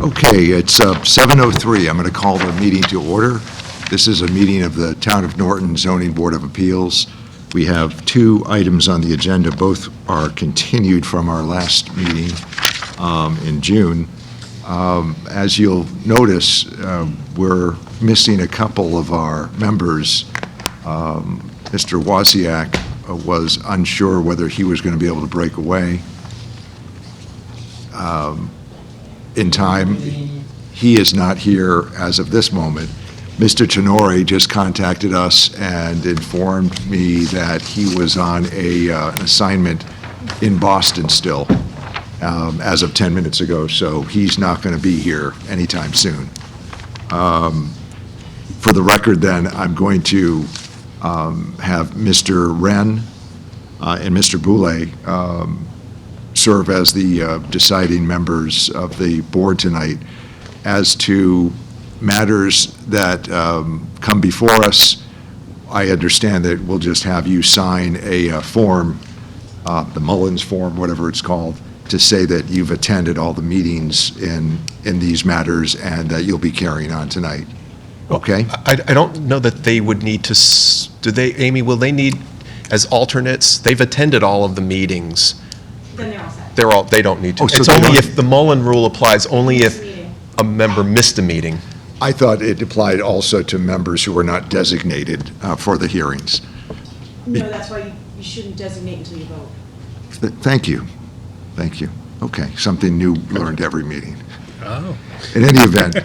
Okay, it's 7:03. I'm going to call the meeting to order. This is a meeting of the Town of Norton Zoning Board of Appeals. We have two items on the agenda. Both are continued from our last meeting in June. As you'll notice, we're missing a couple of our members. Mr. Wozniak was unsure whether he was going to be able to break away in time. He is not here as of this moment. Mr. Tenore just contacted us and informed me that he was on an assignment in Boston still, as of 10 minutes ago, so he's not going to be here anytime soon. For the record, then, I'm going to have Mr. Wren and Mr. Boulay serve as the deciding members of the board tonight. As to matters that come before us, I understand that we'll just have you sign a form, the Mullins form, whatever it's called, to say that you've attended all the meetings in these matters and that you'll be carrying on tonight. Okay? I don't know that they would need to, do they, Amy, will they need, as alternates? They've attended all of the meetings. Then they're all set. They don't need to. Oh, so It's they only don't- if the Mullen rule applies, only if Meeting. a member missed a meeting. I thought it applied also to members who were not designated for the hearings. No, that's why you shouldn't designate until you vote. Thank you. Thank you. Okay, something new learned every meeting. Oh. In any event,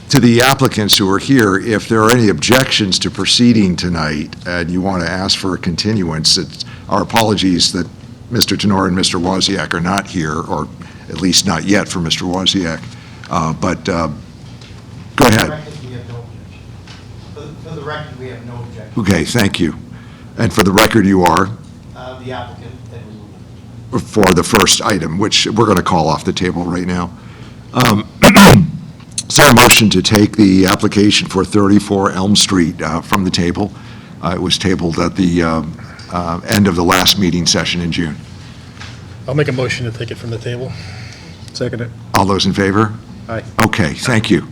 to the applicants who are here, if there are any objections to proceeding tonight and you want to ask for a continuance, our apologies that Mr. Tenore and Mr. Wozniak are not here, or at least not yet for Mr. Wozniak. But go ahead. For the record, we have no objection. Okay, thank you. And for the record, you are The applicant, Edward Lewis. for the first item, which we're going to call off the table right now. Is there a motion to take the application for 34 Elm Street from the table? It was tabled at the end of the last meeting session in June. I'll make a motion to take it from the table. Second it. All those in favor? Aye. Okay, thank you.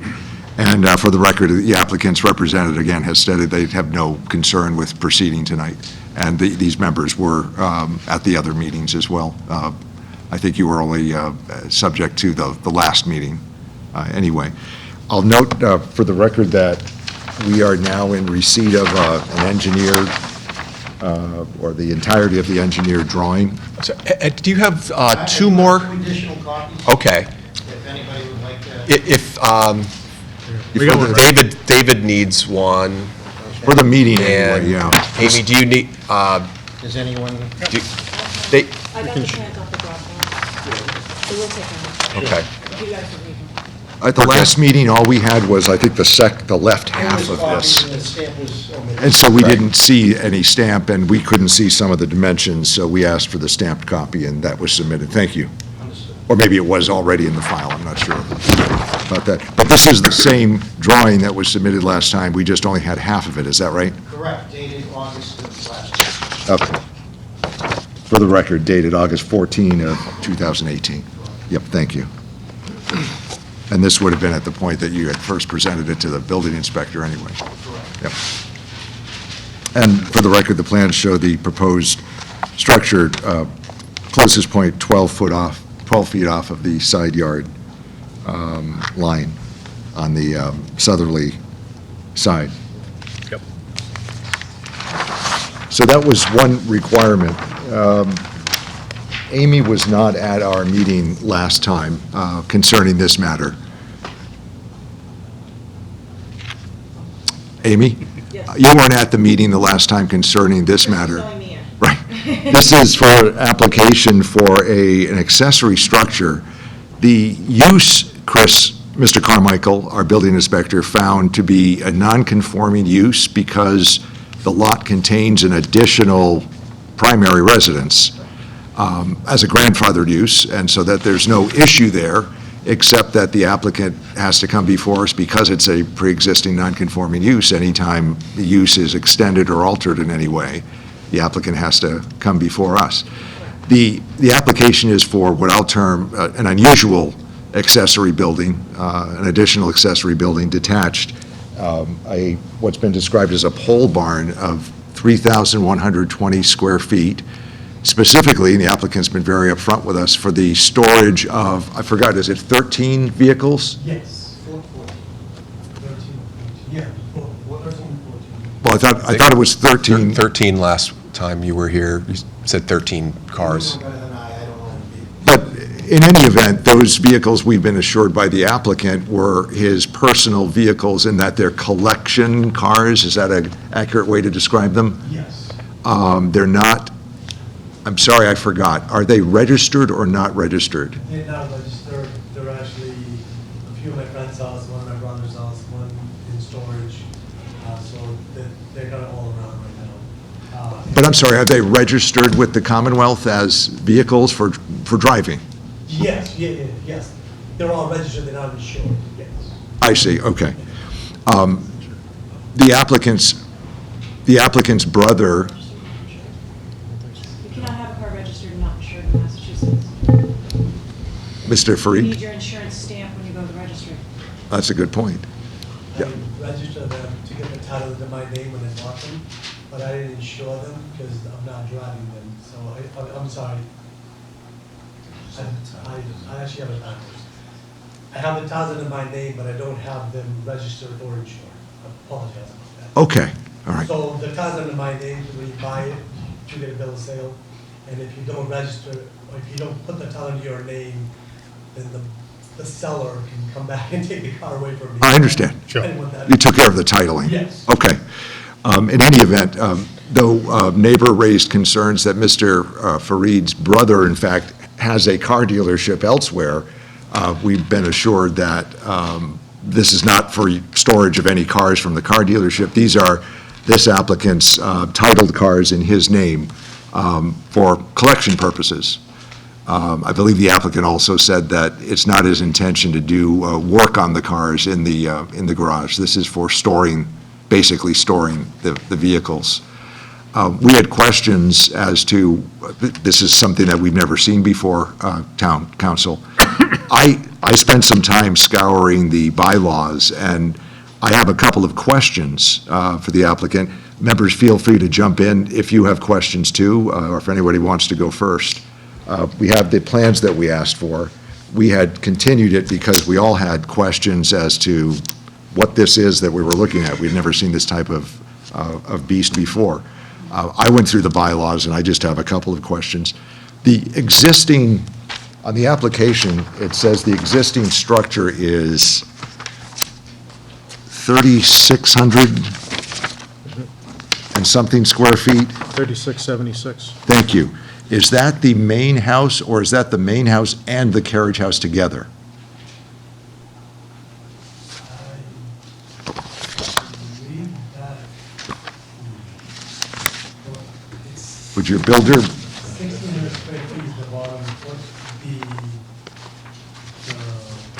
And for the record, the applicant's representative, again, has stated they have no concern with proceeding tonight. And these members were at the other meetings as well. I think you were only subject to the last meeting anyway. I'll note for the record that we are now in receipt of an engineered, or the entirety of the engineered drawing. So, Ed, do you have I have two more? Two additional copies. Okay. If anybody would like to. If We got one. David needs one, For the meeting and anyway, yeah. Amy, do you need, Does anyone? they, I got the plans off the Dropbox. It will take a minute. okay. If you guys can read them. At the last meeting, all we had was, I think, the left half of this. The stamp was omitted. And so we didn't see any stamp, and we couldn't see some of the dimensions, so we asked for the stamped copy, and that was submitted. Thank you. Understood. Or maybe it was already in the file, I'm not sure about that. But this is the same drawing that was submitted last time, we just only had half of it, is that right? Correct, dated August of last year. Okay. For the record, dated August 14 of 2018. Yep, thank you. And this would have been at the point that you had first presented it to the building inspector anyway. Yep. And for the record, the plans show the proposed structure, closest point 12 feet off of the side yard line on the southerly side. Yep. So that was one requirement. Amy was not at our meeting last time concerning this matter. Amy? Yes. You weren't at the meeting the last time concerning this matter. Showing me in. Right. This is for application for an accessory structure. The use, Mr. Carmichael, our building inspector, found to be a non-conforming use because the lot contains an additional primary residence as a grandfathered use, and so that there's no issue there, except that the applicant has to come before us because it's a pre-existing non-conforming use. Anytime the use is extended or altered in any way, the applicant has to come before us. The application is for what I'll term an unusual accessory building, an additional accessory building detached, what's been described as a pole barn of 3,120 square feet. Specifically, and the applicant's been very upfront with us, for the storage of, I forgot, is it 13 vehicles? Yes, 14, 13, yeah, 13, 14. Well, I thought it was 13. 13 last time you were here, you said 13 cars. You know better than I don't know. But in any event, those vehicles, we've been assured by the applicant, were his personal vehicles in that they're collection cars. Is that an accurate way to describe them? Yes, They're not, I'm sorry, I forgot. Are they registered or not registered? they're not registered, they're actually a few of my friends' house, one of my brother's house, one in storage, so they're kind of all around right now. But I'm sorry, are they registered with the Commonwealth as vehicles for driving? Yes, yes, they're all registered, they're not insured, yes. I see, okay. The applicant's brother, You cannot have a car registered and not insured in Massachusetts. Mr. You Fareed, need your insurance stamp when you go to the registry. that's a good point. I registered them to get the title to my name when I bought them, but I didn't insure them because I'm not driving them, so I'm sorry. I actually have it backwards. I have the title in my name, but I don't have them registered or insured. I apologize about that. Okay, all right. So the title in my name, when you buy it, you get a bill of sale, and if you don't register, or if you don't put the title in your name, then the seller can come back and take the car away from you. I understand. Sure. I didn't want that. You took care of the titling? Yes. Okay. In any event, though neighbor raised concerns that Mr. Fareed's brother, in fact, has a car dealership elsewhere, we've been assured that this is not for storage of any cars from the car dealership. These are this applicant's titled cars in his name for collection purposes. I believe the applicant also said that it's not his intention to do work on the cars in the garage. This is for storing, basically storing the vehicles. We had questions as to, this is something that we've never seen before, town council. I spent some time scouring the bylaws, and I have a couple of questions for the applicant. Members, feel free to jump in if you have questions too, or if anybody wants to go first. We have the plans that we asked for. We had continued it because we all had questions as to what this is that we were looking at. We'd never seen this type of beast before. I went through the bylaws, and I just have a couple of questions. The existing, on the application, it says the existing structure is 3,600 and something square feet. 3676. Thank you. Is that the main house, or is that the main house and the carriage house together? I believe that it's Would your builder, 1,600 square feet is the bottom, what's the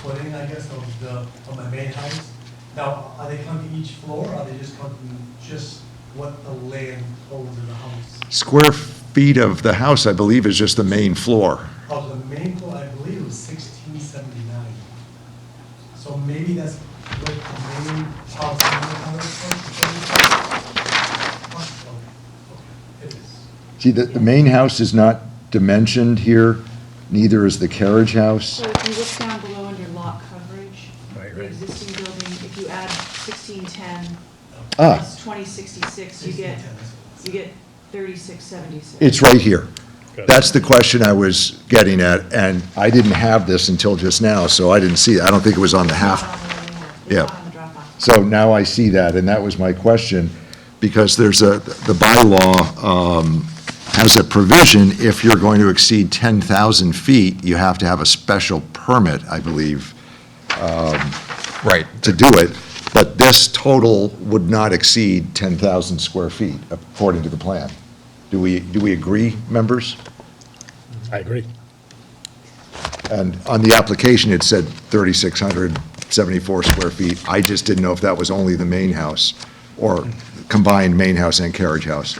footing, I guess, of my main house? Now, are they counting each floor, or are they just counting just what the land holds in the house? square feet of the house, I believe, is just the main floor. Of the main floor, I believe it was 1679. So maybe that's what the main house is. It is. See, the main house is not dimensioned here, neither is the carriage house. So if you look down below under lot coverage, Right, the right. existing building, if you add 1610, Ah. plus 2066, you get 3676. It's right here. Good. That's the question I was getting at, and I didn't have this until just now, so I didn't see it. I don't think it was on the half. It's Yeah. not on the Dropbox. So now I see that, and that was my question, because there's the bylaw has a provision, if you're going to exceed 10,000 feet, you have to have a special permit, I believe, Right. to do it, but this total would not exceed 10,000 square feet, according to the plan. Do we agree, members? I agree. And on the application, it said 3,674 square feet. I just didn't know if that was only the main house, or combined main house and carriage house.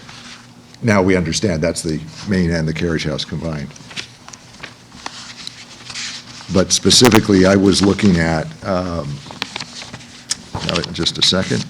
Now we understand that's the main and the carriage house combined. But specifically, I was looking at, now, just a second.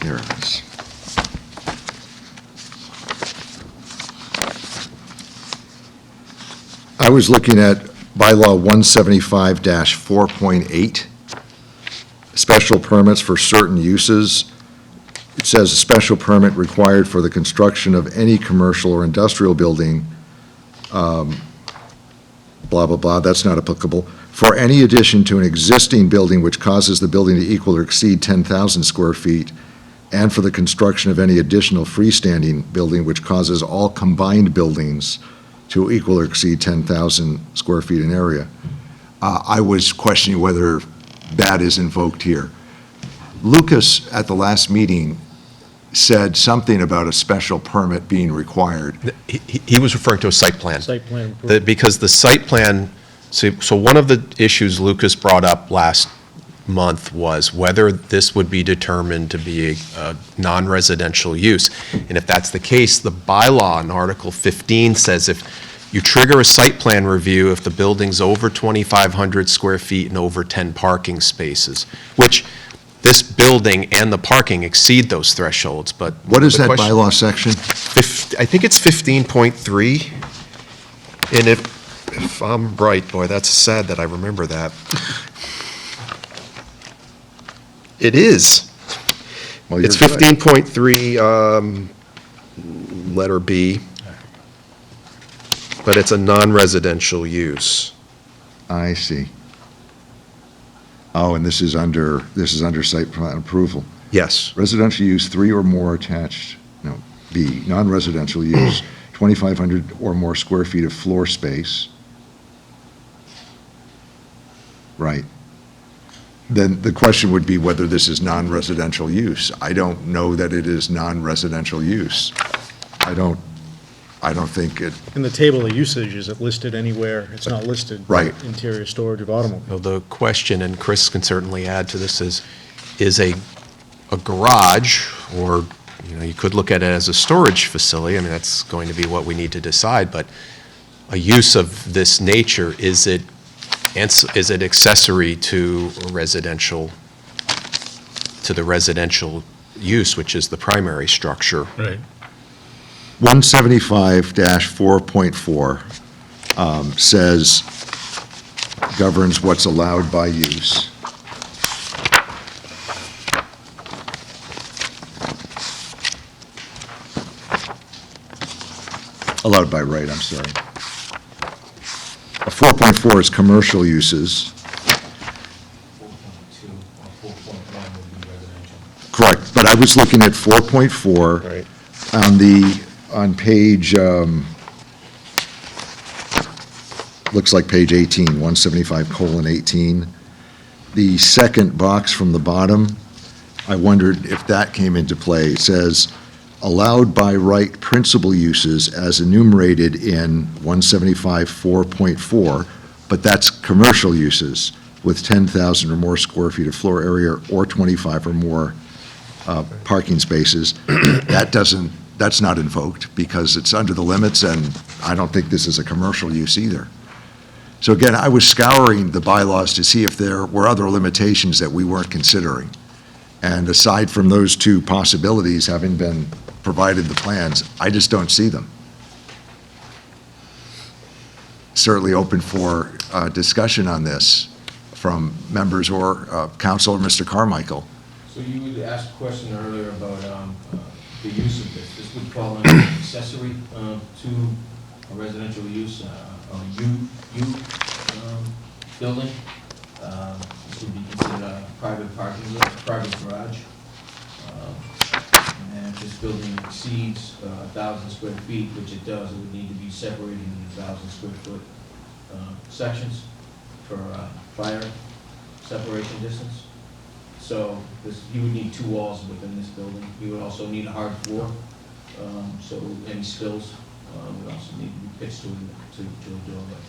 There it is. I was looking at bylaw 175-4.8, special permits for certain uses. It says a special permit required for the construction of any commercial or industrial building, blah, blah, blah, that's not applicable. For any addition to an existing building which causes the building to equal or exceed 10,000 square feet, and for the construction of any additional freestanding building which causes all combined buildings to equal or exceed 10,000 square feet in area. I was questioning whether that is invoked here. Lucas, at the last meeting, said something about a special permit being required. He was referring to a site plan. Site plan approval. Because the site plan, so one of the issues Lucas brought up last month was whether this would be determined to be a non-residential use. And if that's the case, the bylaw in Article 15 says if you trigger a site plan review if the building's over 2,500 square feet and over 10 parking spaces, which this building and the parking exceed those thresholds, but. What is the that question- bylaw section? I think it's 15.3, and if I'm right, boy, that's sad that I remember that. It is. Well, you're It's good. 15.3, letter B, but it's a non-residential use. I see. Oh, and this is under site plan approval. Yes. Residential use, 3 or more attached, no, B, non-residential use, 2,500 or more square feet of floor space. Right. Then the question would be whether this is non-residential use. I don't know that it is non-residential use. I don't think it, In the table of usage, is it listed anywhere? It's not listed. Right. Interior storage of automobiles. Well, the question, and Chris can certainly add to this, is a garage, or, you could look at it as a storage facility, I mean, that's going to be what we need to decide, but a use of this nature, is it accessory to the residential use, which is the primary structure? Right. 175-4.4 says, governs what's allowed by use. Allowed by right, I'm sorry. 4.4 is commercial uses. 4.2 or 4.1 would be residential. Correct, but I was looking at 4.4 Right. on page, looks like page 18, 175:18. The second box from the bottom, I wondered if that came into play. It says, allowed by right principal uses as enumerated in 175-4.4, but that's commercial uses with 10,000 or more square feet of floor area or 25 or more parking spaces. That's not invoked because it's under the limits, and I don't think this is a commercial use either. So again, I was scouring the bylaws to see if there were other limitations that we weren't considering. And aside from those two possibilities having been provided the plans, I just don't see them. Certainly open for discussion on this from members or council or Mr. Carmichael. So you would ask a question earlier about the use of this. This would fall under accessory to a residential use, a building. This would be considered a private parking, private garage. And if this building exceeds 1,000 square feet, which it does, it would need to be separated into 1,000 square foot sections for fire separation distance. So he would need 2 walls within this building. He would also need a hard floor, so any spills would also need to be pitched to a doorway.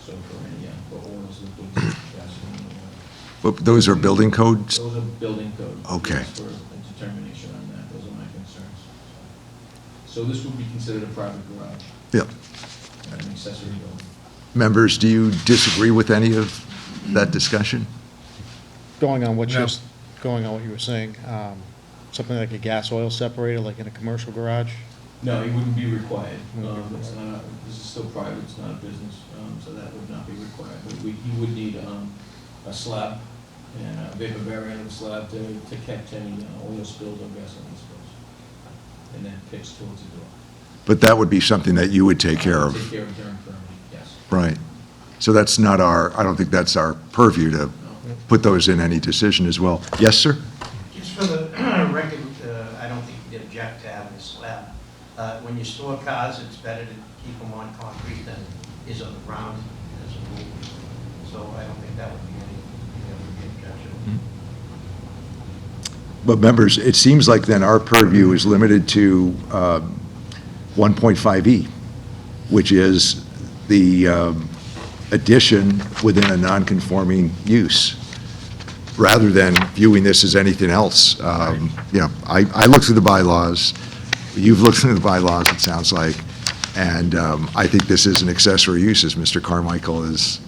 So for any, for oils, liquids, gasoline, oil. But those are building codes? Those are building code. Okay. Yes, for a determination on that, those are my concerns. So this would be considered a private garage, Yep. and an accessory building. Members, do you disagree with any of that discussion? Going on what No. you were saying, something like a gas oil separator, like in a commercial garage? No, it wouldn't be required. Wouldn't be It's not, this is still private, it's not a business, so that would not be required. But you would need a slab and a vapor barrier in the slab to catch any oil spills or gasoline spills, and then pitch towards the door. But that would be something that you would take care of, Take care of during permitting, yes. right? So that's not I don't think that's our purview to put those in any decision as well. Yes, sir? Just for the record, I don't think you'd object to having a slab. When you store cars, it's better to keep them on concrete than it is on the ground as a rule. So I don't think that would be any objection. But members, it seems like then our purview is limited to 1.5E, which is the addition within a non-conforming use, rather than viewing this as anything else. You know, I looked through the bylaws, you've looked through the bylaws, it sounds like, and I think this is an accessory use, as Mr. Carmichael is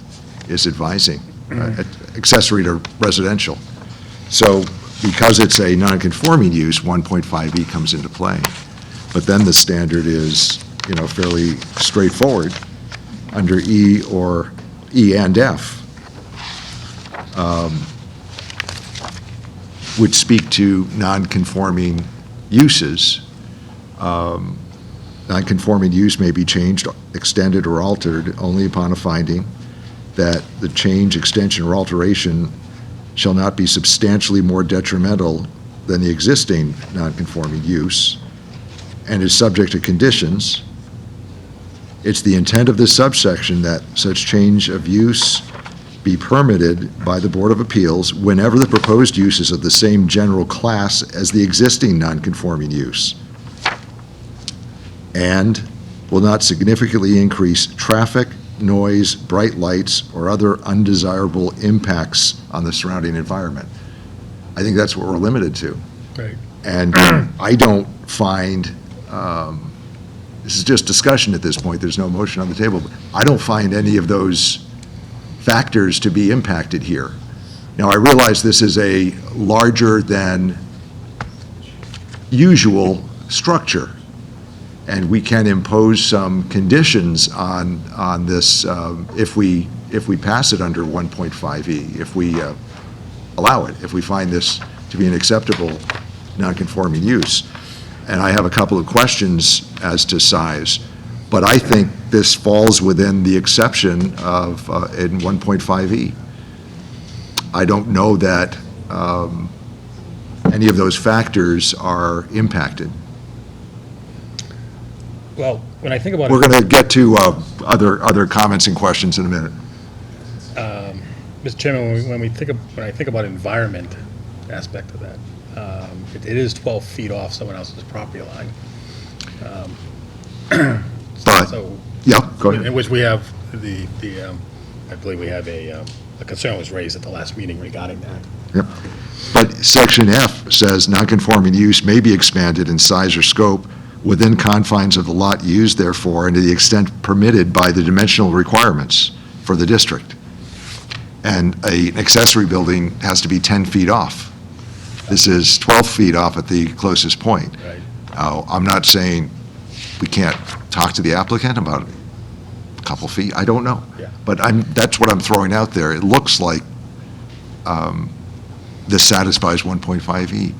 advising, accessory to residential. So because it's a non-conforming use, 1.5E comes into play. But then the standard is, you know, fairly straightforward under E or E and F, would speak to non-conforming uses. Non-conforming use may be changed, extended, or altered only upon a finding that the change, extension, or alteration shall not be substantially more detrimental than the existing non-conforming use and is subject to conditions. It's the intent of this subsection that such change of use be permitted by the Board of Appeals whenever the proposed use is of the same general class as the existing non-conforming use and will not significantly increase traffic, noise, bright lights, or other undesirable impacts on the surrounding environment. I think that's what we're limited to. Right. And I don't find, this is just discussion at this point, there's no motion on the table, but I don't find any of those factors to be impacted here. Now, I realize this is a larger than usual structure, and we can impose some conditions on this if we pass it under 1.5E, if we allow it, if we find this to be an acceptable non-conforming use. And I have a couple of questions as to size, but I think this falls within the exception of in 1.5E. I don't know that any of those factors are impacted. Well, when I think about We're it, going to get to other comments and questions in a minute. Mr. Chairman, when I think about environment aspect of that, it is 12 feet off someone else's property line. But, So, yeah, go in ahead. which we have I believe we have a concern was raised at the last meeting regarding that. Yep. But section F says non-conforming use may be expanded in size or scope within confines of the lot used therefore and to the extent permitted by the dimensional requirements for the district. And an accessory building has to be 10 feet off. This is 12 feet off at the closest point. Right. Now, I'm not saying we can't talk to the applicant about a couple feet, I don't know. Yeah. But that's what I'm throwing out there. It looks like this satisfies 1.5E.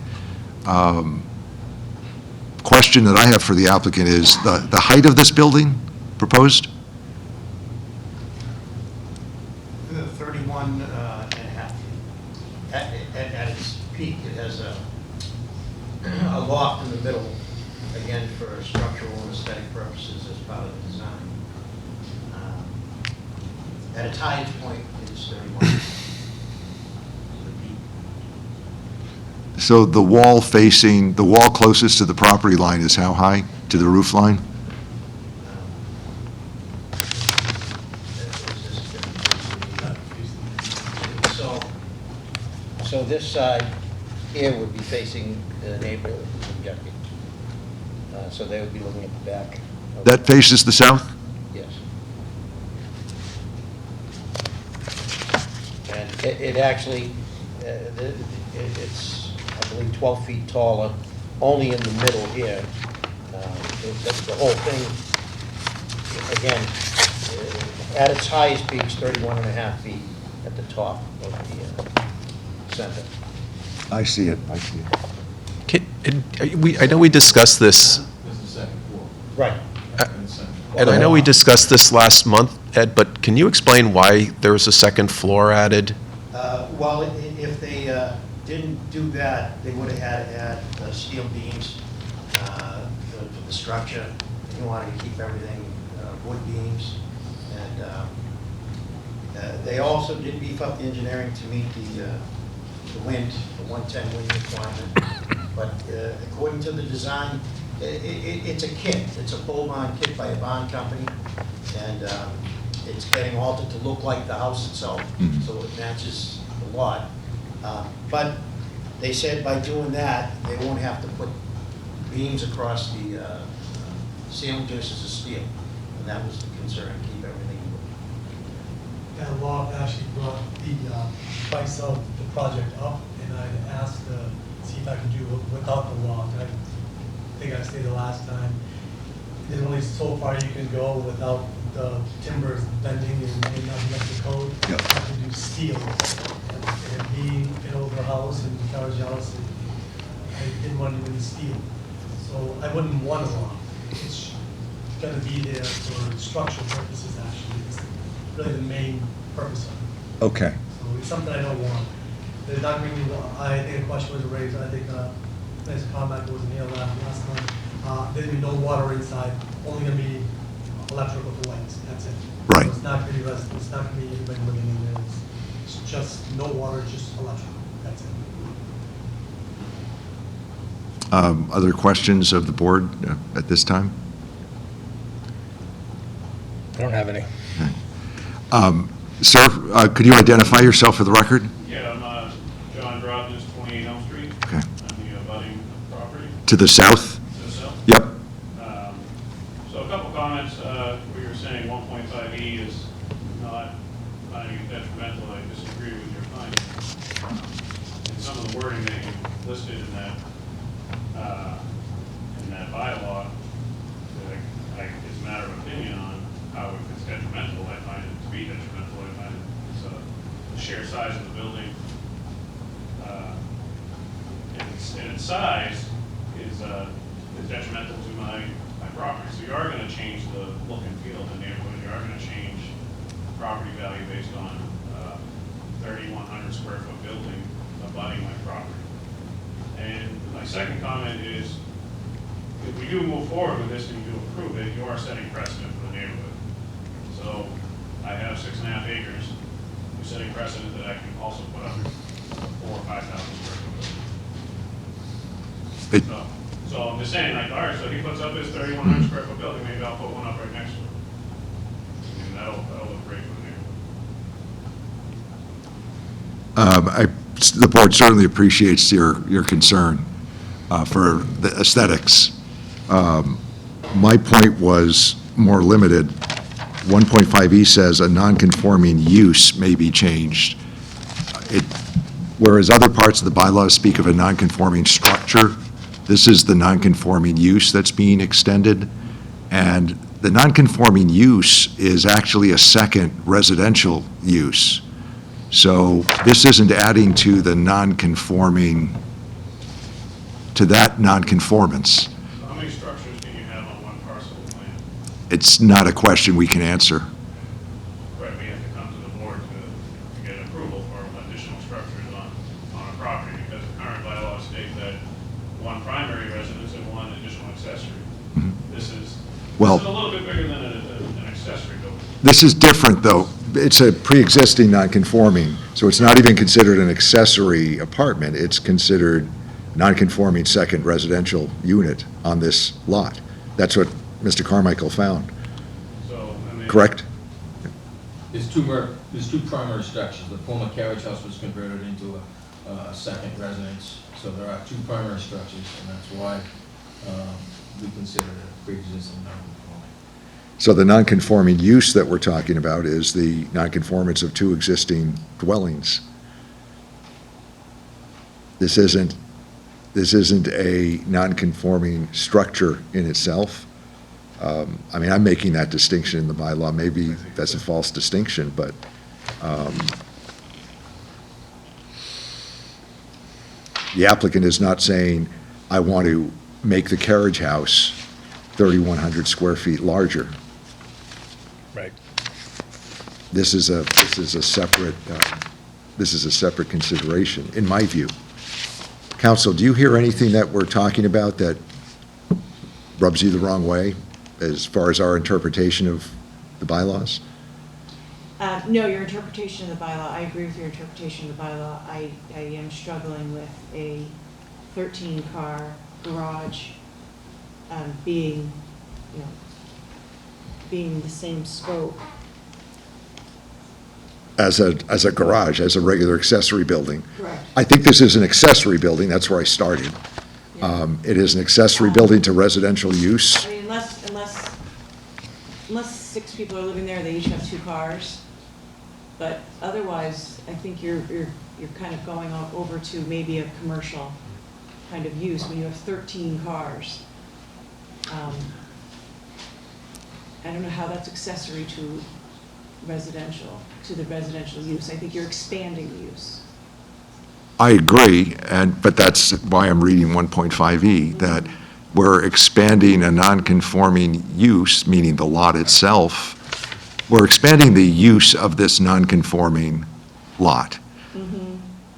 Question that I have for the applicant is the height of this building proposed? 31 and a half. At its peak, it has a for structural and aesthetic purposes as part of the design. At its highest point, it's 31 feet. So the wall closest to the property line is how high to the roof line? So this side here would be facing the neighbor who's objecting. So they would be looking at the back. of- That faces the south? Yes. And it actually, it's, I believe, 12 feet taller, only in the middle here. The whole thing, again, at its highest peak, is 31 and a half feet at the top of the center. I see it. I know we discussed this, This is the second floor. Right. And the second floor. and I know we discussed this last month, Ed, but can you explain why there was a second floor added? Well, if they didn't do that, they would have had to add steel beams for the structure. They wanted to keep everything wood beams. And they also did beef up the engineering to meet the wind, the 110 wind requirement. But according to the design, it's a kit. It's a pole barn kit by a barn company. And it's getting altered to look like the house itself, so it matches the lot. But they said by doing that, they won't have to put beams across the ceiling joists of steel. And that was the concern, keep everything. That law actually brought the price of the project up, and I asked to see if I could do it without the law. I think I stated last time, there's only so far you can go without the timbers bending and not against the code. You Yep. have to do steel. And being an older house and carriage house, I didn't want to do steel. So I wouldn't want a law. It's gonna be there for structural purposes, actually. It's really the main purpose of it. Okay. So it's something I don't want. There's not going to be, I think a question was raised, I think, Mr. Carmack wasn't here last time. There'll be no water inside, only going to be electrical to lights, that's it. Right. So it's not going to be resident, it's not going to be anybody living in there. It's just no water, just electrical, that's it. Other questions of the board at this time? I don't have any. Sir, could you identify yourself for the record? Yeah, I'm John Drobbins, 28 Elm Street. Okay. I'm the abutting property To the south? to the south. Yep. So a couple comments, where you're saying 1.5E is not finding it detrimental, I disagree with your finding. And some of the wording that you listed in that bylaw, that it's a matter of opinion on how if it's detrimental, I find it to be detrimental. I find it's the sheer size of the building, and its size is detrimental to my property. So you are going to change the look and feel of the neighborhood. You are going to change property value based on 3,100 square foot building abutting my property. And my second comment is, if we do move forward with this and you do approve it, you are setting precedent for the neighborhood. So I have 6.5 acres. You're setting precedent that I can also put up 4,000 or 5,000 square foot It- building. So I'm just saying, like, all right, so he puts up his 3,100 square foot building, maybe I'll put one up right next to it. And that'll look great for the neighborhood. The board certainly appreciates your concern for the aesthetics. My point was more limited. 1.5E says a non-conforming use may be changed. Whereas other parts of the bylaws speak of a non-conforming structure, this is the non-conforming use that's being extended. And the non-conforming use is actually a second residential use. So this isn't adding to the non-conforming, to that non-conformance. So how many structures can you have on one parcel of land? It's not a question we can answer. Right, we have to come to the board to get approval for additional structures on a property, because the current bylaws state that one primary residence and one additional accessory. Well- It's a little bit bigger than an accessory building. This is different, though. It's a pre-existing non-conforming, so it's not even considered an accessory apartment. It's considered non-conforming second residential unit on this lot. That's what Mr. Carmichael found, So, I mean. correct? There's two primary structures. The former carriage house was converted into a second residence, so there are two primary structures, and that's why we consider it a pre-existing non-conforming. So the non-conforming use that we're talking about is the non-conformance of two existing dwellings. This isn't a non-conforming structure in itself. I mean, I'm making that distinction in the bylaw. Maybe that's a false distinction, but the applicant is not saying, I want to make the carriage house 3,100 square feet larger. Right. This is a separate consideration, in my view. Counsel, do you hear anything that we're talking about that rubs you the wrong way as far as our interpretation of the bylaws? No, your interpretation of the bylaw, I agree with your interpretation of the bylaw. I am struggling with a 13-car garage being the same scope. As a garage, as a regular accessory building. Correct. I think this is an accessory building, that's where I started. Yeah. It is an accessory building to residential use. I mean, unless 6 people are living there, they each have 2 cars. But otherwise, I think you're kind of going over to maybe a commercial kind of use when you have 13 cars. I don't know how that's accessory to the residential use. I think you're expanding the use. I agree, but that's why I'm reading 1.5E, that we're expanding a non-conforming use, meaning the lot itself. We're expanding the use of this non-conforming lot.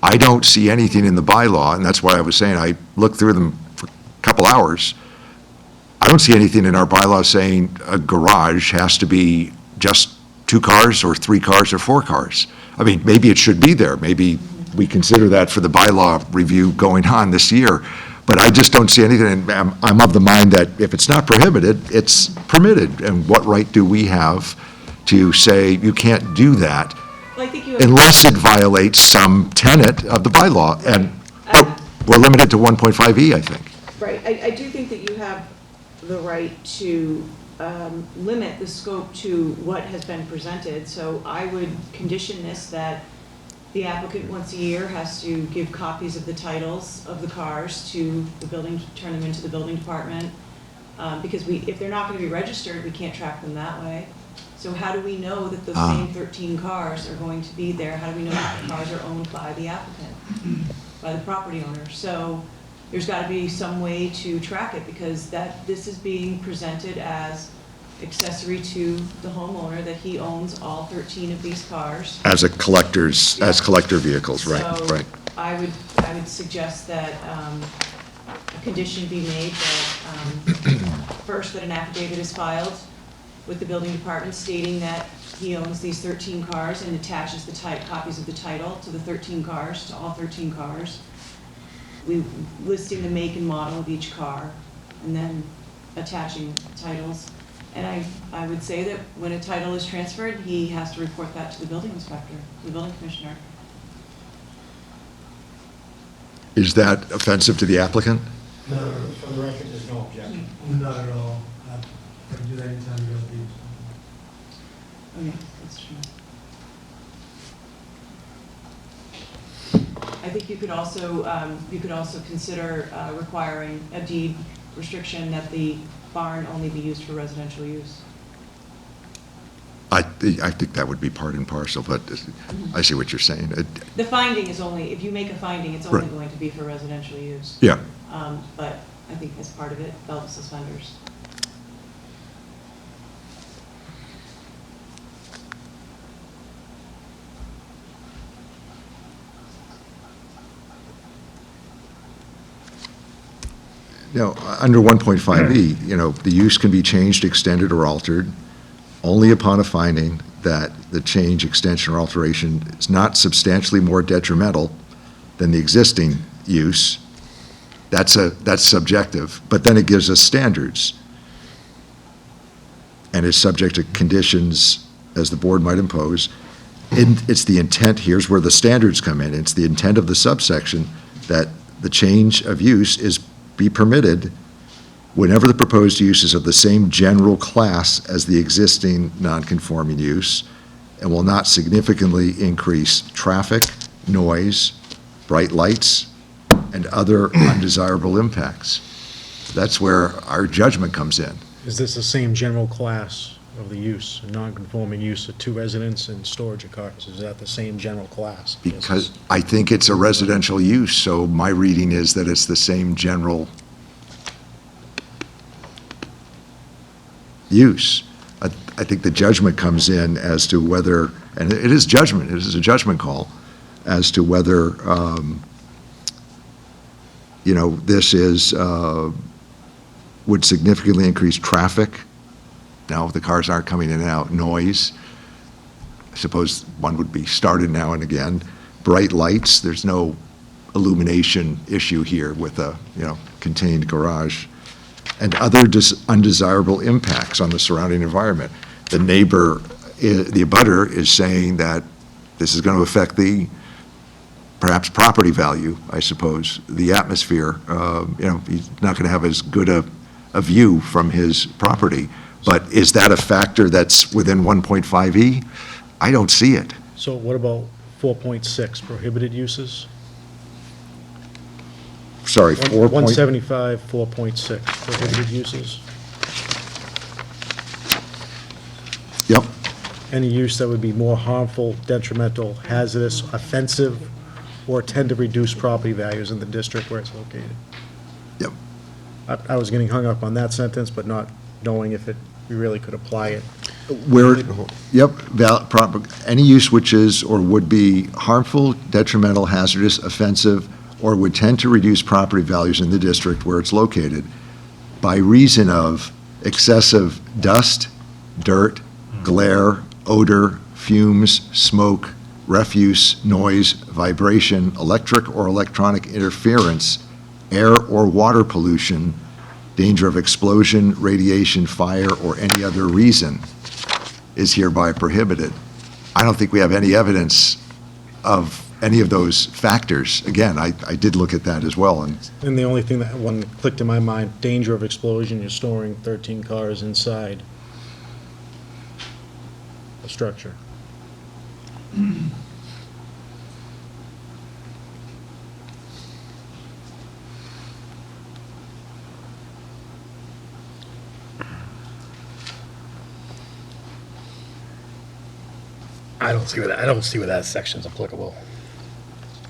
I don't see anything in the bylaw, and that's why I was saying I looked through them for a couple hours. I don't see anything in our bylaw saying a garage has to be just 2 cars or 3 cars or 4 cars. I mean, maybe it should be there. Maybe we consider that for the bylaw review going on this year. But I just don't see anything, and I'm of the mind that if it's not prohibited, it's permitted. And what right do we have to say you can't do that Well, I think you have. unless it violates some tenet of the bylaw? But we're limited to 1.5E, I think. Right, I do think that you have the right to limit the scope to what has been presented. So I would condition this that the applicant once a year has to give copies of the titles of the cars to the building, turn them into the building department. Because if they're not going to be registered, we can't track them that way. So how do we know that those same 13 cars are going to be there? How do we know that the cars are owned by the applicant, by the property owner? So there's got to be some way to track it, because this is being presented as accessory to the homeowner, that he owns all 13 of these cars. As collector vehicles, right, So right. I would suggest that a condition be made that, first, that an affidavit is filed with the building department stating that he owns these 13 cars and attaches the copies of the title to the 13 cars, to all 13 cars. Listing the make and model of each car, and then attaching titles. And I would say that when a title is transferred, he has to report that to the building inspector, the building commissioner. Is that offensive to the applicant? For the record, there's no objection. Not at all. I can do that anytime you guys leave. Okay, that's true. I think you could also consider requiring a deed restriction that the barn only be used for residential use. I think that would be part and parcel, but I see what you're saying. The finding is only, if you make a finding, it's only Right. going to be for residential use. Yeah, But I think as part of it, belt and suspenders. under 1.5E, the use can be changed, extended, or altered only upon a finding that the change, extension, or alteration is not substantially more detrimental than the existing use. That's subjective, but then it gives us standards. And is subject to conditions as the board might impose. It's the intent, here's where the standards come in. It's the intent of the subsection that the change of use is be permitted whenever the proposed use is of the same general class as the existing nonconforming use and will not significantly increase traffic, noise, bright lights, and other undesirable impacts. That's where our judgment comes in. Is this the same general class of the use, a non-conforming use of 2 residents and storage of cars? Is that the same general class? Because I think it's a residential use, so my reading is that it's the same general use. I think the judgment comes in as to whether, and it is judgment, it is a judgment call, as to whether, this is, would significantly increase traffic. Now, the cars aren't coming in and out, noise. I suppose one would be started now and again. Bright lights, there's no illumination issue here with a, contained garage. And other undesirable impacts on the surrounding environment. The neighbor, the abutter is saying that this is going to affect the, perhaps property value, I suppose, the atmosphere. He's not going to have as good a view from his property. But is that a factor that's within 1.5E? I don't see it. So what about 4.6, prohibited uses? Sorry, 4. 175, 4.6, prohibited uses? Yep, Any use that would be more harmful, detrimental, hazardous, offensive, or tend to reduce property values in the district where it's located. yep. I was getting hung up on that sentence, but not knowing if we really could apply it. Where, yep, any use which is or would be harmful, detrimental, hazardous, offensive, or would tend to reduce property values in the district where it's located by reason of excessive dust, dirt, glare, odor, fumes, smoke, refuse, noise, vibration, electric or electronic interference, air or water pollution, danger of explosion, radiation, fire, or any other reason is hereby prohibited. I don't think we have any evidence of any of those factors. Again, I did look at that as well, and And the only thing that one clicked in my mind, danger of explosion, you're storing 13 cars inside a structure. I don't see where that section's applicable.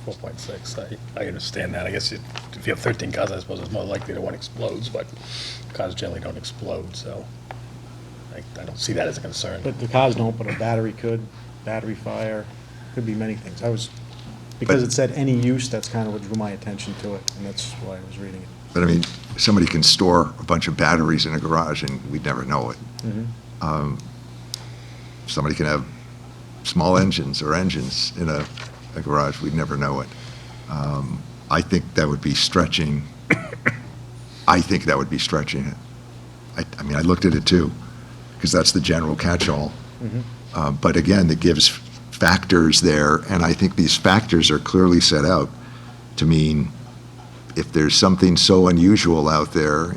4.6, I understand that. I guess if you have 13 cars, I suppose it's more likely that one explodes, but cars generally don't explode, so I don't see that as a concern. But the cars don't, but a battery could, battery fire, could be many things. Because it said any use, that's kind of what drew my attention to it, and that's why I was reading it. but I mean, somebody can store a bunch of batteries in a garage and we'd never know it. Somebody can have small engines or engines in a garage, we'd never know it. I think that would be stretching. I think that would be stretching it. I mean, I looked at it too, because that's the general catch-all. But again, it gives factors there, and I think these factors are clearly set out to mean if there's something so unusual out there,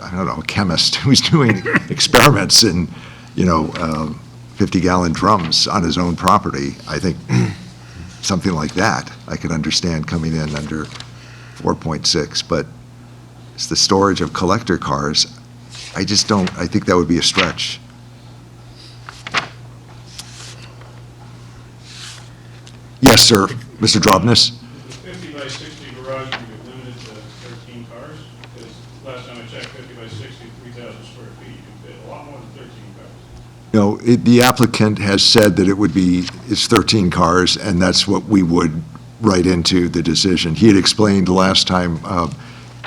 I don't know, a chemist who's doing experiments in, 50-gallon drums on his own property, I think something like that, I could understand coming in under 4.6, but it's the storage of collector cars, I think that would be a stretch. Yes, sir, Mr. Drobnis? The 50 by 60 garage would be limited to 13 cars, because last time I checked, 50 by 60, 3,000 square feet, you can fit a lot more than 13 cars. No, the applicant has said that it's 13 cars, and that's what we would write into the decision. He had explained the last time,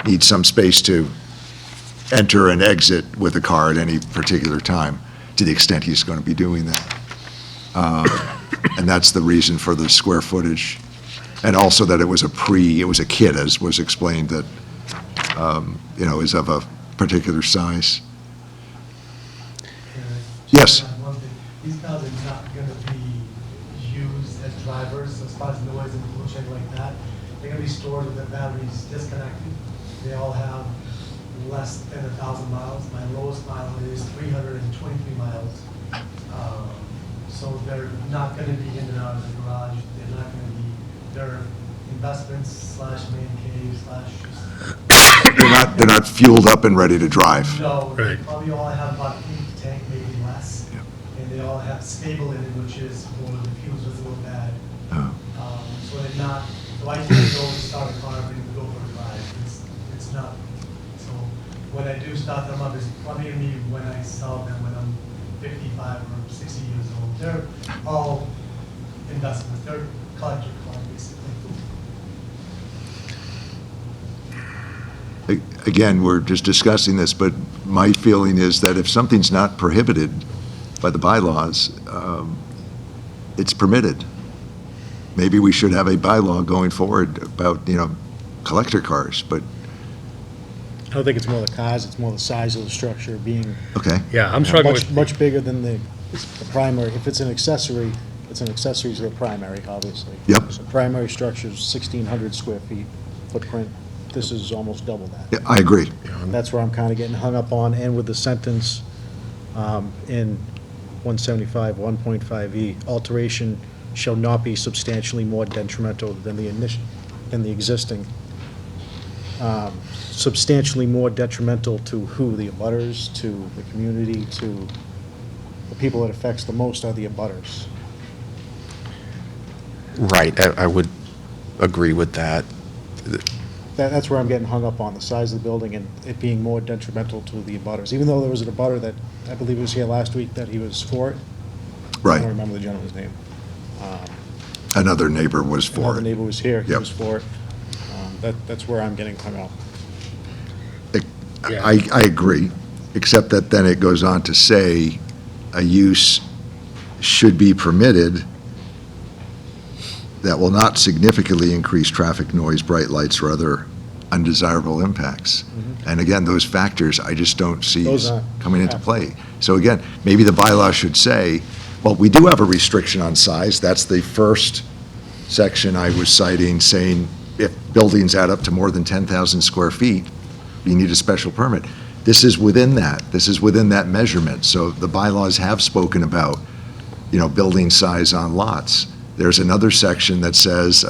needs some space to enter and exit with a car at any particular time, to the extent he's going to be doing that. And that's the reason for the square footage. And also that it was a kit, as was explained, that, is of a particular size. Yes. One thing, these cars are not gonna be used as drivers as far as noise and pollution like that. They're gonna be stored with the batteries disconnected. They all have less than 1,000 miles. My lowest mile is 323 miles. So they're not gonna be in and out of the garage. They're not gonna be, they're investments / man cave / They're not fueled up and ready to drive. No, they Right. probably all have about 8 tank, maybe less. Yep. And they all have stable in it, which is for the fuels doesn't go bad. So they're not, so I can't go and start a car and go for a drive. It's not. So when I do start them up, it's probably gonna be when I sell them when I'm 55 or 60 years old. They're all investments. They're collector cars, basically. Again, we're just discussing this, but my feeling is that if something's not prohibited by the bylaws, it's permitted. Maybe we should have a bylaw going forward about, collector cars, but, I don't think it's more the cars, it's more the size of the structure being okay. Yeah, I'm struggling with, much bigger than the primary. If it's an accessory, it's an accessory to the primary, obviously. Yep. So primary structure's 1,600 square feet footprint. This is almost double that. Yeah, I agree. That's where I'm kind of getting hung up on, and with the sentence in 175, 1.5E, alteration shall not be substantially more detrimental than the existing. Substantially more detrimental to who? The abutters, to the community, to the people it affects the most are the abutters. Right, I would agree with that. That's where I'm getting hung up on, the size of the building and it being more detrimental to the abutters. Even though there was an abutter that, I believe was here last week, that he was for it. I Right. don't remember the gentleman's name. Another neighbor was for Another it. neighbor was here, he Yep. was for it. That's where I'm getting hung up. Yeah. I agree, except that then it goes on to say a use should be permitted that will not significantly increase traffic noise, bright lights, or other undesirable impacts. And again, those factors, I just don't see Those as aren't coming into happening. play. So again, maybe the bylaw should say, well, we do have a restriction on size. That's the first section I was citing, saying if buildings add up to more than 10,000 square feet, you need a special permit. This is within that. This is within that measurement. So the bylaws have spoken about, building size on lots. There's another section that says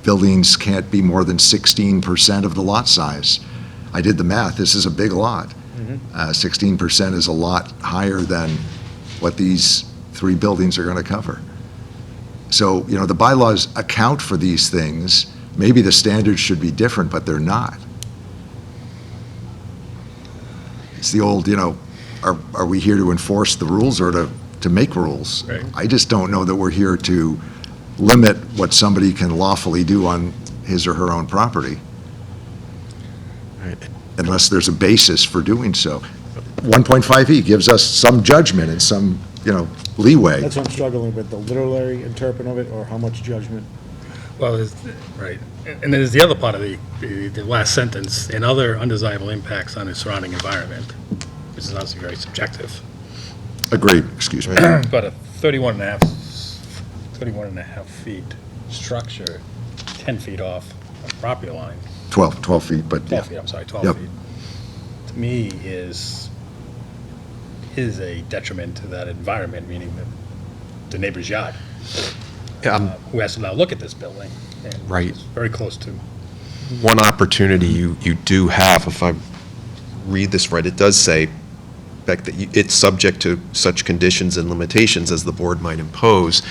buildings can't be more than 16% of the lot size. I did the math. This is a big lot. 16% is a lot higher than what these 3 buildings are going to cover. So, the bylaws account for these things. Maybe the standards should be different, but they're not. It's the old, are we here to enforce the rules or to make rules? Right. I just don't know that we're here to limit what somebody can lawfully do on his or her own property, unless there's a basis for doing so. 1.5E gives us some judgment and some, leeway. That's what I'm struggling with, the literary interpret of it or how much judgment. well, right. And there's the other part of the last sentence, and other undesirable impacts on the surrounding environment, which is obviously very subjective. Agreed, excuse me. But a 31 and a half feet structure, 10 feet off a property line, 12 feet, but yeah. 12 feet, I'm sorry, 12 Yep. feet, to me is a detriment to that environment, meaning the neighbor's yard, who has to now look at this building. And Right. it's very close to, One opportunity you do have, if I read this right, it does say, Beck, that it's subject to such conditions and limitations as the board might impose.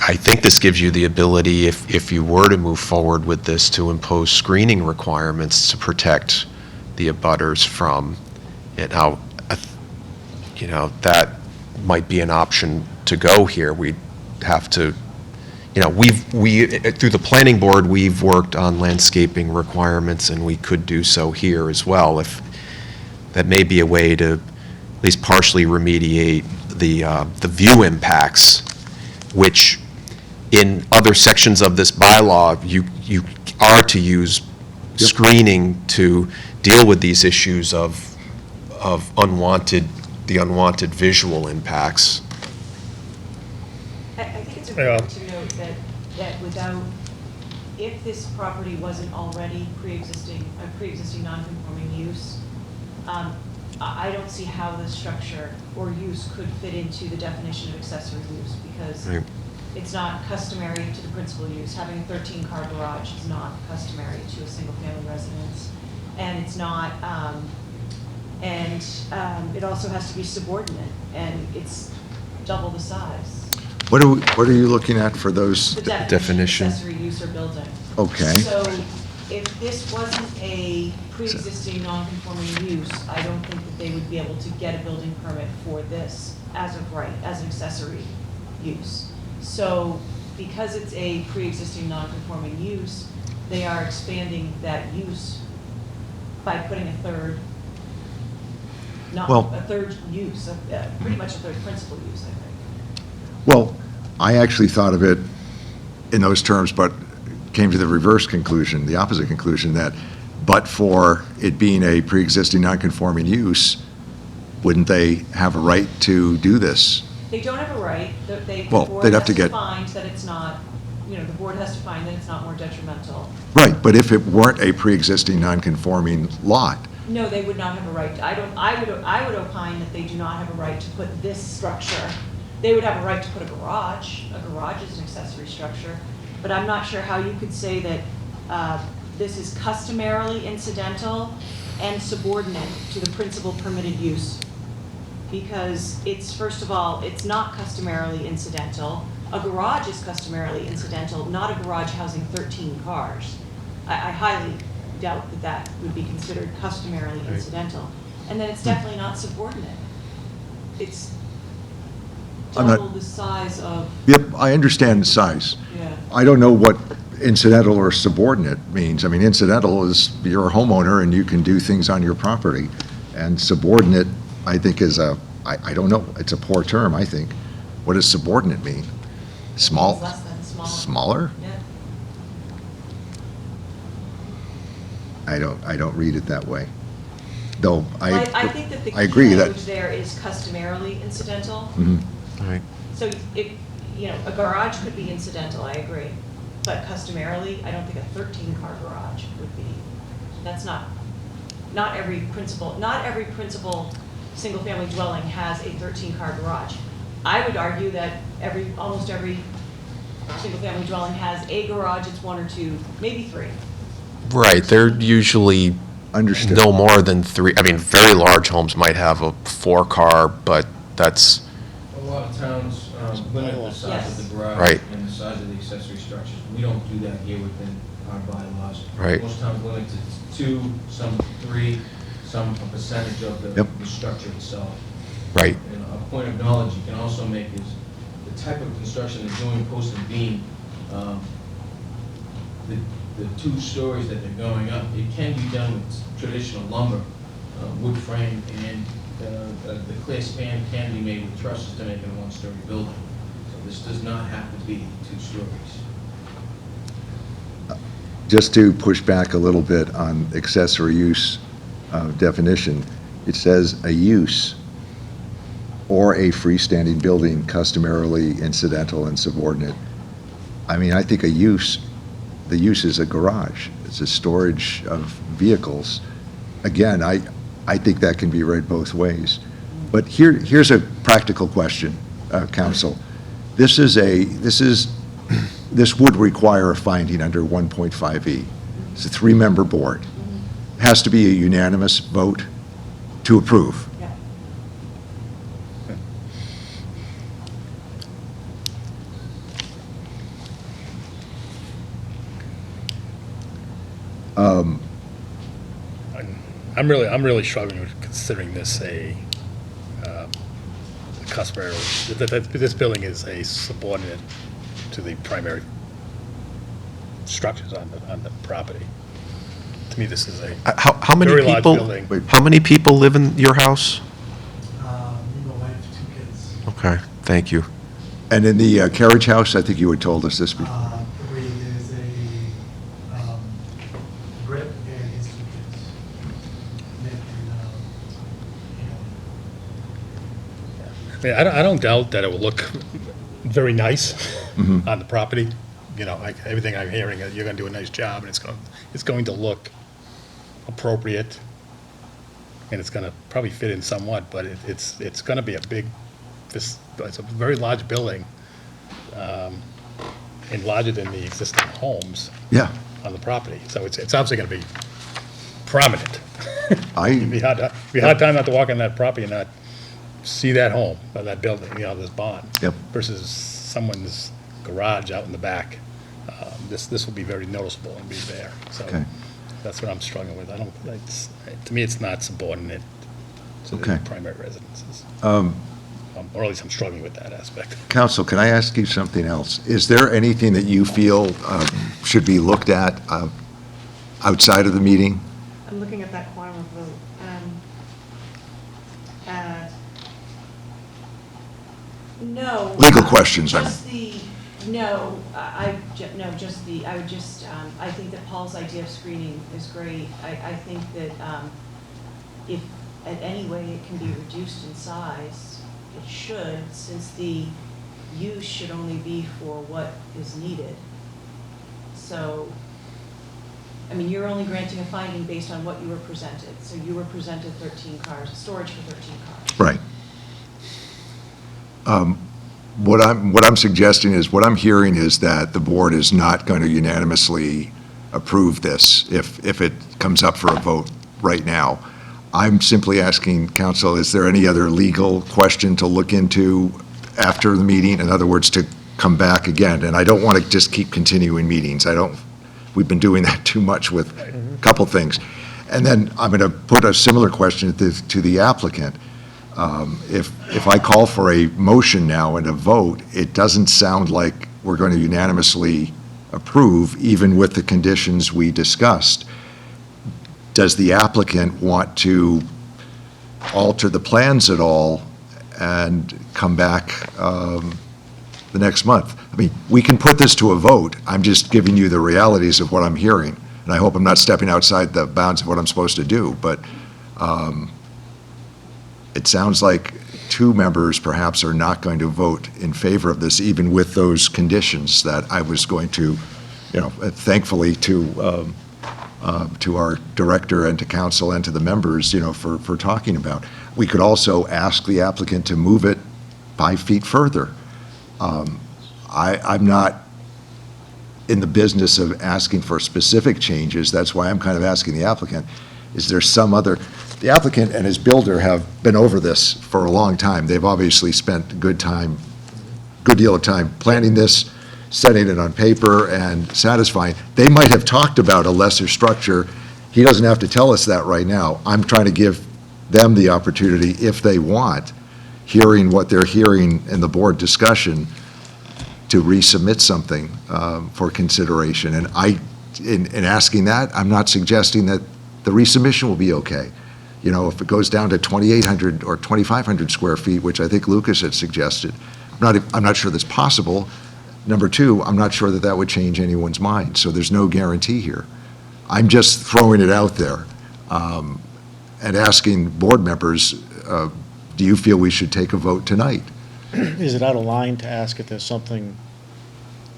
I think this gives you the ability, if you were to move forward with this, to impose screening requirements to protect the abutters from it. Now, that might be an option to go here. We'd have to, you know, through the planning board, we've worked on landscaping requirements, and we could do so here as well, if that may be a way to at least partially remediate the view impacts, which in other sections of this bylaw, you are to use screening to deal with these issues of the unwanted visual impacts. I think it's Yeah. important to note that without, if this property wasn't already a pre-existing non-conforming use, I don't see how the structure or use could fit into the definition of accessory use, because Right. it's not customary to the principal use. Having a 13-car garage is not customary to a single-family residence, and it's not, it also has to be subordinate, and it's double the size. What are you looking at for those? The definition. definition of accessory use or building. Okay. So if this wasn't a pre-existing non-conforming use, I don't think that they would be able to get a building permit for this as of right, as an accessory use. So because it's a pre-existing non-conforming use, they are expanding that use by putting a third use, pretty much a third principal use, I think. Well, I actually thought of it in those terms, but came to the reverse conclusion, the opposite conclusion, that but for it being a pre-existing non-conforming use, wouldn't they have a right to do this? They don't have a right, the Well, board they'd have has to to get- find that it's not, the board has to find that it's not more detrimental. Right, but if it weren't a pre-existing non-conforming lot, No, they would not have a right, I would opine that they do not have a right to put this structure. They would have a right to put a garage is an accessory structure, but I'm not sure how you could say that this is customarily incidental and subordinate to the principal permitted use. Because it's, first of all, it's not customarily incidental. A garage is customarily incidental, not a garage housing 13 cars. I highly doubt that that would be considered customarily incidental. And then it's definitely not subordinate. It's I'm not- double the size of, yep, I understand the size. yeah. I don't know what incidental or subordinate means. I mean, incidental is you're a homeowner and you can do things on your property. And subordinate, I think, is I don't know, it's a poor term, I think. What does subordinate mean? Small? It's less than smaller. Smaller? Yeah. I don't read it that way. Though I think that the I agree key that. language there is customarily incidental. Mhm. Right. So if, a garage could be incidental, I agree. But customarily, I don't think a 13-car garage would be. That's not every principal single-family dwelling has a 13-car garage. I would argue that almost every single-family dwelling has a garage, it's one or two, maybe three. Right, they're usually Understood. no more than three. I mean, very large homes might have a 4-car, but that's, A lot of towns limit the size Yes. of the garage Right. and the size of the accessory structures. We don't do that here within our bylaws. Right. Most towns limit to 2, some 3, some a percentage of the Yep. the structure itself. right, And a point of knowledge you can also make is the type of construction they're doing post and beam, the 2 stories that they're going up, it can be done with traditional lumber, wood frame, and the clear span can be made with trusses to make it a 1-story building. So this does not have to be 2 stories. Just to push back a little bit on accessory use definition, it says a use or a freestanding building customarily incidental and subordinate. I mean, I think the use is a garage. It's a storage of vehicles. Again, I think that can be read both ways. But here's a practical question, counsel. This would require a finding under 1.5E. It's a 3-member board. It has to be a unanimous vote to approve. Yeah. I'm really struggling with considering this a customary, that this building is a subordinate to the primary structures on the property. To me, this is a How many very large people, building. how many people live in your house? Me, my wife, 2 kids. Okay, thank you. And in the carriage house, I think you had told us this before. 3, there's a Brit and his 2 kids. Nick and, I mean, I don't doubt that it will look very nice on the property. You know, like, everything I'm hearing, you're gonna do a nice job, and it's going to look appropriate, and it's gonna probably fit in somewhat, but it's gonna be a big, it's a very large building, and larger than the existing homes Yeah, on the property. So it's obviously gonna be prominent. It'd be I, hard time not to walk on that property and not see that home, or that building, you know, this barn. Yep. Versus someone's garage out in the back. This will be very noticeable and be there, so Okay. that's what I'm struggling with. To me, it's not subordinate to Okay. the primary residences. Or at least I'm struggling with that aspect. Counsel, can I ask you something else? Is there anything that you feel should be looked at outside of the meeting? I'm looking at that quorum of vote. No. Legal questions, I mean. Just the, no, I would just, I think that Paul's idea of screening is great. I think that if at any way it can be reduced in size, it should, since the use should only be for what is needed. So, I mean, you're only granting a finding based on what you were presented. So you were presented 13 cars, storage for 13 cars. Right. What I'm suggesting is, what I'm hearing is that the board is not going to unanimously approve this if it comes up for a vote right now. I'm simply asking, counsel, is there any other legal question to look into after the meeting? In other words, to come back again? And I don't want to just keep continuing meetings. We've been doing that too much with a couple things. And then I'm going to put a similar question to the applicant. If I call for a motion now and a vote, it doesn't sound like we're going to unanimously approve, even with the conditions we discussed. Does the applicant want to alter the plans at all and come back the next month? I mean, we can put this to a vote. I'm just giving you the realities of what I'm hearing. And I hope I'm not stepping outside the bounds of what I'm supposed to do. But it sounds like 2 members perhaps are not going to vote in favor of this, even with those conditions that I was going to, thankfully to our director and to council and to the members, for talking about. We could also ask the applicant to move it 5 feet further. I'm not in the business of asking for specific changes. That's why I'm kind of asking the applicant, is there some other, the applicant and his builder have been over this for a long time. They've obviously spent a good deal of time planning this, setting it on paper and satisfying. They might have talked about a lesser structure. He doesn't have to tell us that right now. I'm trying to give them the opportunity, if they want, hearing what they're hearing in the board discussion, to resubmit something for consideration. And in asking that, I'm not suggesting that the resubmission will be okay. If it goes down to 2,800 or 2,500 square feet, which I think Lucas had suggested, I'm not sure that's possible. Number 2, I'm not sure that would change anyone's mind, so there's no guarantee here. I'm just throwing it out there and asking board members, do you feel we should take a vote tonight? Is it out of line to ask if there's something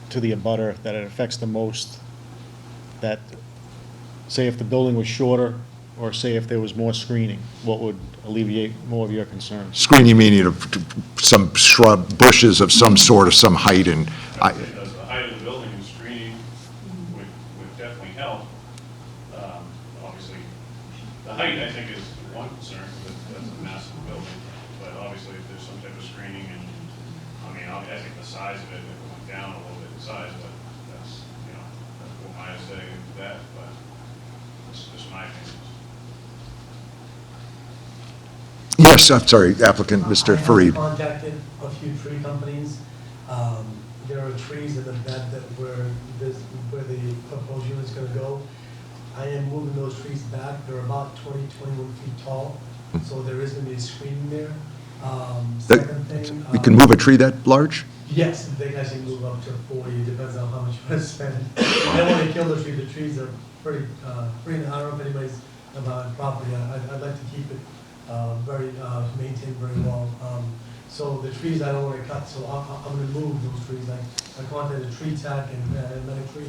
to the abutter that it affects the most, that, say if the building was shorter, or say if there was more screening, what would alleviate more of your concerns? Screening meaning of some shrub, bushes of some sort, of some height, and Because the height of the building and screening would definitely help. Obviously, the height, I think, is one concern, because that's a massive building. But obviously, if there's some type of screening, and, I think the size of it, if it went down a little bit in size, but that's what my aesthetic is that, but that's just my opinion. yes, I'm sorry, applicant, Mr. Fareed. I contacted a few tree companies. there are trees in the bed that where the proposed unit's gonna go. I am moving those trees back, they're about 21 feet tall, so there is gonna be a screening there. Second thing. You can move a tree that large? Yes, they can actually move up to 40, it depends on how much you want to spend. I don't want to kill the tree, the trees are pretty, I don't know if anybody's about property, I'd like to keep it very, maintained very well. So the trees I don't want to cut, so I'm going to move those trees. I contacted Tree Tech and Medic Tree,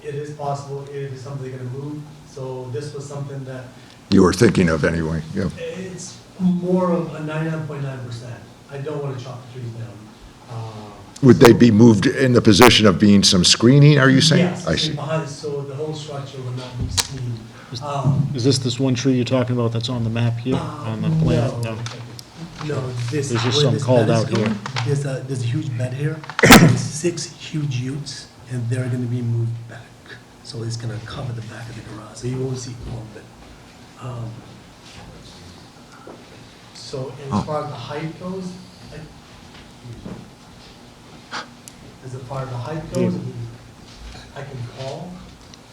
it is possible, it is something they're going to move. So this was something that, You were thinking of anyway, yeah. it's more of a 99.9%. I don't want to chop the trees down. Would they be moved in the position of being some screening, are you saying? Yes, I see. behind, so the whole structure would not be seen. Is this one tree you're talking about that's on the map here, on the plan? No. No, this. There's just where some this called bed is out here. going, There's a huge bed here, There's 6 huge utes, and they're gonna be moved back. So it's gonna cover the back of the garage, so you won't see all of it. So Oh. as far as the height goes, as far as the height goes, I can call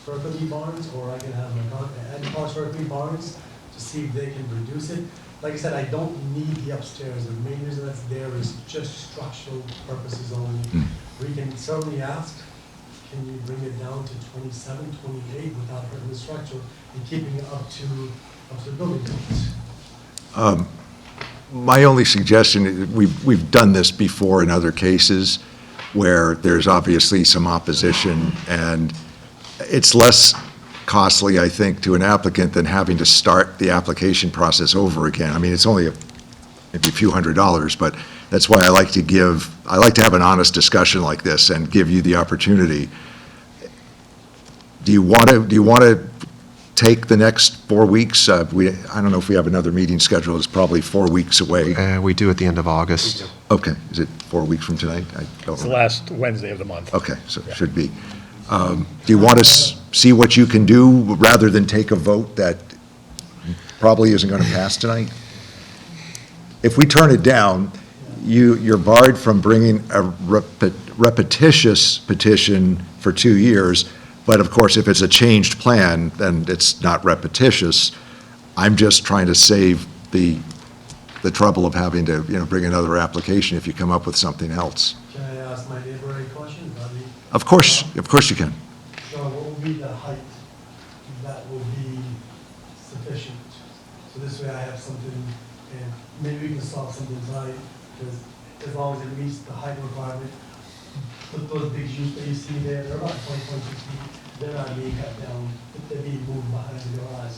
Berkeley Barnes, or I can have my call Berkeley Barnes to see if they can reduce it. Like I said, I don't need the upstairs, the main reason that's there is just structural purposes only. We can certainly ask, can you bring it down to 27, 28 without hurting the structure and keeping it up to the building codes? My only suggestion, we've done this before in other cases where there's obviously some opposition, and it's less costly, I think, to an applicant than having to start the application process over again. I mean, it's only maybe a few $100s, but that's why I like to have an honest discussion like this and give you the opportunity. Do you want to take the next 4 weeks? I don't know if we have another meeting scheduled, it's probably 4 weeks away. We do at the end of August. Okay, is it 4 weeks from tonight? I don't It's the know. last Wednesday of the month. Okay, so it should be. Do you want to see what you can do rather than take a vote that probably isn't going to pass tonight? If we turn it down, you're barred from bringing a repetitious petition for 2 years, but of course, if it's a changed plan, then it's not repetitious. I'm just trying to save the trouble of having to, bring another application if you come up with something else. Can I ask my neighbor any questions? Of course you can. Sean, what would be the height that would be sufficient? So this way I have something, and maybe we can solve something tonight, because as long as it meets the height requirement, those big Utes that you see there, they're about 20.2 feet, they're not being cut down, they're being moved behind the garage.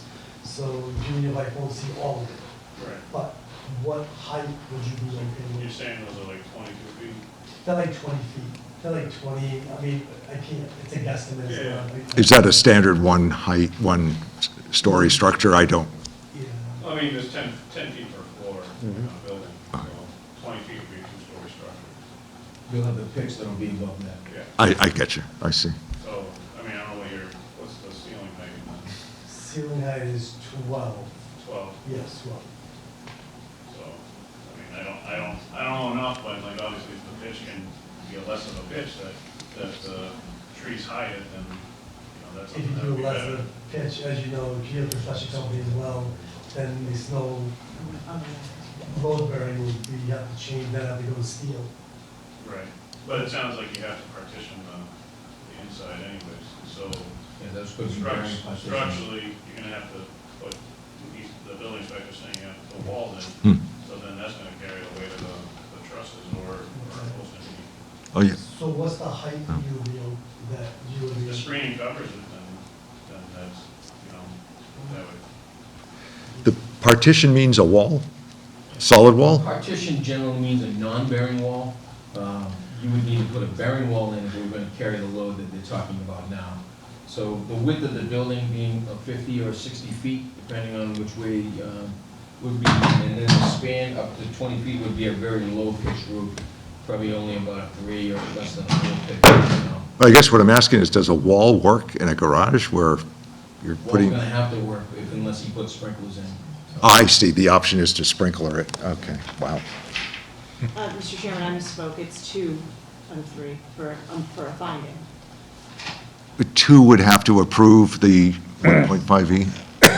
So junior life won't see all of it, Right. but what height would you be okay You're with? saying those are like 22 feet? They're like 20 feet, they're like 20, I mean, I can't, it's a guesstimate. It's Yeah. not like- Is that a standard one-story structure? I don't, Yeah. I mean, there's 10 feet per floor in a building, so 20 feet would be a two-story structure. You'll have the pitch that'll be above that. Yeah, I get you, I see. so, I mean, I don't know what's the ceiling height in that? Ceiling height is 12, 12, yes, 12. so, I mean, I don't know enough, but like, obviously, if the pitch can be a less of a pitch that the trees hide it, then, that's If something you that would do be less better. of a pitch, as you know, geo construction company as well, then the snow load bearing would be, you have to change, then have to go to steel. Right, but it sounds like you have to partition the inside anyways, so Yeah, that's good. structurally, you're gonna have to put, the building inspector saying you have to put walls Hmm. in, so then that's gonna carry the weight of the trusses or post and beam. Oh, yeah. So what's the height you would be, that you would If be? the screening covers it, then that's, that would, The partition means a wall? Solid wall? Partition generally means a non-bearing wall. You would need to put a bearing wall in if we were going to carry the load that they're talking about now. So the width of the building being 50 or 60 feet, depending on which way would be, and then the span up to 20 feet would be a very low-pitched roof, probably only about a 3 or less than a 4 pitch. I guess what I'm asking is, does a wall work in a garage where you're Wall's putting? going to have to work unless you put sprinklers in. Oh, I see, the option is to sprinkler it. Okay, wow. Mr. Chairman, I misspoke, it's 2 out of 3 for a finding. But 2 would have to approve the 1.5E?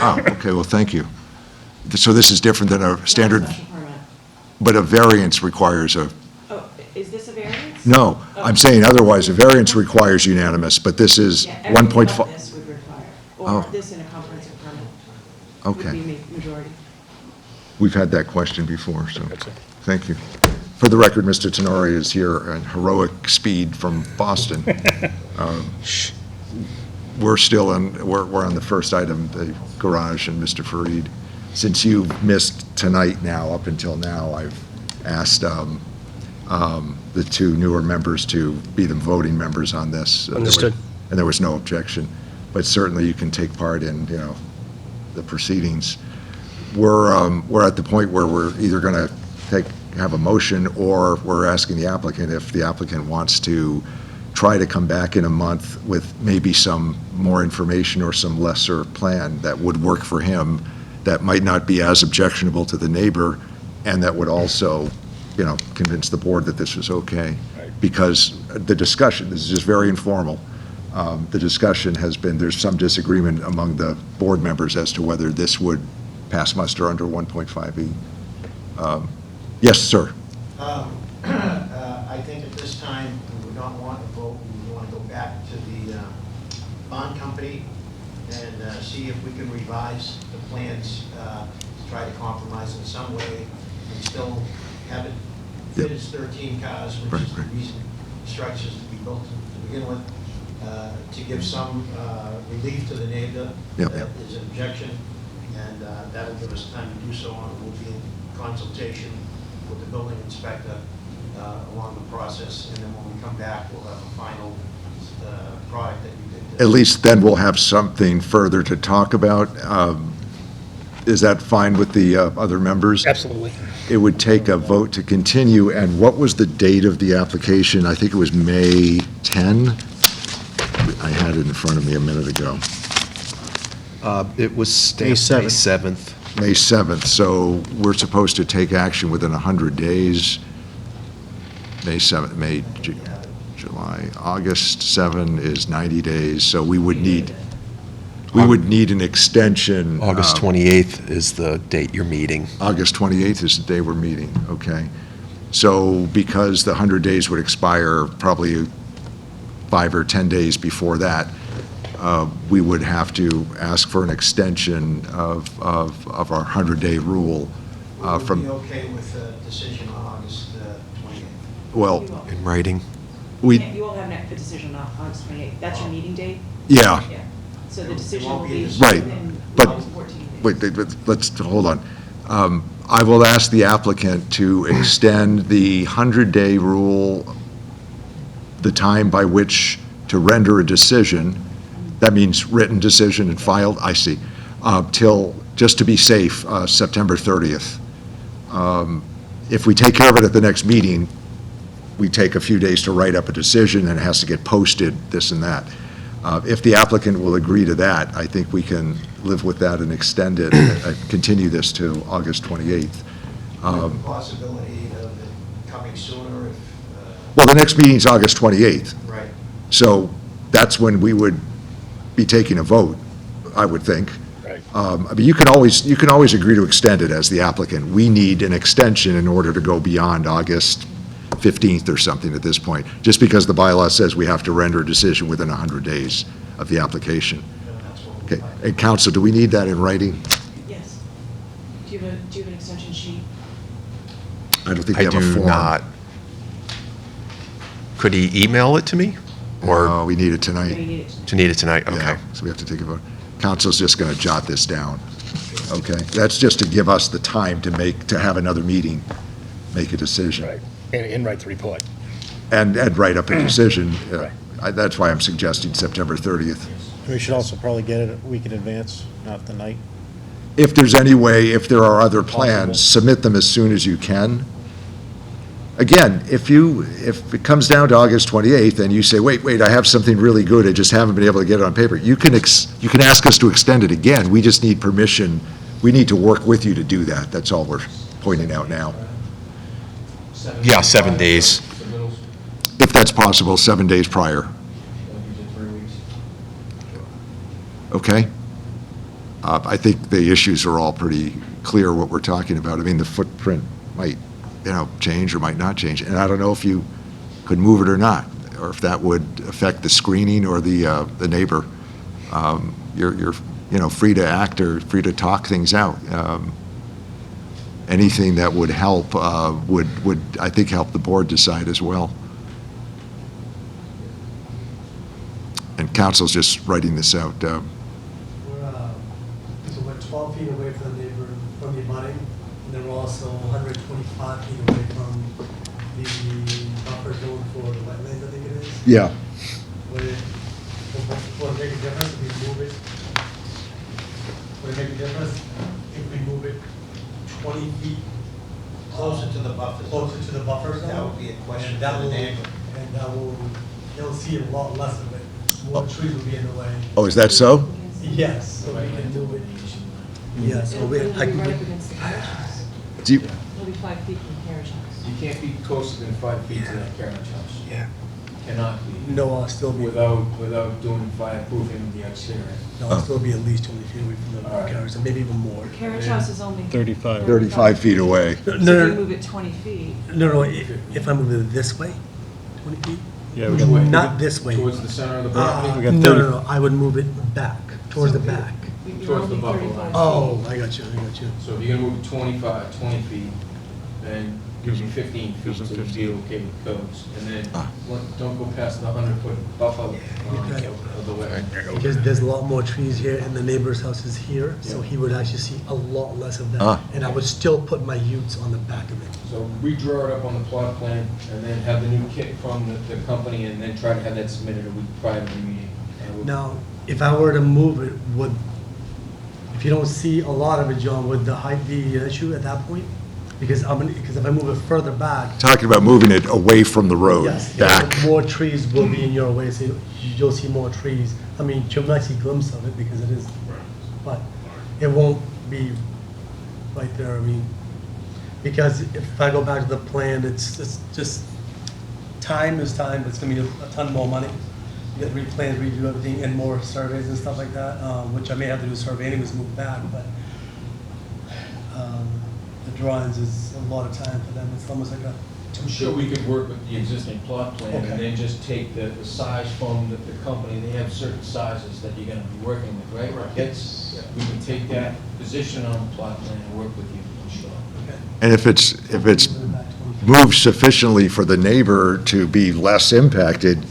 Oh, okay, well, thank you. So this is different than a standard, Not a special permit. but a variance requires a, Oh, is this a variance? no, I'm saying otherwise, a variance requires unanimous, but this is Yeah, everything but 1.5. this would require, Oh. or this in a comprehensive permit. Okay. Would be majority. We've had that question before, so, thank you. For the record, Mr. Tenori is here at heroic speed from Boston. We're still on, we're on the first item, the garage, and Mr. Fareed. Since you missed tonight now, up until now, I've asked the 2 newer members to be the voting members on this. Understood. And there was no objection, but certainly you can take part in, the proceedings. We're at the point where we're either going to have a motion, or we're asking the applicant if the applicant wants to try to come back in a month with maybe some more information or some lesser plan that would work for him, that might not be as objectionable to the neighbor, and that would also, convince the board that this was okay. Right. Because the discussion, this is just very informal, the discussion has been, there's some disagreement among the board members as to whether this would pass muster under 1.5E. Yes, sir. I think at this time, we would not want to vote, we would want to go back to the bond company and see if we can revise the plans, to try to compromise in some way, and still have it fit as 13 cars, which is the Right. reason structures to be built to begin with, to give some relief to the neighbor Yep. that is an objection, and that'll give us time to do so, and we'll be in consultation with the building inspector along the process, and then when we come back, we'll have a final product that you could. At least then we'll have something further to talk about. Is that fine with the other members? Absolutely. It would take a vote to continue, and what was the date of the application? I think it was May 10? I had it in front of me a minute ago. It was May stamped May 7th. 7th. May 7th, so we're supposed to take action within 100 days. May 7th, July, August 7 is 90 days, so we would need an extension. August 28th is the date you're meeting. August 28th is the day we're meeting, okay. So because the 100 days would expire probably 5 or 10 days before that, we would have to ask for an extension of our 100-day rule We'll from, be okay with a decision on August 28th. well, You won't. In writing? You won't have a decision on August 28th. That's your meeting date? yeah. Yeah. So the It decision won't will be be a decision. Right, within but- 14 days. Wait, let's, hold on. I will ask the applicant to extend the 100-day rule, the time by which to render a decision, that means written decision and filed, I see, till, just to be safe, September 30th. If we take care of it at the next meeting, we take a few days to write up a decision, and it has to get posted, this and that. If the applicant will agree to that, I think we can live with that and extend it, continue this to August 28th. With the possibility of it coming sooner if, Well, the next meeting's August 28th, right. so that's when we would be taking a vote, I would think. Right. I mean, you can always agree to extend it as the applicant. We need an extension in order to go beyond August 15th or something at this point, just because the bylaw says we have to render a decision within 100 days of the application. And that's what Okay, we'd like. and counsel, do we need that in writing? Yes. Do you have an extension sheet? I don't think we I have a do form. not. Could he email it to me? Or No, we need it Or you tonight. need it? to need it tonight? Okay. Yeah, so we have to take a vote. Council's just going to jot this down, okay? That's just to give us the time to have another meeting, make a decision. Right. And write the report. And write up a decision. Right. That's why I'm suggesting September 30th. We should also probably get it a week in advance, not the night. If there's any way, if there are other plans, Possible. submit them as soon as you can. Again, if it comes down to August 28th and you say, wait, I have something really good, I just haven't been able to get it on paper, you can ask us to extend it again. We just need permission. We need to work with you to do that. That's all we're pointing out now. Yeah, 7 days. if that's possible, 7 days prior, Like you said, 3 weeks. okay? I think the issues are all pretty clear what we're talking about. I mean, the footprint might, change or might not change, and I don't know if you could move it or not, or if that would affect the screening or the neighbor. You're free to act or free to talk things out. Anything that would help would, I think, help the board decide as well. And council's just writing this out. We're, so we're 12 feet away from the neighbor, from the abutting, and then we're also 125 feet away from the buffer zone for the wetlands, I think it is. Yeah. Would it make a difference if we move it? Would it make a difference if we move it 20 feet? Closer to the buffer zone. Closer to the buffer zone? That would be a question And that for the will- neighbor. And that will, he'll see a lot less of it. More trees will be in the way. Oh, is that so? Yes, so we can move it. Yeah, so we, It'll I be can, right up against the carriage house. Do you- It'll be 5 feet from the carriage house. You can't be closer than 5 feet to that carriage house. yeah, Cannot be. no, I'll still be, Without doing fireproofing the exterior. no, I'll still be at least 20 feet away from the All right. carriage, and maybe even more. The carriage house is only 35. 35 feet away. No, So if no, you no, move it 20 feet, no, if I move it this way, 20 feet? Yeah, Which way? Not this way. Towards the center of the Uh, property? got No, 30. no, no, I would move it back, towards the back. you're Towards the only buffer 35 line. feet. Oh, I got you. So if you're gonna move it 20 feet, then gives you 15 feet, so you'd be okay with codes. And then don't go past the 100-foot buffer line Okay. of the way. Because there's a lot more trees here, and the neighbor's house is here, so he would actually see a lot less of Ah. that. And I would still put my utes on the back of it. So redraw it up on the plot plan, and then have the new kit from the company, and then try to have that submitted a week prior to the meeting. And we'll- Now, if I were to move it, if you don't see a lot of it, John, would the height be an issue at that point? Because if I move it further back, Talking about moving it away from the road, yes, back. more trees will be in your way, so you'll see more trees. I mean, you might see a glimpse of it because it is, but it won't be right there, I mean, because if I go back to the plan, it's just, time is time, but it's gonna be a ton more money. You get replans, redo everything, and more surveys and stuff like that, which I may have to do a survey anyways, move back, but the drawings is a lot of time for them, it's almost like a. I'm sure we could work with the existing plot plan, and Okay. then just take the size from the company, they have certain sizes that you're gonna be working with, right? Kits, we can take that position on the plot plan and work with you, I'm sure. Okay. And if it's Move it back 20 feet. moved sufficiently for the neighbor to be less impacted,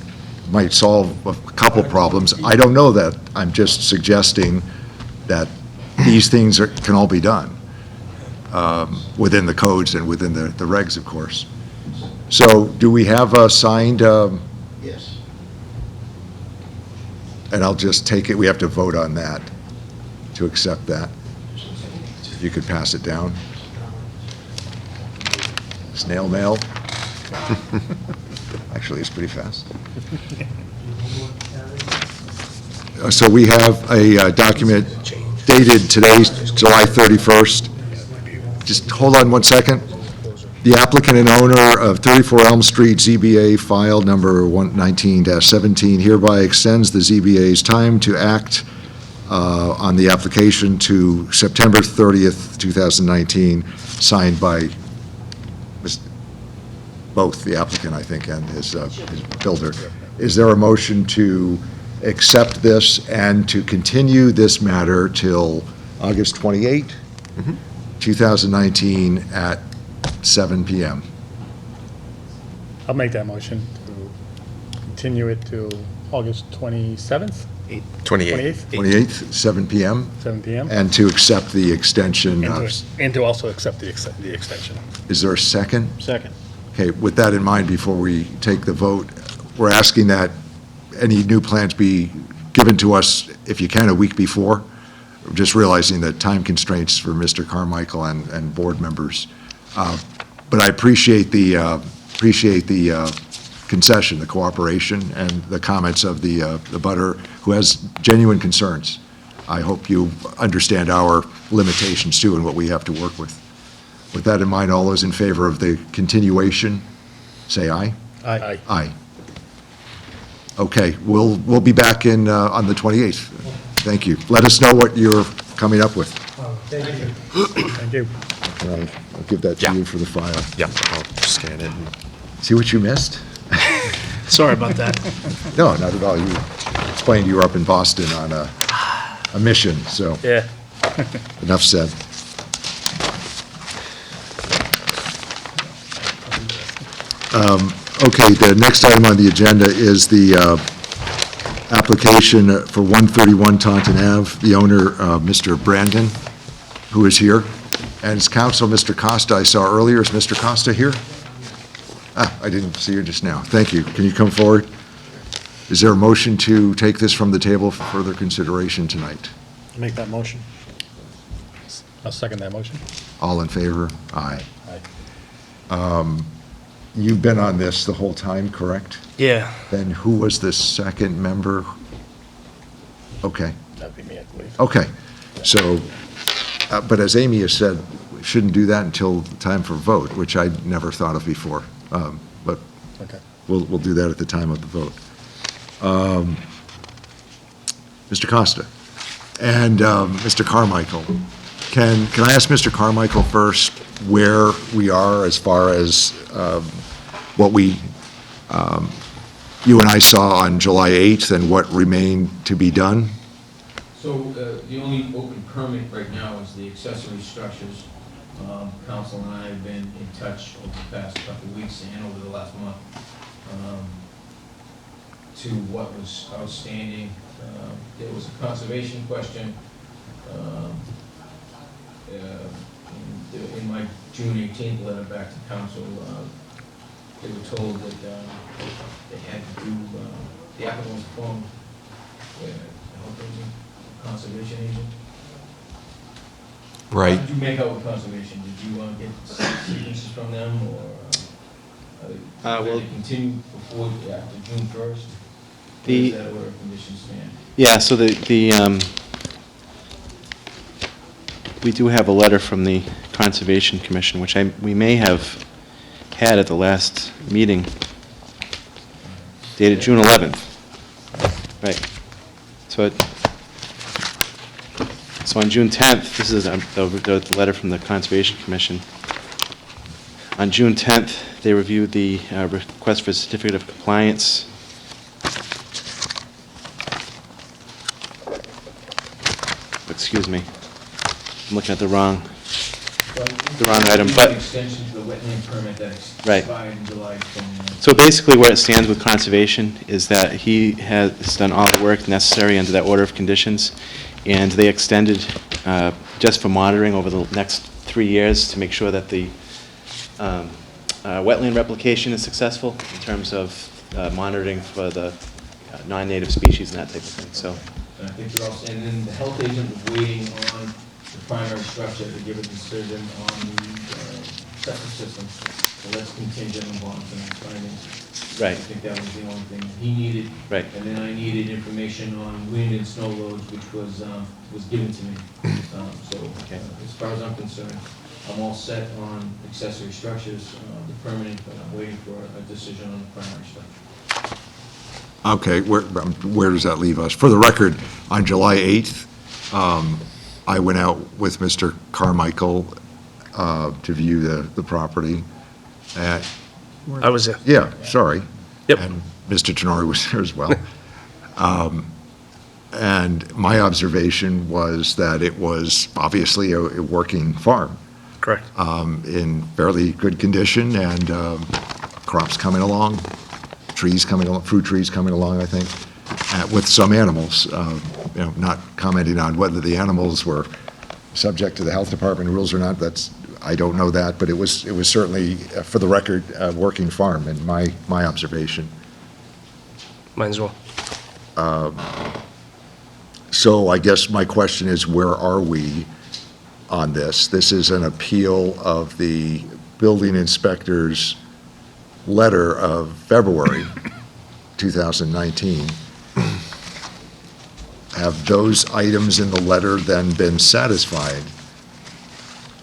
might solve a couple problems. I don't know that. I'm just suggesting that these things can all be done within the codes and within the regs, of course. So do we have a signed, Yes. and I'll just take it, we have to vote on that, to accept that. If you could pass it down. Snail mail. Actually, it's pretty fast. So we have a document dated today, July 31st. Just hold on one second. The applicant and owner of 34 Elm Street, ZBA file number 119-17, hereby extends the ZBA's time to act on the application to September 30th, 2019, signed by both the applicant, I think, and his builder. Is there a motion to accept this and to continue this matter till August 28, 2019 at 7 PM? I'll make that motion to continue it to August 27th, 28. 28th, 28th, 7 PM? 7 PM. And to accept the extension. And to also accept the extension. Is there a second? Second. Okay, with that in mind, before we take the vote, we're asking that any new plans be given to us, if you can, a week before, just realizing that time constraints for Mr. Carmichael and board members. But I appreciate the concession, the cooperation, and the comments of the butter, who has genuine concerns. I hope you understand our limitations, too, and what we have to work with. With that in mind, all those in favor of the continuation, say aye. Aye. Aye. Okay, we'll be back in, on the 28th. Thank you. Let us know what you're coming up with. Thank you. Thank you. I'll give that to you for the file. Yep, I'll scan it. See what you missed? Sorry about that. No, not at all. You explained you were up in Boston on a mission, so Yeah. enough said. Okay, the next item on the agenda is the application for 131 Taunton Ave. The owner, Mr. Brandon, who is here, and his counsel, Mr. Costa, I saw earlier. Is Mr. Costa here? I didn't see you just now. Thank you. Can you come forward? Is there a motion to take this from the table for further consideration tonight? Make that motion. I'll second that motion. All in favor? Aye. Aye. You've been on this the whole time, correct? Yeah. Then who was the second member? Okay, That'd be me, I believe. okay. So, but as Amy has said, we shouldn't do that until time for vote, which I never thought of before. But Okay. we'll do that at the time of the vote. Mr. Costa and Mr. Carmichael, can I ask Mr. Carmichael first where we are as far as what you and I saw on July 8th and what remained to be done? So the only open permit right now is the accessory structures. Council and I have been in touch over the past couple of weeks and over the last month to what was outstanding. There was a conservation question. In my June 18th letter back to council, they were told that they had to do, the applicant was formed, health agent, conservation agent. Right. How did you make out with conservation? Did you get signatures from them, or well- did they continue before, after June 1st? The- Or is that where conditions stand? Yeah, so we do have a letter from the Conservation Commission, which we may have had at the last meeting, dated June 11th. Right. So on June 10th, this is the letter from the Conservation Commission. On June 10th, they reviewed the request for certificate of compliance. Excuse me, I'm looking at the wrong item, but- Extension to the wetland permit that Right. expired in July 29th. So basically, where it stands with conservation is that he has done all the work necessary under that order of conditions, and they extended, just for monitoring over the next 3 years, to make sure that the wetland replication is successful in terms of monitoring for the non-native species and that type of thing, so. And I think they're also, and then the health agent was waiting on the primary structure to give a decision on the septic system. So that's contingent upon tonight's findings. Right. I think that was the only thing he needed. Right. And then I needed information on wind and snow loads, which was given to me. So Okay. as far as I'm concerned, I'm all set on accessory structures, the permanent, but I'm waiting for a decision on the primary structure. Okay, where does that leave us? For the record, on July 8th, I went out with Mr. Carmichael to view the property. I was there. Yeah, sorry. Yep. And Mr. Tenori was there as well. And my observation was that it was obviously a working farm Correct. in fairly good condition, and crops coming along, trees coming along, fruit trees coming along, I think, with some animals. Not commenting on whether the animals were subject to the health department rules or not. I don't know that, but it was certainly, for the record, a working farm in my observation. Mine as well. So I guess my question is, where are we on this? This is an appeal of the building inspector's letter of February 2019. Have those items in the letter then been satisfied?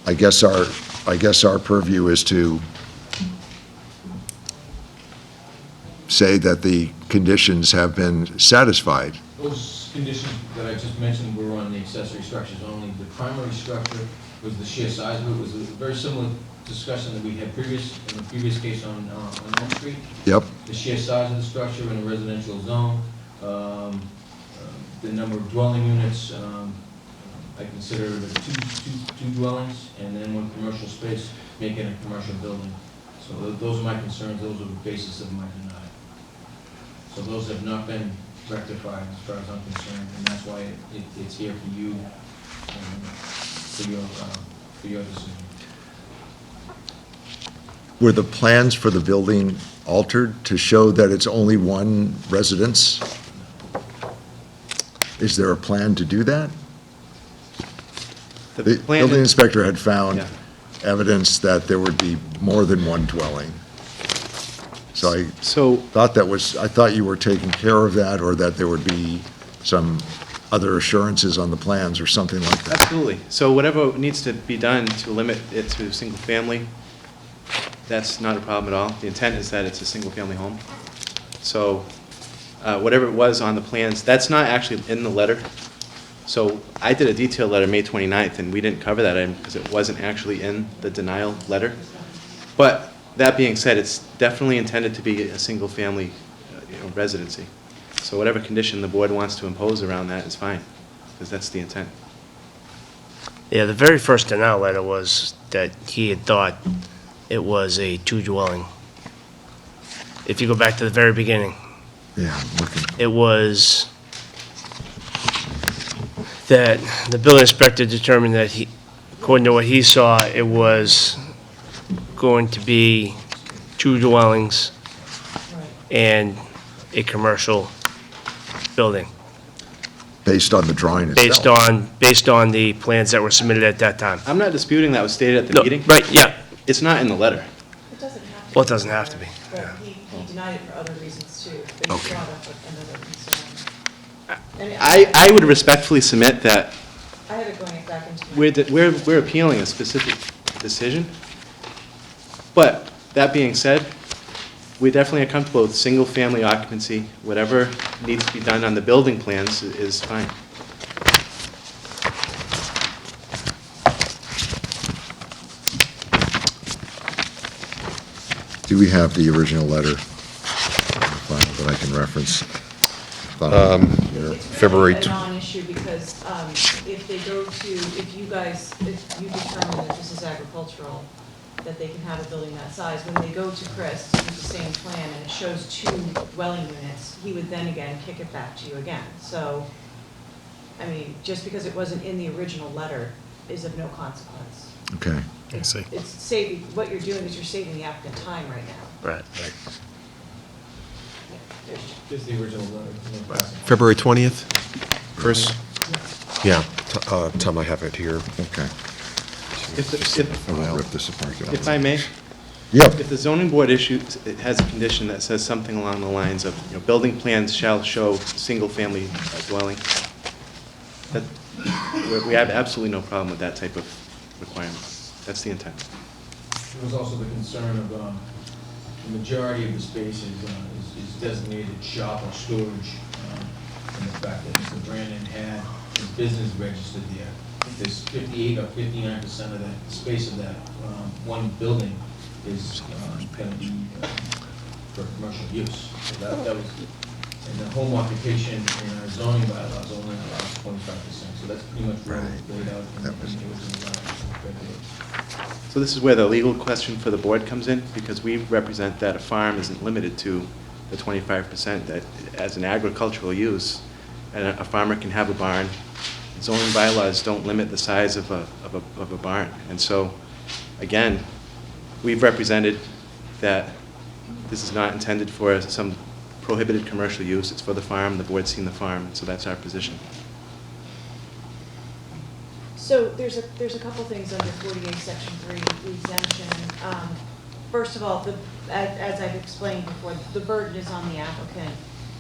I guess our purview is to say that the conditions have been satisfied. Those conditions that I just mentioned were on the accessory structures only. The primary structure was the sheer size of it, was a very similar discussion that we had in the previous case on Elm Street. Yep, The sheer size of the structure in a residential zone, the number of dwelling units, I consider it two dwellings, and then one commercial space, making a commercial building. So those are my concerns, those are the basis of my denial. So those have not been rectified as far as I'm concerned, and that's why it's here for you, for your decision. were the plans for the building altered to show that it's only one residence? Is there a plan to do that? The plan building had- inspector had found Yeah. evidence that there would be more than one dwelling. So I So, thought you were taking care of that, or that there would be some other assurances on the plans or something like that. absolutely. So whatever needs to be done to limit it to single family, that's not a problem at all. The intent is that it's a single-family home. So whatever it was on the plans, that's not actually in the letter. So I did a detailed letter May 29th, and we didn't cover that item because it wasn't actually in the denial letter. But that being said, it's definitely intended to be a single-family residency. So whatever condition the board wants to impose around that is fine, because that's the intent. Yeah, the very first denial letter was that he had thought it was a two-dwelling. If you go back to the very beginning, Yeah, I'm looking. it was that the building inspector determined that he, according to what he saw, it was going to be two dwellings and a commercial building, Based on the drawing itself. based on the plans that were submitted at that time. I'm not disputing that was stated at the No, meeting. right, yeah. It's not in the letter. It doesn't have to. Well, it doesn't have to be. But he denied it for other reasons too, but he Okay. brought up another concern. And I would respectfully submit that I have it going back into my. we're appealing a specific decision. But that being said, we definitely are comfortable with single-family occupancy. Whatever needs to be done on the building plans is fine. Do we have the original letter that I can reference? February It's a non-issue because if they go to, if you determine that this is agricultural, that they can have a building that size, when they go to Chris to use the same plan and it shows two dwelling units, he would then again kick it back to you again. So, I mean, just because it wasn't in the original letter is of no consequence. Okay. I see. It's saving, what you're doing is you're saving the applicant time right now. Right. This is the original letter. February 20th, Chris? Yeah, Tom, I have it here. Okay. If I'm gonna rip this apart. if I may, Yep, if the zoning board issues, it has a condition that says something along the lines of, building plans shall show single-family dwelling, that, we have absolutely no problem with that type of requirement. That's the intent. There was also the concern of the majority of the space is designated shop or storage, and the fact that Mr. Brandon had his business registered there. I think there's 58 or 59% of that space of that one building is going to be for commercial use. So that was, and the home occupation in our zoning bylaws only allows 25%. So that's pretty much laid out in the original regulations. So this is where the legal question for the board comes in, because we represent that a farm isn't limited to the 25%, that as an agricultural use, and a farmer can have a barn. Zoning bylaws don't limit the size of a barn. And so, again, we've represented that this is not intended for some prohibited commercial use. It's for the farm. The board's seen the farm, so that's our position. So there's a couple things under 48, Section 3, the exemption. First of all, as I've explained before, the burden is on the applicant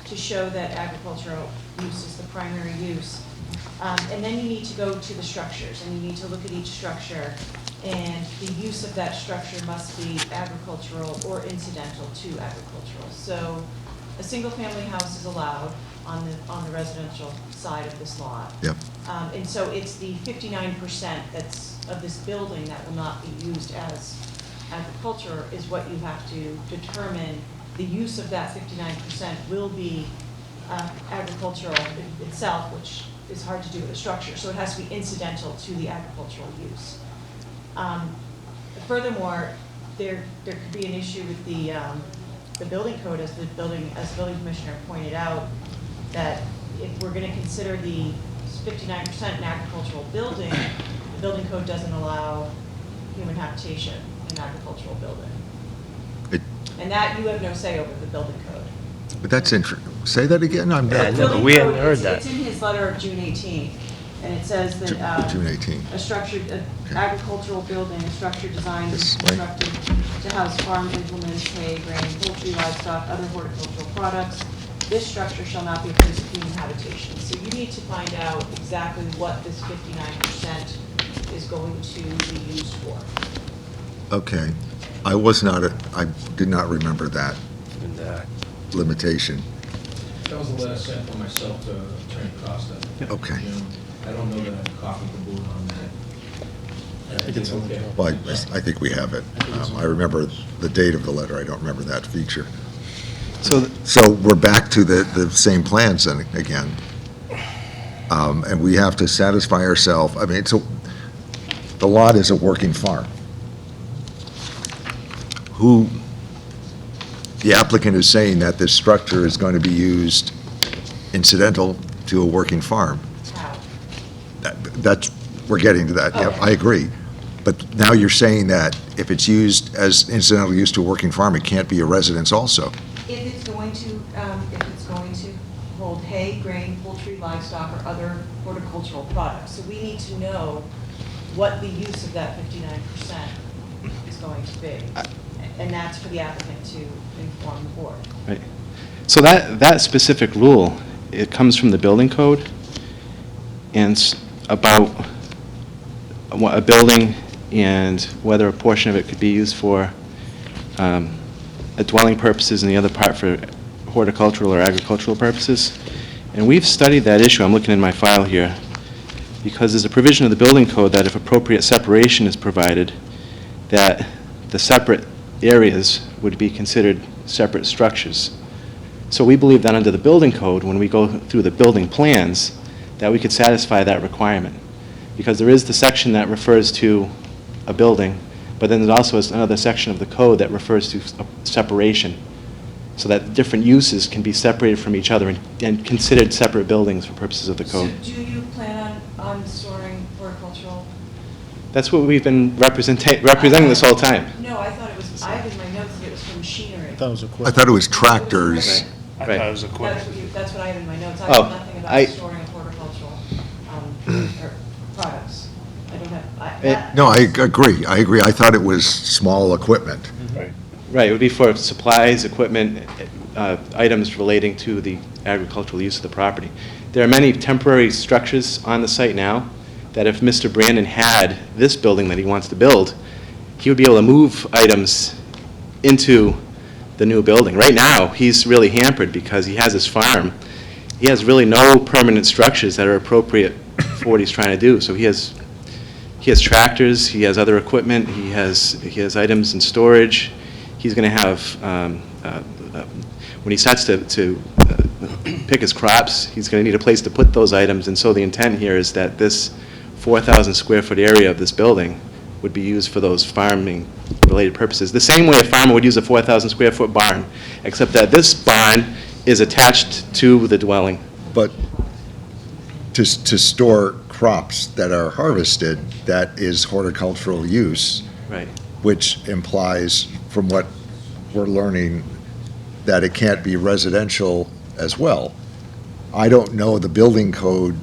to show that agricultural use is the primary use. And then you need to go to the structures, and you need to look at each structure, and the use of that structure must be agricultural or incidental to agricultural. So a single-family house is allowed on the residential side of this lot. Yep. And so it's the 59% that's, of this building that will not be used as agriculture is what you have to determine. The use of that 59% will be agricultural itself, which is hard to do with a structure, so it has to be incidental to the agricultural use. Furthermore, there could be an issue with the building code, as the building commissioner pointed out, that if we're gonna consider the 59% an agricultural building, the building code doesn't allow human habitation in an agricultural building. It- And that, you have no say over the building code. But that's interesting. Say that again? I'm Yeah, not, no, Building we hadn't code, heard it's- that. It's in his letter of June 18th, and it says June that, June 18. a structured, agricultural building, a structure designed and This way. constructed to house farm implements, hay, grain, poultry, livestock, other horticultural products. This structure shall not be a place of human habitation. So you need to find out exactly what this 59% is going to be used for. Okay. I did not remember that And, limitation. That was a letter sent from myself to Attorney Costa. Okay. I don't know that I have a copy of the board on that. I think it's okay. Well, I think we have it. I remember the date of the letter. I don't remember that feature. So, So we're back to the same plans then again. And we have to satisfy ourselves, I mean, so the lot is a working farm. The applicant is saying that this structure is going to be used incidental to a working farm. How? We're getting to that, yeah, Okay. I agree. But now you're saying that if it's used as incidental use to a working farm, it can't be a residence also. If it's going to hold hay, grain, poultry, livestock, or other horticultural products. So we need to know what the use of that 59% is going to be. And that's for the applicant to inform the board. right. So that specific rule, it comes from the building code, and it's about a building and whether a portion of it could be used for dwelling purposes and the other part for horticultural or agricultural purposes. And we've studied that issue. I'm looking in my file here, because there's a provision of the building code that if appropriate separation is provided, that the separate areas would be considered separate structures. So we believe that under the building code, when we go through the building plans, that we could satisfy that requirement. Because there is the section that refers to a building, but then there also is another section of the code that refers to separation, so that different uses can be separated from each other and considered separate buildings for purposes of the code. So do you plan on storing horticultural? That's what we've been representing this whole time. No, I thought it was, I have in my notes that it was for machinery. I thought it was I equipment. thought it was tractors. I Right. thought it was equipment. That's what I have in my notes. I Oh, have nothing I- about storing of horticultural, or products. I don't have, No, I agree. I thought it was small equipment. Right. Right, it would be for supplies, equipment, items relating to the agricultural use of the property. There are many temporary structures on the site now that if Mr. Brandon had this building that he wants to build, he would be able to move items into the new building. Right now, he's really hampered because he has his farm. He has really no permanent structures that are appropriate for what he's trying to do. So he has tractors, he has other equipment, he has items in storage. He's going to have, when he starts to pick his crops, he's going to need a place to put those items. And so the intent here is that this 4,000 square foot area of this building would be used for those farming-related purposes. The same way a farmer would use a 4,000 square foot barn, except that this barn is attached to the dwelling. But to store crops that are harvested, that is horticultural use, Right. which implies, from what we're learning, that it can't be residential as well. I don't know the building code,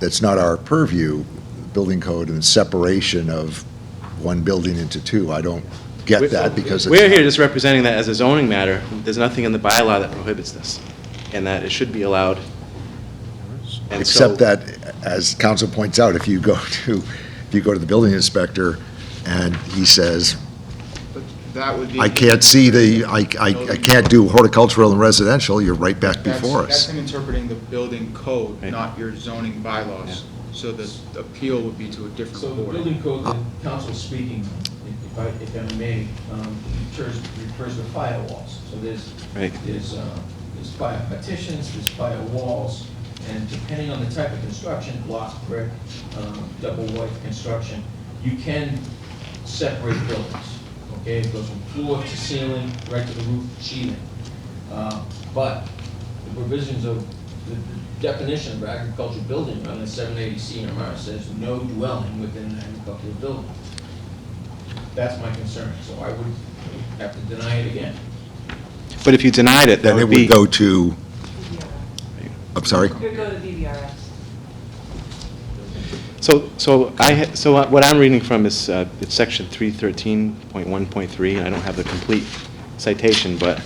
that's not our purview, building code and separation of one building into two. I don't get that because it's We're here not- just representing that as a zoning matter. There's nothing in the bylaw that prohibits this, and that it should be allowed. And so- Except that, as council points out, if you go to the building inspector and he says, That would be. I can't see I can't do horticultural and residential, you're right back That's- before That's us. him interpreting the building code, Right. not your zoning bylaws. So the appeal would be to a different So the board. building code that council's speaking, if I may, refers to firewalls. So Right. there's fire partitions, there's firewalls, and depending on the type of construction, block, brick, double white construction, you can separate buildings, okay? It goes from floor to ceiling, right to the roof sheathing. But the provisions of the definition of agricultural building on the 780 CMR says no dwelling within an agricultural building. That's my concern, so I would have to deny it again. But if you denied it, that Then it would be... would go to, I'm sorry? It would go to BVRS. So what I'm reading from is, it's section 313.1.3, and I don't have the complete citation, but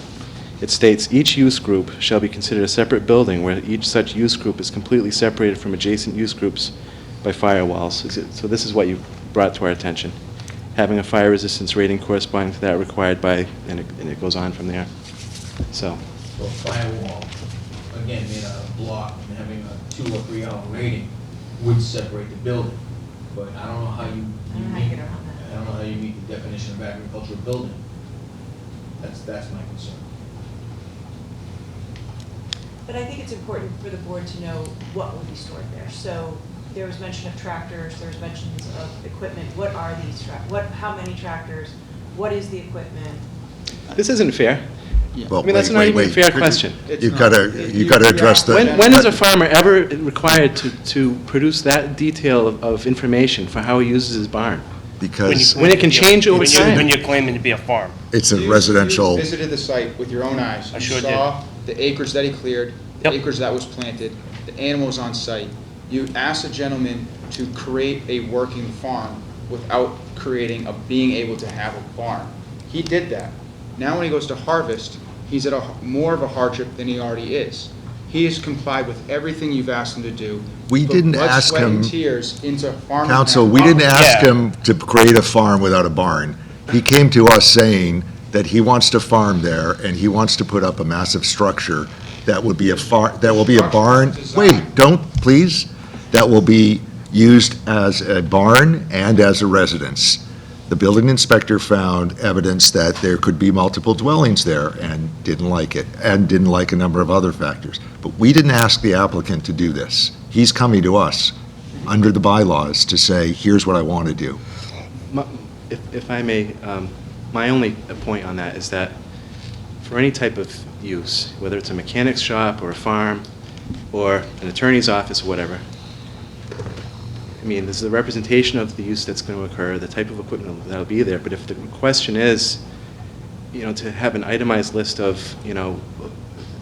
it states, "Each use group shall be considered a separate building where each such use group is completely separated from adjacent use groups by firewalls." So this is what you brought to our attention, having a fire resistance rating corresponding to that required by, and it goes on from there. So, So a firewall, again, made out of block and having a 2 or 3 hour rating would separate the building. But I don't know how you I don't know how you get around that. I don't know how you meet the definition of agricultural building. That's my concern. But I think it's important for the board to know what will be stored there. So there was mention of tractors, there was mentions of equipment. What are these how many tractors? What is the equipment? this isn't fair. Well, I mean, that's wait, not wait, even a wait. fair question. It's You've not. got to address the. When is a farmer ever required to produce that detail of information for how he uses his barn? Because When it can change over time. When you're claiming to be a farm. it's a You residential, visited the site with your own eyes. I sure You did. saw the acres that he cleared, the Yep. acres that was planted, the animals on site. You asked a gentleman to create a working farm without being able to have a barn. He did that. Now when he goes to harvest, he's at more of a hardship than he already is. He has complied with everything you've asked him to do. We Put didn't blood, ask sweat, and him- tears into farming. council, we didn't ask Yeah. him to create a farm without a barn. He came to us saying that he wants to farm there, and he wants to put up a massive structure that would be that will be a barn. Wait, don't, please. That will be used as a barn and as a residence. The building inspector found evidence that there could be multiple dwellings there and didn't like it, and didn't like a number of other factors. But we didn't ask the applicant to do this. He's coming to us under the bylaws to say, here's what I want to do. If I may, my only point on that is that for any type of use, whether it's a mechanic's shop or a farm or an attorney's office or whatever, I mean, this is a representation of the use that's going to occur, the type of equipment that'll be there. But if the question is, to have an itemized list of,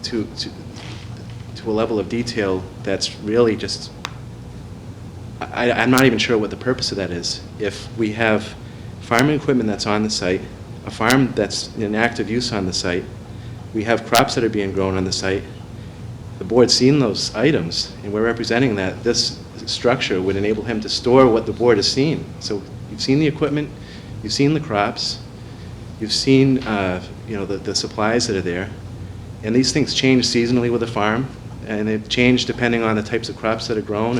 to a level of detail that's really just, I'm not even sure what the purpose of that is. If we have farming equipment that's on the site, a farm that's in active use on the site, we have crops that are being grown on the site, the board's seen those items, and we're representing that this structure would enable him to store what the board has seen. So you've seen the equipment, you've seen the crops, you've seen, the supplies that are there, and these things change seasonally with a farm, and they've changed depending on the types of crops that are grown,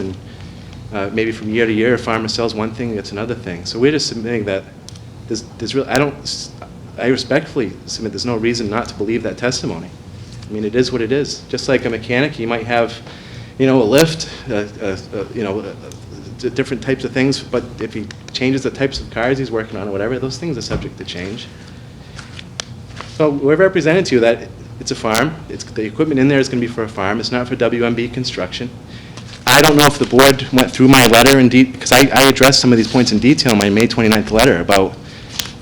and maybe from year to year, a farmer sells one thing, gets another thing. So we're just submitting that there's really, I respectfully submit there's no reason not to believe that testimony. I mean, it is what it is. Just like a mechanic, he might have, a lift, different types of things, but if he changes the types of cars he's working on or whatever, those things are subject to change. So we're representing to you that it's a farm. The equipment in there is going to be for a farm. It's not for WMB construction. I don't know if the board went through my letter in because I addressed some of these points in detail in my May 29th letter about,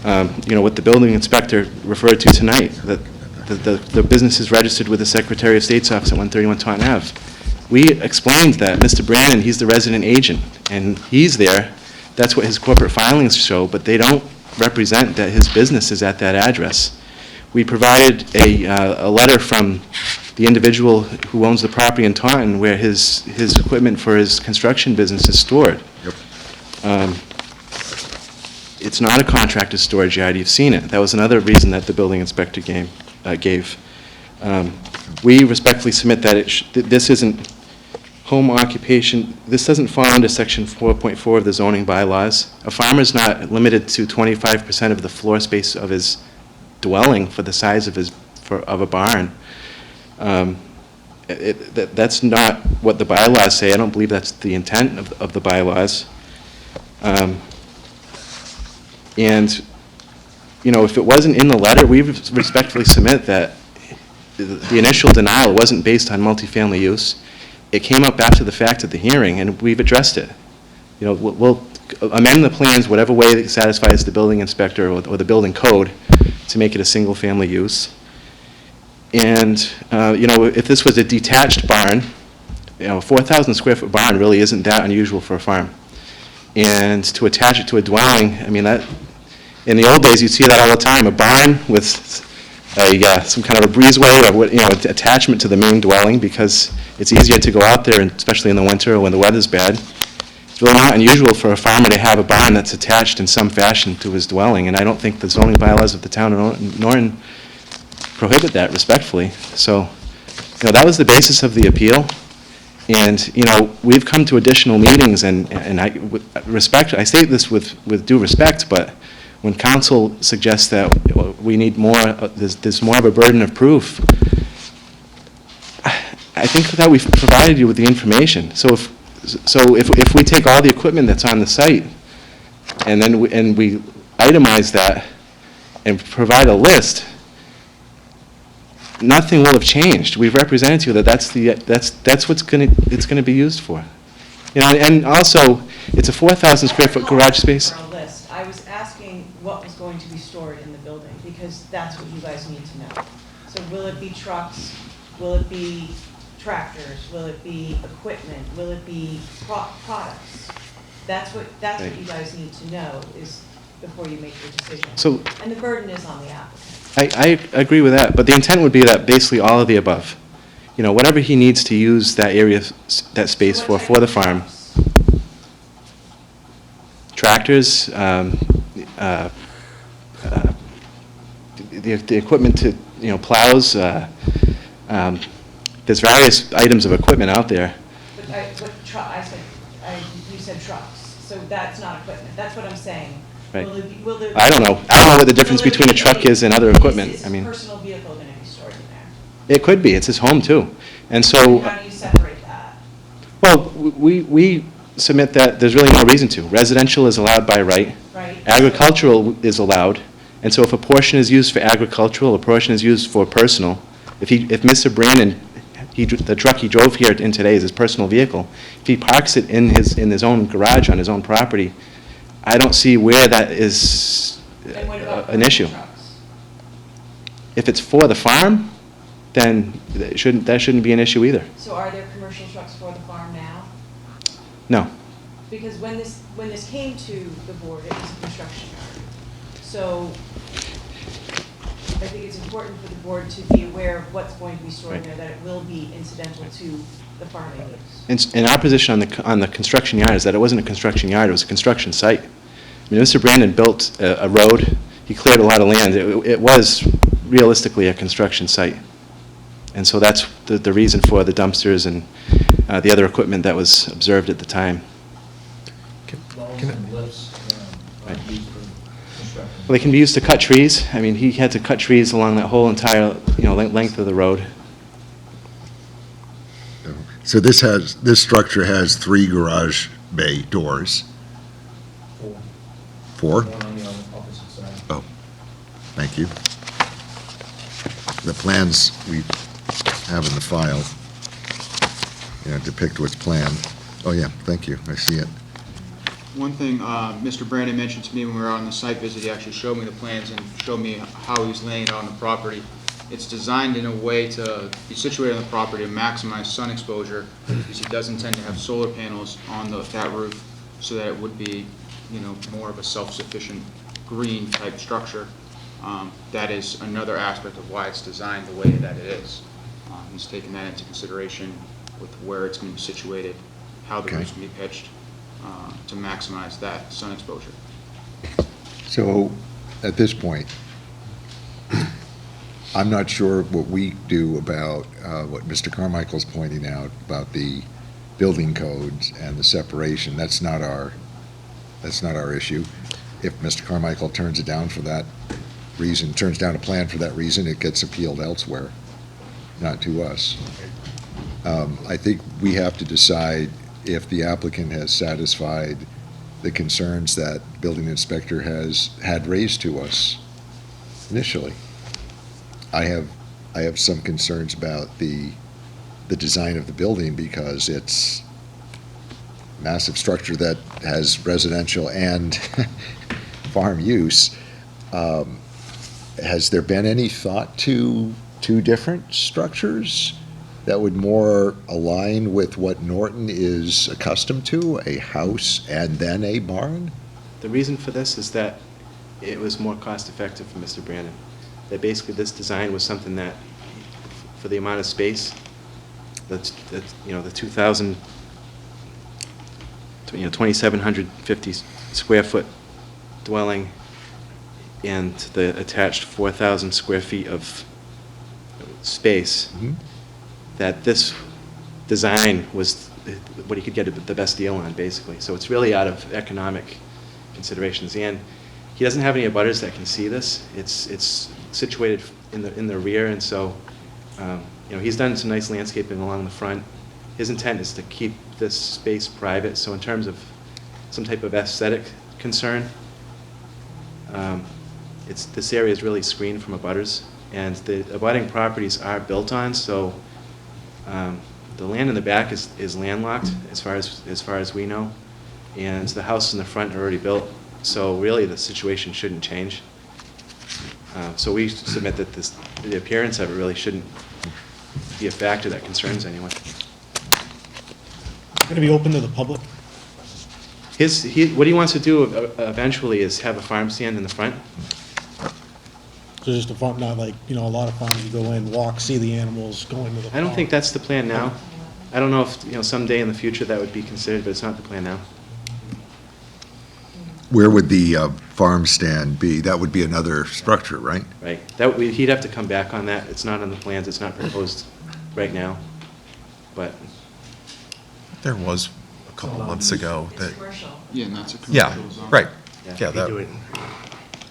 what the building inspector referred to tonight, that the business is registered with the Secretary of State's office at 131 Taunton Ave. We explained that Mr. Brannon, he's the resident agent, and he's there. That's what his corporate filings show, but they don't represent that his business is at that address. We provided a letter from the individual who owns the property in Taunton where his equipment for his construction business is stored. Yep. It's not a contracted storage yard, you've seen it. That was another reason that the building inspector gave. We respectfully submit that this isn't home occupation, this doesn't fall under section 4.4 of the zoning bylaws. A farmer's not limited to 25% of the floor space of his dwelling for the size of of a barn. That's not what the bylaws say. I don't believe that's the intent of the bylaws. And, you know, if it wasn't in the letter, we respectfully submit that the initial denial wasn't based on multifamily use. It came up after the fact at the hearing, and we've addressed it. You know, we'll amend the plans whatever way that satisfies the building inspector or the building code to make it a single-family use. And, you know, if this was a detached barn, you know, a 4,000 square foot barn really isn't that unusual for a farm. And to attach it to a dwelling, I mean, that, in the old days, you'd see that all the time, a barn with some kind of a breezeway or, you know, attachment to the main dwelling because it's easier to go out there, and especially in the winter or when the weather's bad. It's really not unusual for a farmer to have a barn that's attached in some fashion to his dwelling, and I don't think the zoning bylaws of the town of Norton prohibit that respectfully. So, you know, that was the basis of the appeal. And, you know, we've come to additional meetings, and I state this with due respect, but when council suggests that we need more, there's more of a burden of proof, I think that we've provided you with the information. So if we take all the equipment that's on the site, and then we itemize that and provide a list, nothing will have changed. We've represented to you that that's what it's gonna be used for. You know, and also, it's a 4,000 square foot garage space. For a list. I was asking what was going to be stored in the building, because that's what you guys need to know. So will it be trucks? Will it be tractors? Will it be equipment? Will it be products? That's what you guys need to know is before you make your decision. So- And the burden is on the applicant. I agree with that, but the intent would be that basically all of the above. You know, whatever he needs to use that area, that space for the farm. Tractors, the equipment to, you know, plows, there's various items of equipment out there. But you said trucks, so that's not equipment. That's what I'm saying. Right. Will there I don't know what the difference between a truck is and other equipment. Is I mean, his personal vehicle going to be stored in there? it could be, it's his home too. And so, How do you separate that? well, we submit that there's really no reason to. Residential is allowed by right. Right. Agricultural is allowed. And so if a portion is used for agricultural, a portion is used for personal, if Mr. Brandon, the truck he drove here in today is his personal vehicle, if he parks it in his own garage on his own property, I don't see where that is And what about an issue. commercial trucks? If it's for the farm, then that shouldn't be an issue either. So are there commercial trucks for the farm now? No. Because when this came to the board, it was a construction yard. So I think it's important for the board to be aware of what's going to be stored in there, that it will be incidental to the farming use. And our position on the construction yard is that it wasn't a construction yard, it was a construction site. I mean, Mr. Brandon built a road, he cleared a lot of land. It was realistically a construction site. And so that's the reason for the dumpsters and the other equipment that was observed at the time. Loans and lifts are used for construction. Well, they can be used to cut trees. I mean, he had to cut trees along that whole entire, you know, length of the road. So this structure has 3 garage bay doors. Four. 4? One on the opposite side. Oh, thank you. The plans we have in the file, depict what's planned. Oh, yeah, thank you, I see it. One thing Mr. Brandon mentioned to me when we were out on the site visit, he actually showed me the plans and showed me how he's laying it out on the property. It's designed in a way to be situated on the property to maximize sun exposure, because he does intend to have solar panels on that roof, so that it would be, more of a self-sufficient green type structure. That is another aspect of why it's designed the way that it is. He's taken that into consideration with where it's going to be situated, how the Okay. roof's going to be pitched, to maximize that sun exposure. So, at this point, I'm not sure what we do about what Mr. Carmichael's pointing out about the building codes and the separation. That's not our issue. If Mr. Carmichael turns it down for that reason, turns down a plan for that reason, it gets appealed elsewhere, not to us. I think we have to decide if the applicant has satisfied the concerns that building inspector had raised to us initially. I have some concerns about the design of the building because it's massive structure that has residential and farm use. Has there been any thought to two different structures that would more align with what Norton is accustomed to, a house and then a barn? The reason for this is that it was more cost-effective for Mr. Brandon. That basically this design was something that, for the amount of space, that's you know, the 2,750 square foot dwelling and the attached 4,000 square feet of space, that this design was what he could get the best deal on, basically. So it's really out of economic considerations. And he doesn't have any abutters that can see this. It's situated in the rear, and so you know, he's done some nice landscaping along the front. His intent is to keep this space private. So in terms of some type of aesthetic concern, this area is really screened from abutters, and the abutting properties are built on. So the land in the back is landlocked as far as we know, and the houses in the front are already built. So really, the situation shouldn't change. So we submit that the appearance of it really shouldn't be a factor that concerns anyone. Going to be open to the public? What he wants to do eventually is have a farm stand in the front. So just a farm, not like, you know, a lot of farms, you go in, walk, see the animals, go into the farm. I don't think that's the plan now. I don't know if, you know, someday in the future that would be considered, but it's not the plan now. Where would the farm stand be? That would be another structure, right? Right. He'd have to come back on that. It's not on the plans. It's not proposed right now. But There was a couple months ago It's that, commercial. Yeah, and that's a yeah, commercial zone. right. Yeah. Yeah, He do that, it.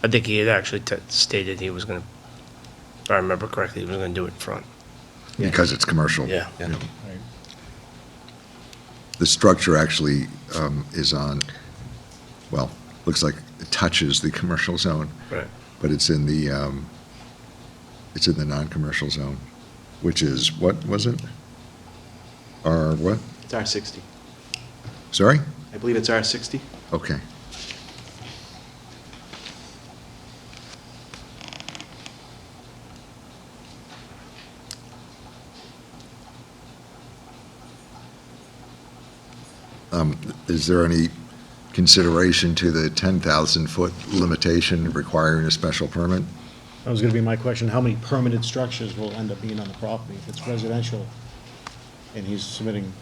I think he had actually stated he was going to, if I remember correctly, he was going to do it in front. Because it's commercial. Yeah. yeah. The structure actually is on, well, looks like it touches the commercial zone, Right. but it's in the non-commercial zone, which is, what was it? R what? it's R60. Sorry? I believe it's R60. Okay. Is there any consideration to the 10,000-foot limitation requiring a special permit? That was going to be my question. How many permanent structures will end up being on the property? If it's residential and he's submitting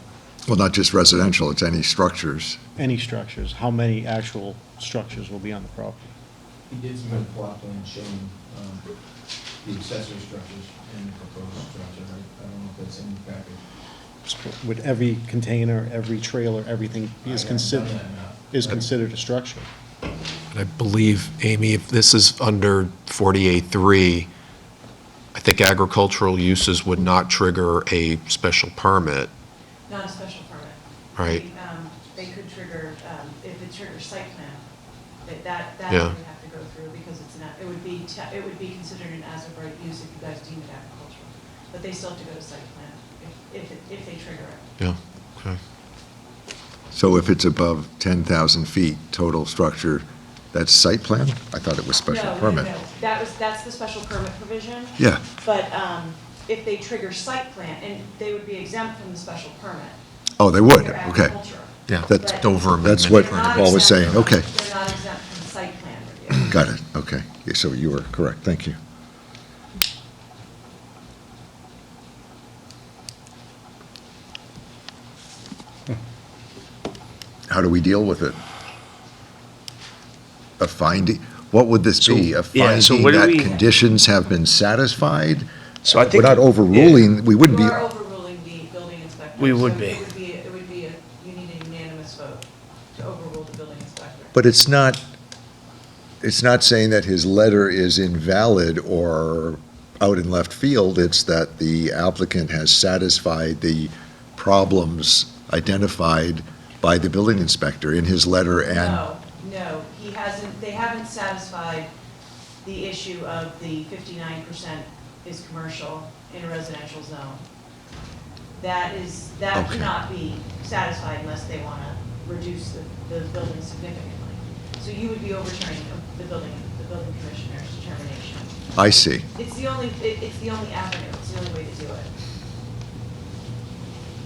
Well, not just residential, it's any structures. any structures, how many actual structures will be on the property? He did submit a plot plan showing the accessory structures and the proposed structure. I don't know if that's in the package. With every container, every trailer, everything I is haven't done that now. considered a structure. And I believe, Amy, if this is under 48.3, I think agricultural uses would not trigger a special permit, Not a special permit. right? They could trigger, if it triggers site plan, that Yeah. would have to go through because it would be considered an as-of-right use if you guys deem it agricultural. But they still have to go to site plan if they trigger it. Yeah, okay. So if it's above 10,000 feet total structure, that's site plan? I thought it was special No, permit. no, that's the special permit provision. Yeah, But if they trigger site plan, and they would be exempt from the special permit. oh, they would, They're okay. agricultural. Yeah, That's- Dover That's amendment what for They're not Paul was exempt saying, from- okay. They're not exempt from the site plan review. Got it, okay. Yeah, so you were correct, thank you. How do we deal with it? A finding, what would this be? A yeah, so finding what do that we- conditions have been satisfied? So I We're think. not overruling, we wouldn't You be, are overruling the building inspector. We would so be. It would be, you need a unanimous vote to overrule the building inspector. but it's not saying that his letter is invalid or out in left field. It's that the applicant has satisfied the problems identified by the building inspector in his letter and, No, he hasn't, they haven't satisfied the issue of the 59% is commercial in a residential zone. That Okay. cannot be satisfied unless they want to reduce the building significantly. So you would be overturning the building commissioner's determination. I see. It's the only avenue, it's the only way to do it.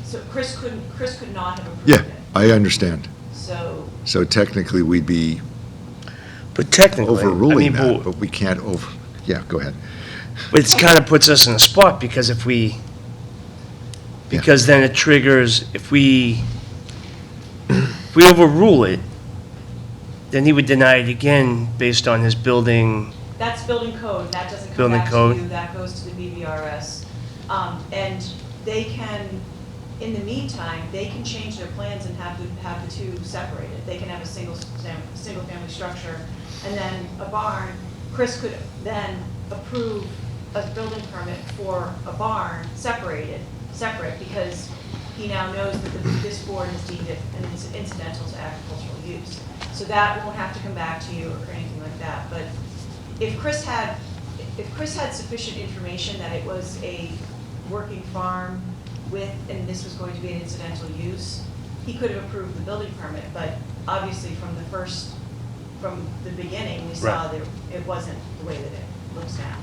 So Chris could not have approved Yeah, it. I understand. So, So technically, we'd be But technically, I overruling mean, that, but we can't yeah, go ahead. but it kind of puts us in a spot, because because then it triggers, if we overrule it, then he would deny it again based on his building. that's building code, that doesn't come Building back to code. you, that goes to the BVRS. And they can, in the meantime, they can change their plans and have the two separated. They can have a single-family structure, and then a barn. Chris could then approve a building permit for a barn separate, because he now knows that this board has deemed it an incidental to agricultural use. So that won't have to come back to you or anything like that. But if Chris had sufficient information that it was a working farm and this was going to be an incidental use, he could have approved the building permit. But obviously, from the beginning, we saw that it wasn't the way that it looks now.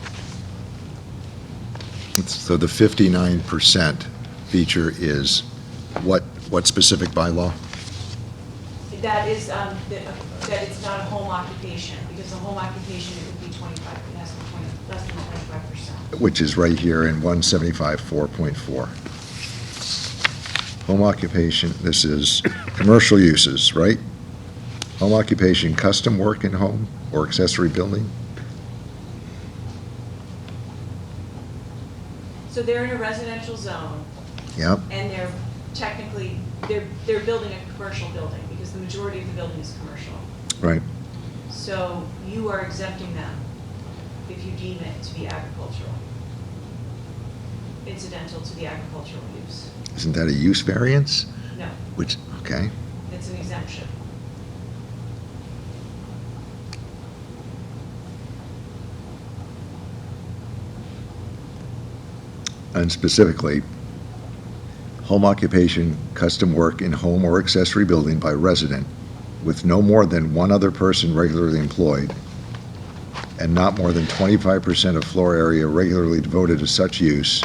So the 59% feature is what specific bylaw? That is, that it's not a home occupation, because a home occupation, it would be 25, it has to be less than 25%. Which is right here in 175 4.4. Home occupation, this is commercial uses, right? Home occupation, custom work in home or accessory building? So they're in a residential zone, Yep, and they're technically, they're building a commercial building, because the majority of the building is commercial. right. So you are exempting them if you deem it to be agricultural, incidental to the agricultural use. Isn't that a use variance? No, Which, okay. it's an exemption. And specifically, home occupation, custom work in home or accessory building by resident with no more than one other person regularly employed and not more than 25% of floor area regularly devoted to such use,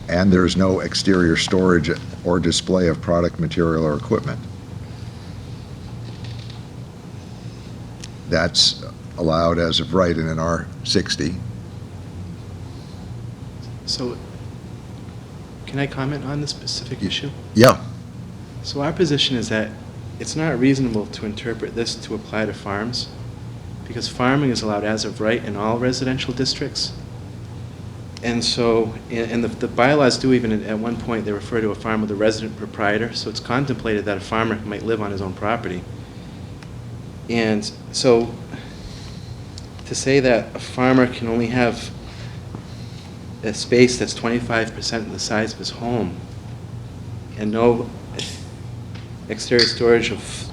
and there is no exterior storage or display of product, material, or equipment. That's allowed as of right in an R60. So, can I comment on this specific issue? Yeah, So our position is that it's not reasonable to interpret this to apply to farms, because farming is allowed as of right in all residential districts. And so, and the bylaws do even, at one point, they refer to a farm with a resident proprietor, so it's contemplated that a farmer might live on his own property. And so, to say that a farmer can only have a space that's 25% the size of his home and no exterior storage of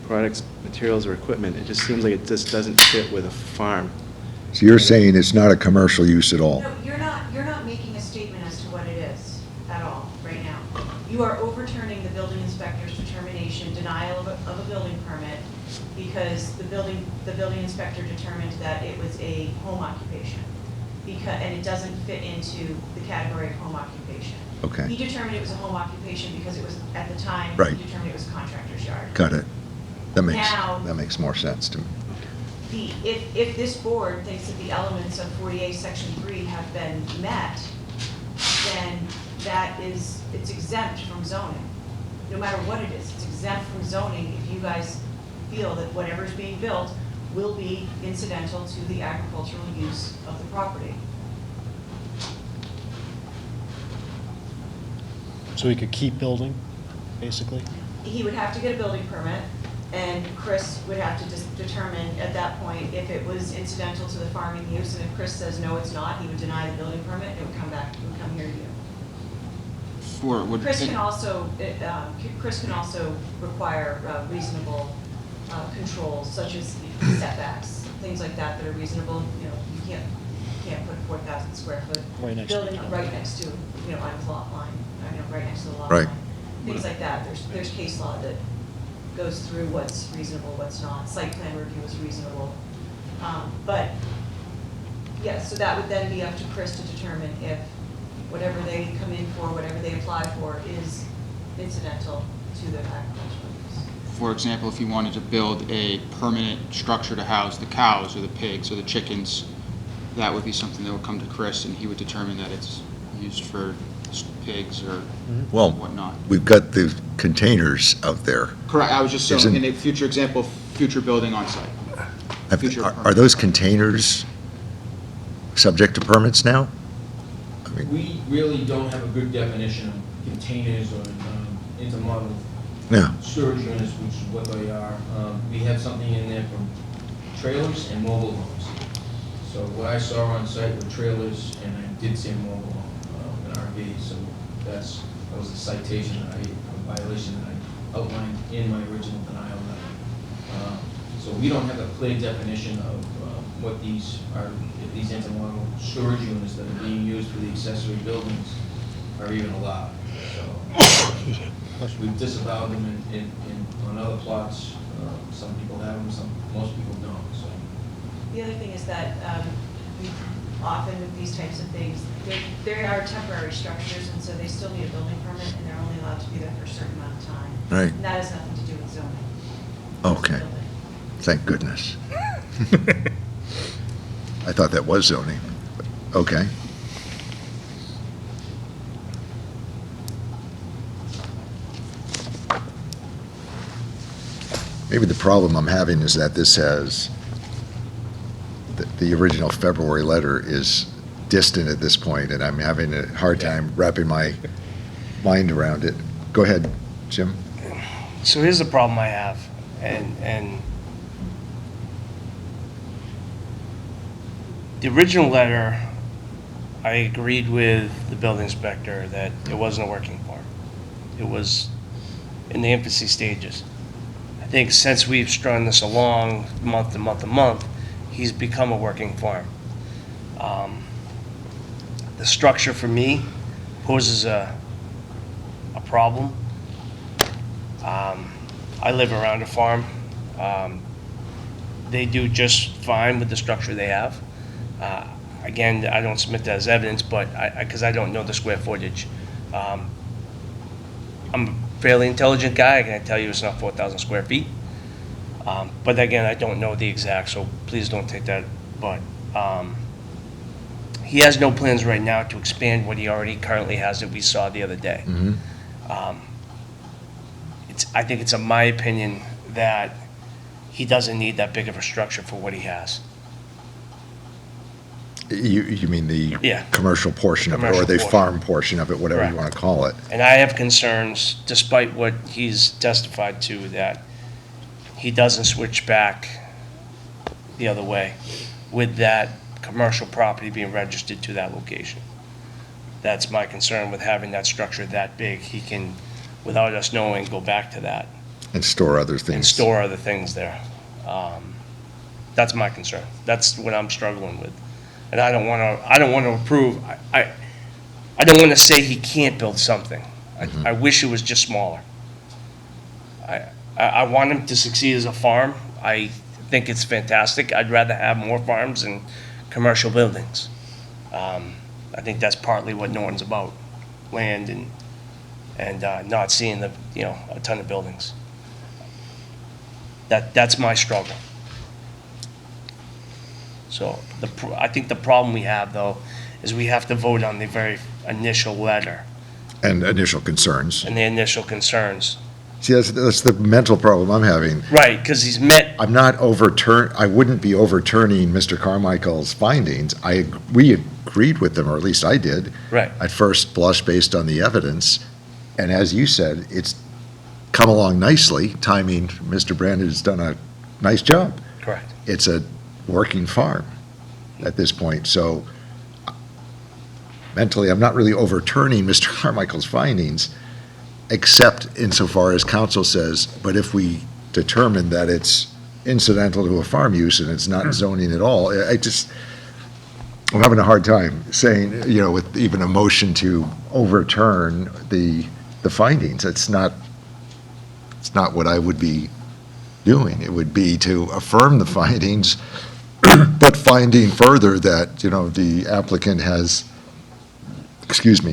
products, materials, or equipment, it just seems like it just doesn't fit with a farm. so you're saying it's not a commercial use at all? No, you're not making a statement as to what it is at all, right now. You are overturning the building inspector's determination, denial of a building permit, because the building inspector determined that it was a home occupation, and it doesn't fit into the category of home occupation. Okay. He determined it was a home occupation because it was, at the time, Right. he determined it was a contractor's yard. Got it. That Now- makes more sense to me. if this board thinks that the elements of 48 Section 3 have been met, then it's exempt from zoning. No matter what it is, it's exempt from zoning if you guys feel that whatever's being built will be incidental to the agricultural use of the property. So we could keep building, basically? He would have to get a building permit, and Chris would have to determine at that point if it was incidental to the farming use, and if Chris says, no, it's not, he would deny the building permit, and it would come back, it would come here to you. Chris can also require reasonable controls, such as setbacks, things like that that are reasonable. You know, you can't put 4,000 square foot Right next to building it. right next to, on a lot line, right next to the lot Right. line. Things like that. There's case law that goes through what's reasonable, what's not. Site plan review is reasonable. But, yes, so that would then be up to Chris to determine if whatever they come in for, whatever they apply for is incidental to the agricultural use. For example, if you wanted to build a permanent structure to house the cows or the pigs or the chickens, that would be something that would come to Chris, and he would determine that it's used for pigs or Well, whatnot. we've got the containers out there. Correct, I was just Isn't- saying, in a future example, future building on site. Future Are those containers subject to permits now? I mean, We really don't have a good definition of containers or intermodal yeah, storage units, which is what they are. We have something in there from trailers and mobile homes. So what I saw on site were trailers, and I did see a mobile home, an RV, so that was a citation, a violation that I outlined in my original denial letter. So we don't have a clear definition of what these are, if these intermodal storage units that are being used for the accessory buildings are even allowed. So we've disavowed them on other plots. Some people have them, most people don't, so. The other thing is that often with these types of things, they are temporary structures, and so they still need a building permit, and they're only allowed to be there for a certain amount of time. Right. And that has nothing to do with zoning. okay, thank goodness. I thought that was zoning, but okay. Maybe the problem I'm having is that this has, the original February letter is distant at this point, and I'm having a hard time wrapping my mind around it. Go ahead, Jim. So here's the problem I have, and the original letter, I agreed with the building inspector that it wasn't a working farm. It was in the infancy stages. I think since we've strung this along month to month to month, he's become a working farm. The structure for me poses a problem. I live around a farm. They do just fine with the structure they have. Again, I don't submit that as evidence, but because I don't know the square footage. I'm a fairly intelligent guy. I can tell you it's not 4,000 square feet. But again, I don't know the exact, so please don't take that. But he has no plans right now to expand what he already currently has that we saw the other day. I think it's, in my opinion, that he doesn't need that big of a structure for what he has. You mean the Yeah. commercial portion of it, or Commercial the portion. farm portion of it, whatever you Correct. want to call it? And I have concerns, despite what he's testified to, that he doesn't switch back the other way with that commercial property being registered to that location. That's my concern with having that structure that big. He can, without us knowing, go back to that And store other things. and store other things there. That's my concern. That's what I'm struggling with. And I don't want to approve, I don't want to say he can't build something. I wish it was just smaller. I want him to succeed as a farm. I think it's fantastic. I'd rather have more farms and commercial buildings. I think that's partly what Norton's about, land and not seeing a ton of buildings. That's my struggle. So I think the problem we have, though, is we have to vote on the very initial letter And initial concerns. and the initial concerns. See, that's the mental problem I'm having. Right, because he's met, I wouldn't be overturning Mr. Carmichael's findings. We agreed with them, or at least I did. right, At first blush based on the evidence. And as you said, it's come along nicely. Timing, Mr. Brandon has done a nice job. correct. It's a working farm at this point. So mentally, I'm not really overturning Mr. Carmichael's findings, except insofar as council says, but if we determine that it's incidental to a farm use and it's not zoning at all, I'm having a hard time saying, with even a motion to overturn the findings. It's not what I would be doing. It would be to affirm the findings, but finding further that, the applicant has,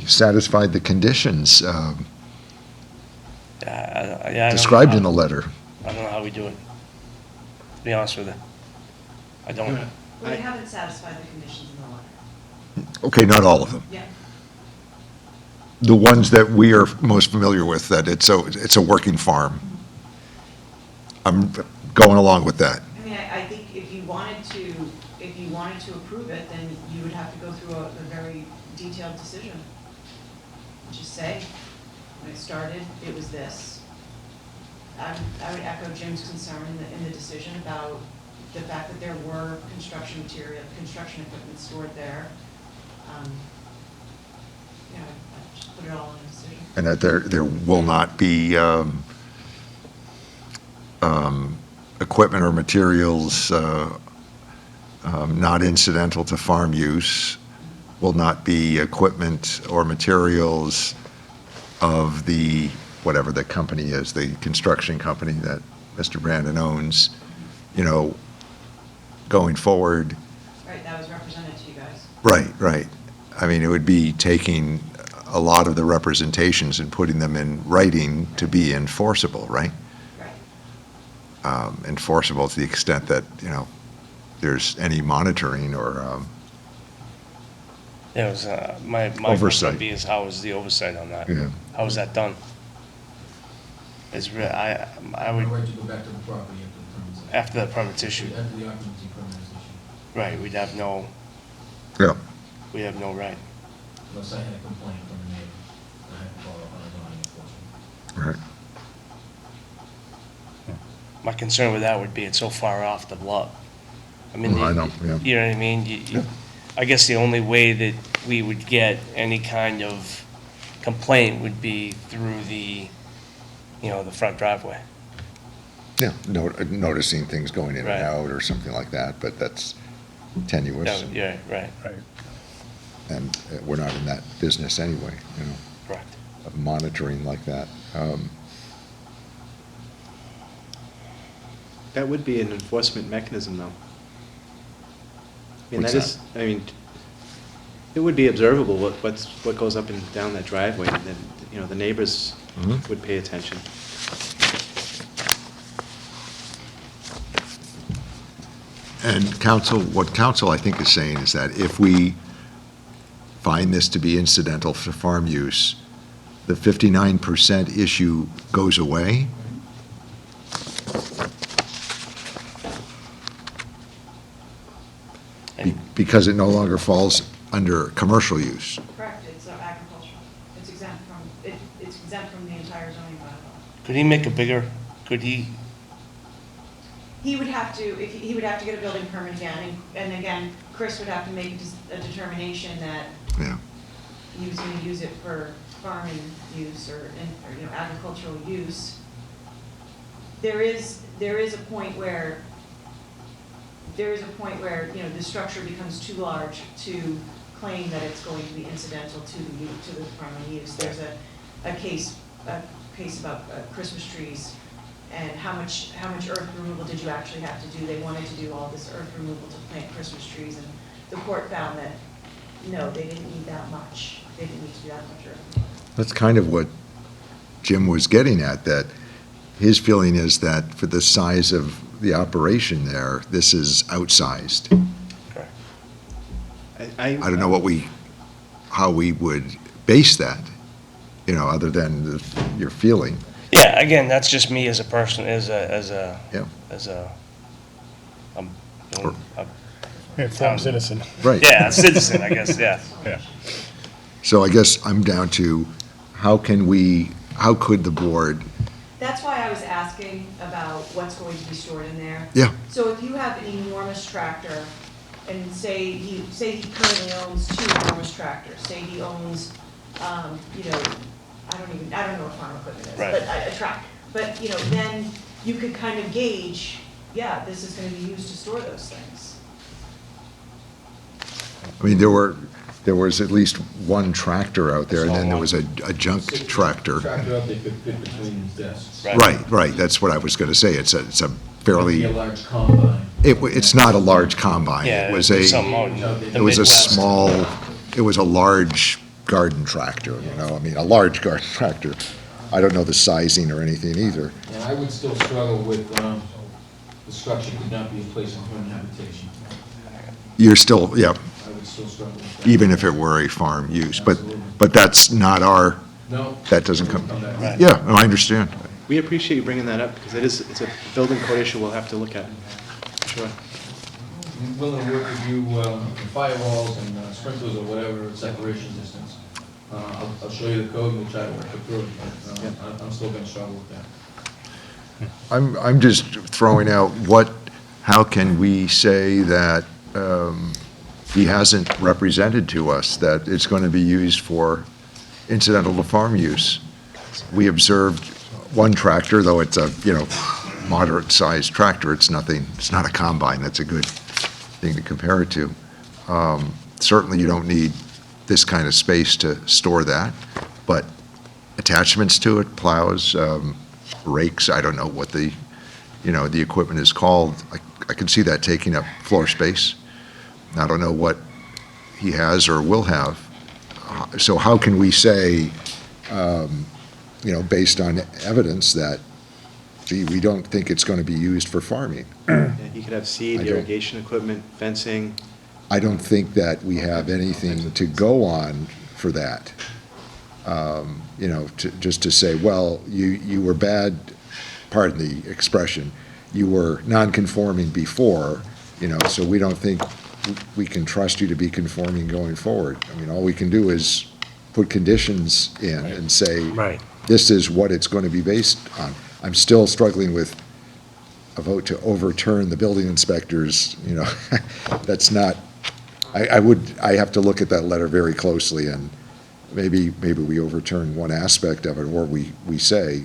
satisfied the conditions Yeah, I don't know described in how- the letter. I don't know how we do it, to be honest with you. I don't. We haven't satisfied the conditions in the letter. Okay, not all of them. Yeah. The ones that we are most familiar with, that it's a working farm. I'm going along with that. I mean, I think if you wanted to approve it, then you would have to go through a very detailed decision. Just say, when it started, it was this. I would echo Jim's concern in the decision about the fact that there were construction equipment stored there. I'd just put it all in the decision. And that there will not be equipment or materials not incidental to farm use, will not be equipment or materials of the, whatever the company is, the construction company that Mr. Brandon owns, going forward. Right, that was represented to you guys. Right. I mean, it would be taking a lot of the representations and putting them in writing to be enforceable, right? Right. Enforceable to the extent that, there's any monitoring or, It was, my question Oversight. would be is how was the oversight on that? Yeah. How was that done? I would, Right to go back to the property after the permit's issued, after the occupancy permit is issued, right, we'd have no right. unless I had a complaint from the neighbor. I had to follow up on a zoning enforcement. right. My concern with that would be it's so far off the lot. I mean, Well, I know, yeah. you know what I mean? Yeah. I guess the only way that we would get any kind of complaint would be through the front driveway. Yeah, noticing things going in Right. and out or something like that, but that's tenuous. Yeah, right, Right. And we're not in that business anyway, correct. of monitoring like that. That would be an enforcement mechanism, though. What's It would be observable what goes up and down that driveway, and then, the neighbors Mhm. would pay attention. And what council, I think, is saying is that if we find this to be incidental to farm use, the 59% issue goes away. Because it no longer falls under commercial use. Correct, it's agricultural. It's exempt from the entire zoning bylaw. Could he make could he, He would have to, he would have to get a building permit again, and again, Chris would have to make a determination that Yeah. he was gonna use it for farming use or agricultural use. There is a point where, the structure becomes too large to claim that it's going to be incidental to the farming use. There's a case about Christmas trees and how much earth removal did you actually have to do? They wanted to do all this earth removal to plant Christmas trees, and the court found that, no, they didn't need that much. They didn't need to do that much earth removal. That's kind of what Jim was getting at, that his feeling is that for the size of the operation there, this is outsized. I don't know how we would base that, other than your feeling. Yeah, again, that's just me as a person, as a, Yeah. um, Informed citizen. Right. yeah, a citizen, I guess, yeah. Yeah. So I guess I'm down to, how could the board, That's why I was asking about what's going to be stored in there. yeah, So if you have an enormous tractor, and say he currently owns 2 enormous tractors, say he owns, I don't know what farm equipment is, Right. but a tractor. But, then you could kind of gauge, yeah, this is gonna be used to store those things. I mean, there was at least one tractor out there, and then there was a junk tractor. Tractor up, they could fit between desks. Right, that's what I was gonna say, it's a fairly, Be a large combine. it's not a large combine. Yeah, It was it'd be something out in the it was a Midwest. small, it was a large garden tractor, a large garden tractor. I don't know the sizing or anything either. And I would still struggle with, the structure could not be in place in human habitation. You're still, yeah, I would still struggle with that. even if it were a farm use, but Absolutely. that's not our, No. that doesn't come, back. yeah, no, I understand. We appreciate you bringing that up, because it's a building code issue we'll have to look at. Sure. I'm willing to work with you, firewalls and sprinklers or whatever, separation distance. I'll show you the code and we'll try to work it through, but I'm still gonna struggle with that. I'm just throwing out how can we say that he hasn't represented to us that it's going to be used for incidental to farm use? We observed one tractor, though it's a, moderate-sized tractor, it's not a combine, that's a good thing to compare it to. Certainly, you don't need this kind of space to store that, but attachments to it, plows, rakes, I don't know what the equipment is called. I can see that taking up floor space. I don't know what he has or will have. So how can we say, based on evidence that, gee, we don't think it's going to be used for farming? Yeah, you could have seed, I don't- irrigation equipment, fencing. I don't think that we have anything to go on for that. Just to say, well, you were bad, pardon the expression, you were non-conforming before, so we don't think we can trust you to be conforming going forward. I mean, all we can do is put conditions in and say, Right. this is what it's going to be based on. I'm still struggling with a vote to overturn the building inspectors, that's not, I have to look at that letter very closely, and maybe we overturn one aspect of it, or we say,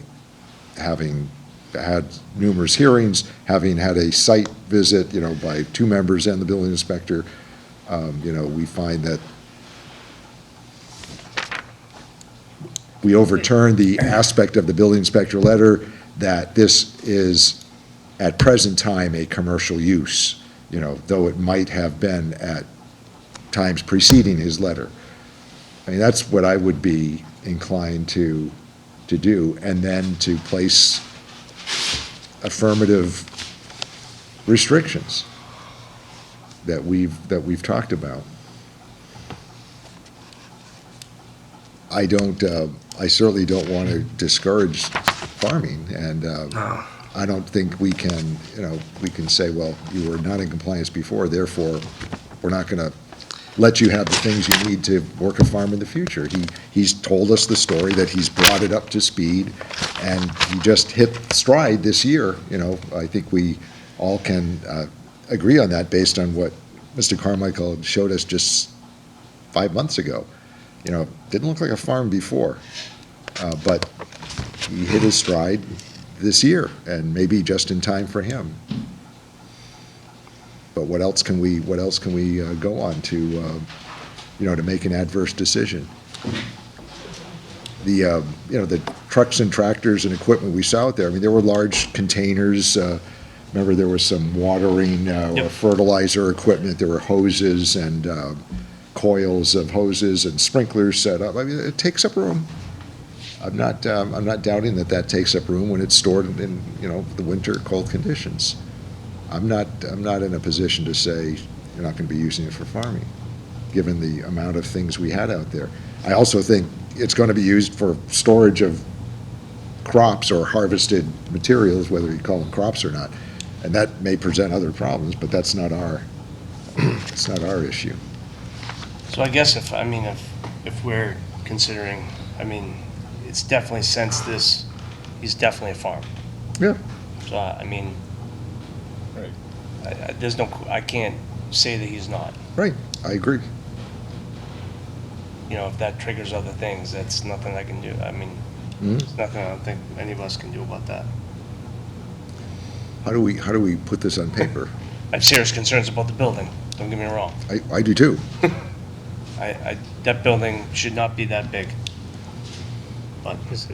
having had numerous hearings, having had a site visit, by 2 members and the building inspector, we find that we overturn the aspect of the building inspector letter that this is at present time a commercial use, though it might have been at times preceding his letter. I mean, that's what I would be inclined to do, and then to place affirmative restrictions that we've talked about. I certainly don't want to discourage farming, and I don't think we can, we can say, well, you were not in compliance before, therefore, we're not going to let you have the things you need to work a farm in the future. He's told us the story that he's brought it up to speed, and he just hit stride this year. I think we all can agree on that based on what Mr. Carmichael showed us just 5 months ago. Didn't look like a farm before, but he hit his stride this year, and maybe just in time for him. But what else can we go on to, to make an adverse decision? The trucks and tractors and equipment we saw out there, I mean, there were large containers. Remember, there was some watering or fertilizer equipment. There were hoses and coils of hoses and sprinklers set up. I mean, it takes up room. I'm not doubting that takes up room when it's stored in the winter cold conditions. I'm not in a position to say you're not going to be using it for farming. given the amount of things we had out there. I also think it's going to be used for storage of crops or harvested materials, whether you call them crops or not. And that may present other problems, but that's not our, it's not our issue. So I guess if we're considering, it's definitely since this, he's definitely a farm. Yeah. So, Right. I can't say that he's not. Right, I agree. If that triggers other things, that's nothing I can do. There's nothing I don't think any of us can do about that. How do we put this on paper? I have serious concerns about the building, don't get me wrong. I do too. That building should not be that big. But Is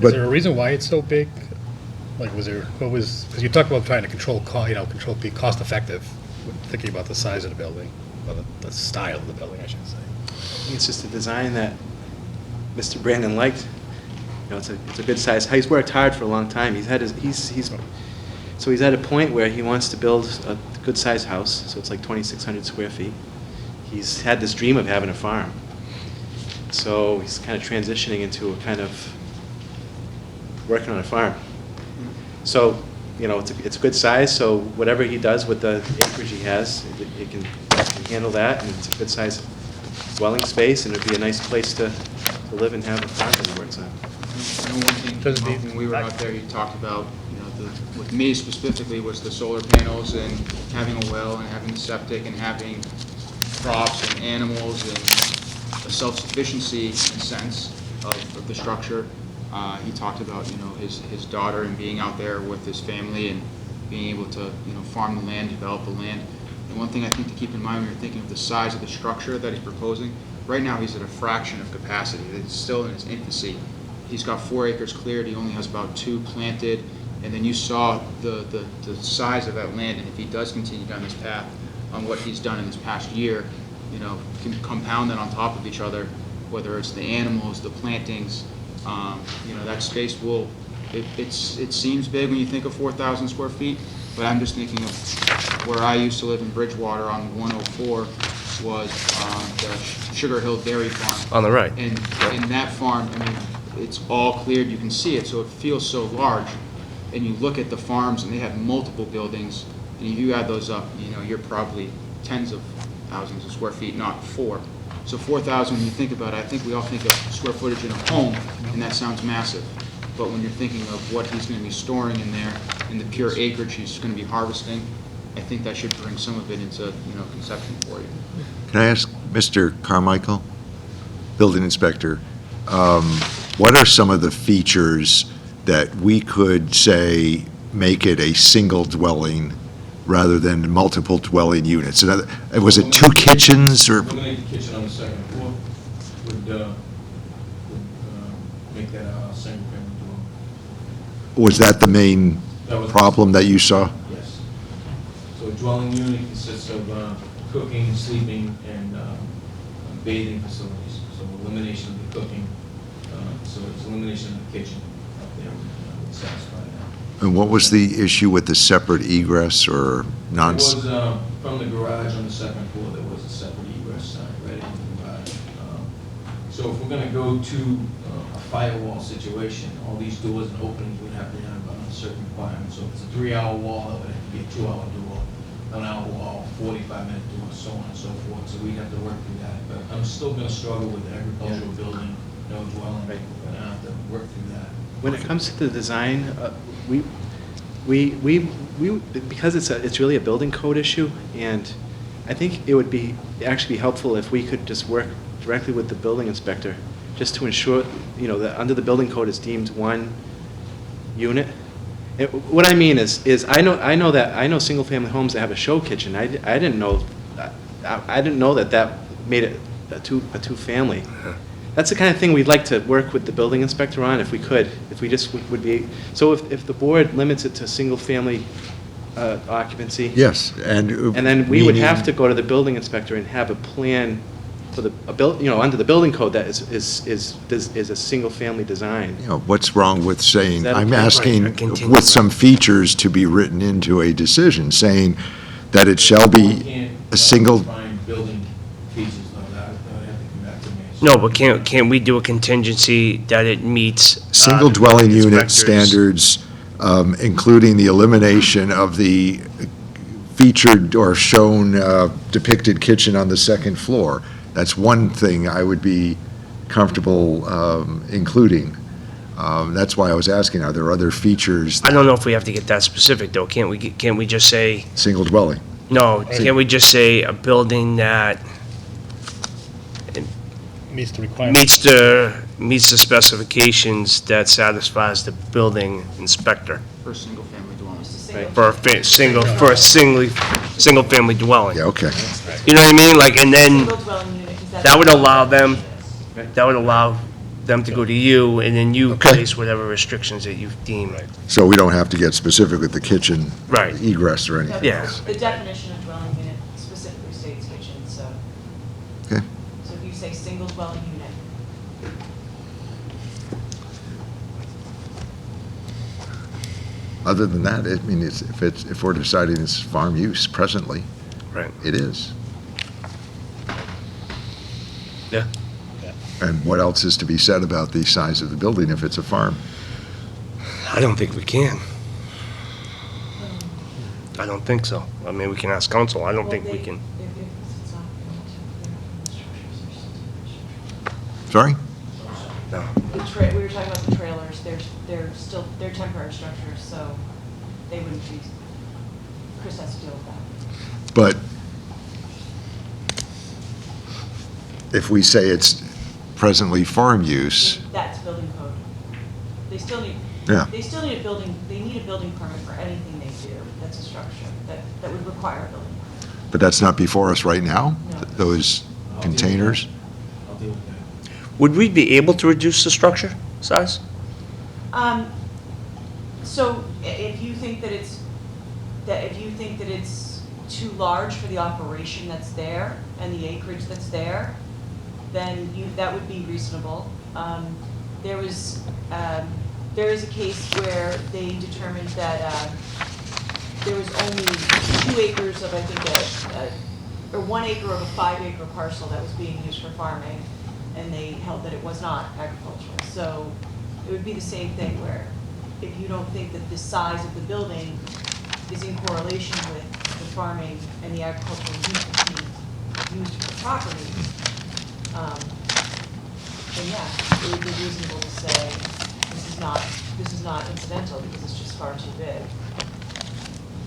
But- there a reason why it's so big? Like, because you talked about trying to control, be cost effective, thinking about the size of the building, or the style of the building, I should say. It's just a design that Mr. Brandon liked. It's a good size. He's worked hard for a long time. He's at a point where he wants to build a good sized house, so it's like 2,600 square feet. He's had this dream of having a farm. So he's kind of transitioning into a kind of working on a farm. So, it's a good size, so whatever he does with the acreage he has, it can handle that, and it's a good size dwelling space, and it'd be a nice place to live and have a farm that he works on. I know one thing, Doesn't came up need- when we were out there, you talked about, with me specifically, was the solar panels and having a well and having septic and having crops and animals and a self-sufficiency in a sense of the structure. He talked about, his daughter and being out there with his family and being able to, farm the land, develop the land. And one thing I think to keep in mind when you're thinking of the size of the structure that he's proposing, right now he's at a fraction of capacity. It's still in its infancy. He's got 4 acres cleared, he only has about 2 planted, and then you saw the size of that land, and if he does continue down this path on what he's done in this past year, can compound that on top of each other, whether it's the animals, the plantings, that space it seems big when you think of 4,000 square feet, but I'm just thinking of where I used to live in Bridgewater on 104 was the Sugar Hill Dairy Farm. on the right. And in that farm, it's all cleared, you can see it, so it feels so large. And you look at the farms, and they have multiple buildings, and if you add those up, you're probably tens of thousands of square feet, not 4. So 4,000, when you think about it, I think we all think of square footage in a home, and that sounds massive. But when you're thinking of what he's going to be storing in there, and the pure acreage he's going to be harvesting, I think that should bring some of it into, conception for you. Can I ask Mr. Carmichael, building inspector, what are some of the features that we could say make it a single dwelling rather than multiple dwelling units? Was it 2 kitchens or? Eliminate the kitchen on the second floor would make that a single-family dwelling. Was that the main That was- problem that you saw? Yes. So a dwelling unit consists of cooking, sleeping, and bathing facilities. So elimination of the cooking, so it's elimination of the kitchen up there would satisfy that. And what was the issue with the separate egress or non? It was from the garage on the second floor, there was a separate egress sign right in the garage. So if we're going to go to a firewall situation, all these doors and openings would have to have certain requirements. So if it's a 3-hour wall, it would have to be a 2-hour door, an hour wall, 45-minute door, so on and so forth. So we'd have to work through that. But I'm still going to struggle with the agricultural building, no dwelling. We're going to have to work through that. When it comes to the design, because it's really a building code issue, and I think it would actually be helpful if we could just work directly with the building inspector, just to ensure, that under the building code it's deemed 1 unit. What I mean is I know single-family homes that have a show kitchen. I didn't know that made it a two-family. That's the kind of thing we'd like to work with the building inspector on, if we could, if we just would be, so if the board limits it to single-family occupancy. Yes, and. And then we would have meaning- to go to the building inspector and have a plan for under the building code that is a single-family design. What's wrong with saying, Is that I'm okay? asking Right, continue. with some features to be written into a decision, saying that it shall You be can't a single, define building No, but can't we do a contingency that it meets? Single the dwelling building unit inspector's- standards, including the elimination of the featured or shown depicted kitchen on the second floor. That's one thing I would be comfortable including. That's why I was asking, are there other features, I don't know if we have to get that specific, though. Can't we just say, single dwelling? no, can't we just say a building that Meets the requirements. meets the specifications that satisfies the building inspector For a single-family dwelling. Just a for a single-family dwelling? Yeah, okay. You know what I mean? Like, and then Single dwelling unit, 'cause that's- that would allow them to go to you, and then you Okay. place whatever restrictions that you deem. So we don't have to get specific with the kitchen Right. egress or anything. Yeah. The definition of dwelling unit specifically states kitchen, so. Okay. So if you say single dwelling unit, Other than that, I mean, if we're deciding it's farm use presently, Right. it is. Yeah. And what else is to be said about the size of the building if it's a farm? I don't think we can. I don't think so. I mean, we can ask council. I don't well, think we they- can. if it's not structures, Sorry? No. we were talking about the trailers, they're temporary structures, so they wouldn't be, Chris has to deal with that. But if we say it's presently farm use, That's building code. They still need, Yeah. they still need a building, they need a building permit for anything they do that's a structure, that would require a building permit. but that's not before us right now? No. Those containers? I'll deal with that. Would we be able to reduce the structure size? So if you think that it's too large for the operation that's there and the acreage that's there, then that would be reasonable. There is a case where they determined that there was only 2 acres of, I think, or 1 acre of a 5-acre parcel that was being used for farming, and they held that it was not agricultural. So it would be the same thing where if you don't think that the size of the building is in correlation with the farming and the agricultural use that's being used for the property, then yeah, it would be reasonable to say, this is not incidental because it's just far too big.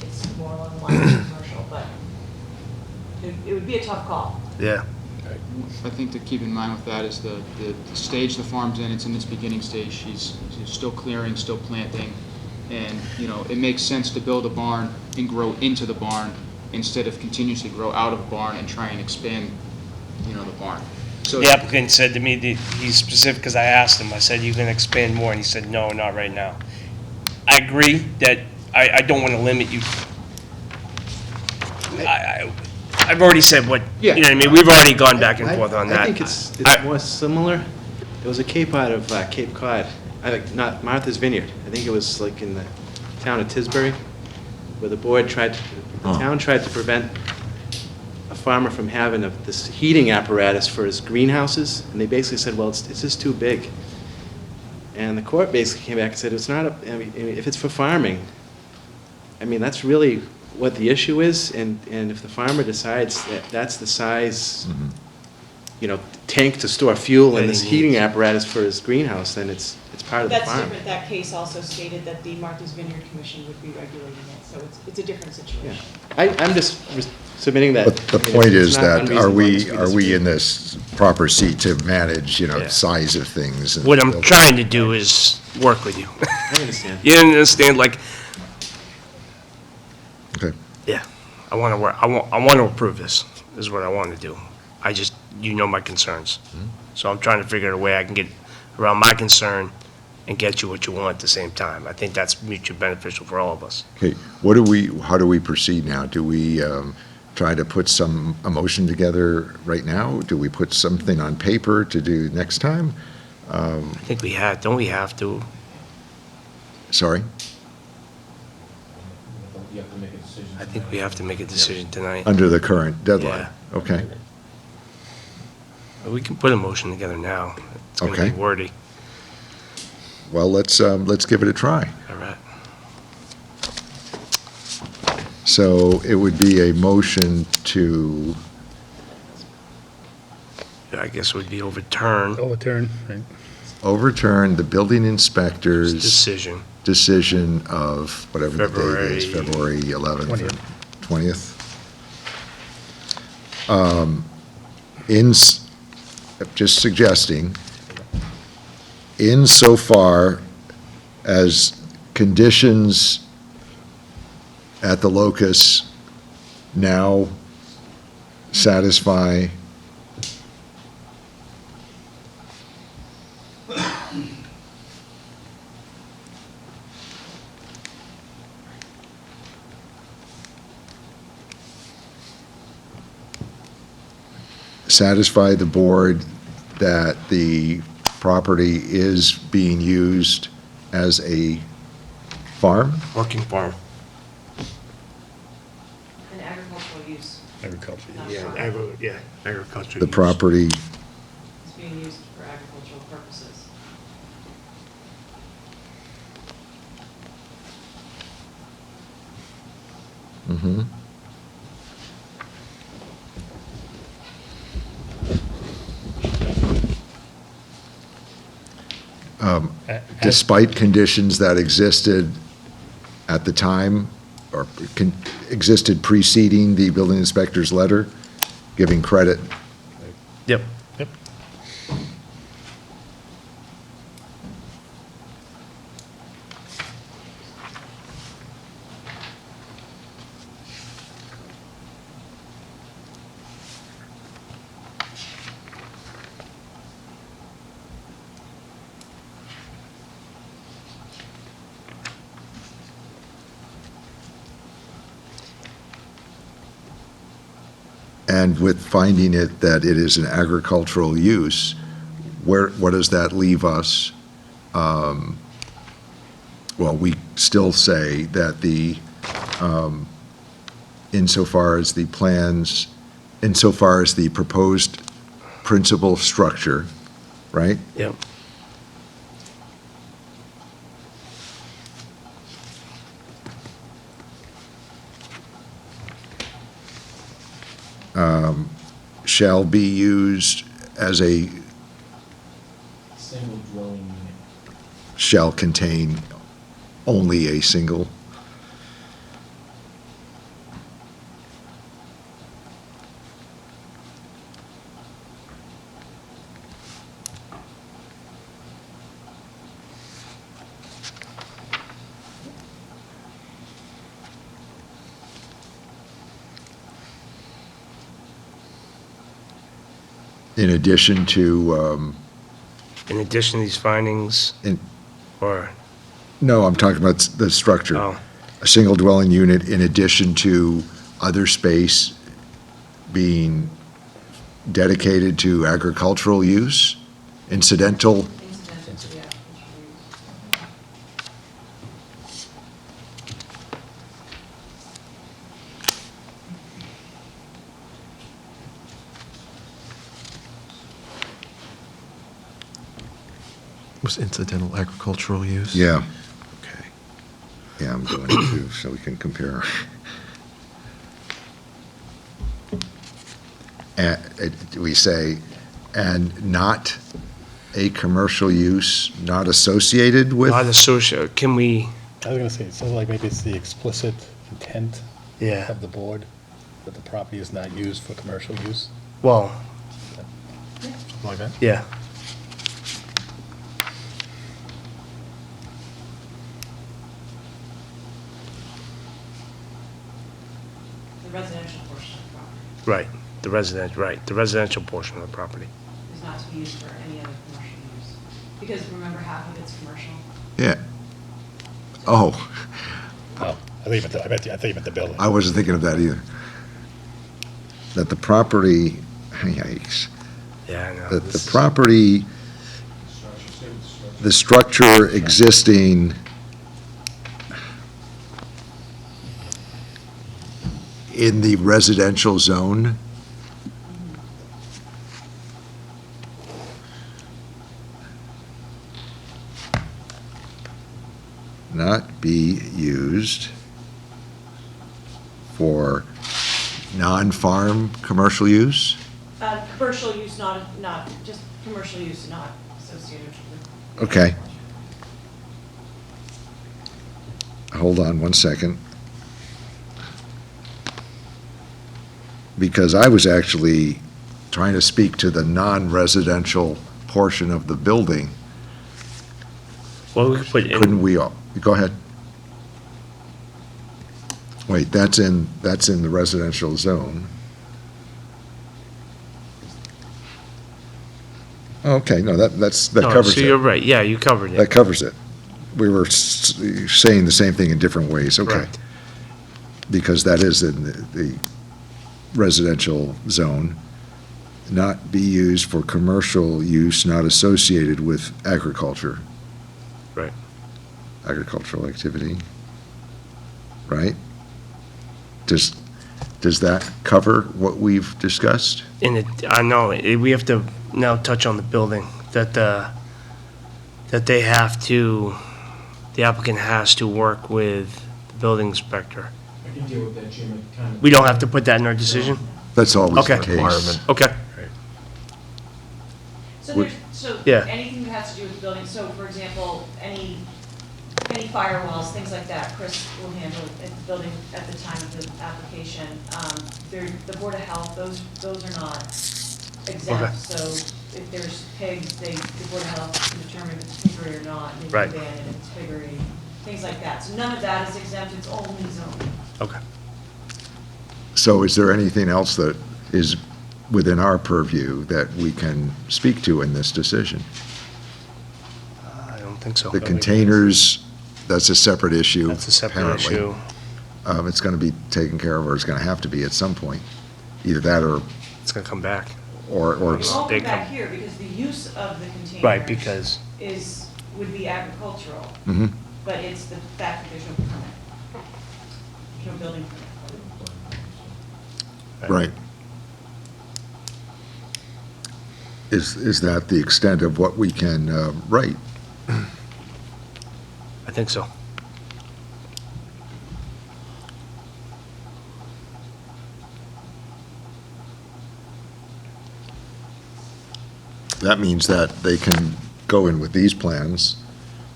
It's more along the lines of commercial, but it would be a tough call. Yeah. I think to keep in mind with that is the stage the farm's in, it's in its beginning stage. She's still clearing, still planting, and, you know, it makes sense to build a barn and grow into the barn instead of continuously grow out of a barn and try and expand, you know, the barn. So The applicant said to me that he's specific, because I asked him, I said, you can expand more, and he said, no, not right now. I agree that I don't want to limit you. I've already said what, you know what I mean, we've already gone back and forth on that. I think it's more similar. There was a cape out of Cape Cod, not Martha's Vineyard. I think it was like in the town of Tisbury, where the town tried to prevent a farmer from having this heating apparatus for his greenhouses, and they basically said, well, it's just too big. And the court basically came back and said, it's not, I mean, if it's for farming, I mean, that's really what the issue is, and if the farmer decides that that's the size, you know, tank to store fuel and That this he heating needs. apparatus for his greenhouse, then it's part of the That's farm. different, that case also stated that the Martha's Vineyard Commission would be regulating it, so it's a different Yeah. situation. I'm just submitting that. But the I mean, point it's is not that, are unreasonable, we disagree. in this proper seat to manage, Yeah. size of things? and- What I'm trying to do is work with you. I understand. You understand, like, Okay. yeah, I want to work, I want to approve this, is what I want to do. I just, you know my concerns. So I'm trying to figure out a way I can get around my concern and get you what you want at the same time. I think that's mutually beneficial for all of us. Okay, how do we proceed now? Do we try to put a motion together right now? Do we put something on paper to do next time? I think don't we have to? Sorry? You have to make a decision. I think we have to make a decision tonight. Under the current deadline? Yeah. Okay. We can put a motion together now. It's going to Okay. be wordy. Well, let's give it a try. All right. So it would be a motion to, I guess it would be overturn Overturn, right? overturn the building inspector's decision. decision of whatever the date is, February February 11th or 20th. Just suggesting, insofar as conditions at the locus now satisfy satisfy the board that the property is being used as a farm? Working farm. An agricultural use Agriculture. Yeah, agriculture. The use. property, is being used for agricultural purposes. mhm. Despite conditions that existed at the time, or existed preceding the building inspector's letter, giving credit. Yep. Yep. And with finding it that it is an agricultural use, what does that leave us? Well, we still say that insofar as the plans, insofar as the proposed principal structure, right? Yep. Shall be used as a, Single dwelling unit. shall contain only a single. In addition to, In addition to these findings, In- or, no, I'm talking about the structure. oh, A single dwelling unit in addition to other space being dedicated to agricultural use, incidental, Incidental to the agricultural use. Was incidental agricultural use? yeah, Okay. yeah, I'm going to, so we can compare. We say, and not a commercial use, not associated with, not associated, can we, I was gonna say, it sounds like maybe it's the explicit intent yeah, of the board that the property is not used for commercial use, well, something like that. yeah. The residential portion of the property Right, the residential portion of the property. is not to be used for any other commercial use. Because remember, half of it's commercial. yeah. Oh, Oh, I think you meant the building. I wasn't thinking of that either. That the property, yikes, Yeah, I know. that the this is- property, the structure existing in the residential zone not be used for non-farm commercial use? Commercial use, not, just commercial use, not associated with. Okay. Hold on one second. Because I was actually trying to speak to the non-residential portion of the building. Well, we could put in. Couldn't we, go ahead. Wait, that's in the residential zone. Okay, no, that No, covers so you're it. right, yeah, you covered That it. covers it. We were saying the same thing in different ways, okay. Correct. Because that is in the residential zone, not be used for commercial use not associated with agriculture. Right. Agricultural activity, right? Does that cover what we've discussed? And I know, we have to now touch on the building, that they have to, the applicant has to work with the building inspector. I can deal with that, Jim, it kind of. We don't have to put that in our decision? That's always the Okay. case. Requirement. Okay. So Would- there's, so Yeah. anything that has to do with the building, so for example, any firewalls, things like that, Chris will handle at the building at the time of the application. The Board of Health, those are not Okay. exempt, so if there's pigs, the Board of Health can determine if it's piggery or not, and they Right. can ban it if it's piggery, things like that. So none of that is exempt, it's only zoning. Okay. So is there anything else that is within our purview that we can speak to in this decision? I don't think so. The containers, that's a separate issue. That's a separate apparently. issue. It's going to be taken care of, or it's going to have to be at some point. Either that or, It's gonna come back. It won't They come back come- here because the use of the containers. Right, because, would be agricultural, Mhm. but it's the fact that there's no permit. There's no building permit. right. Is that the extent of what we can write? I think so. That means that they can go in with these plans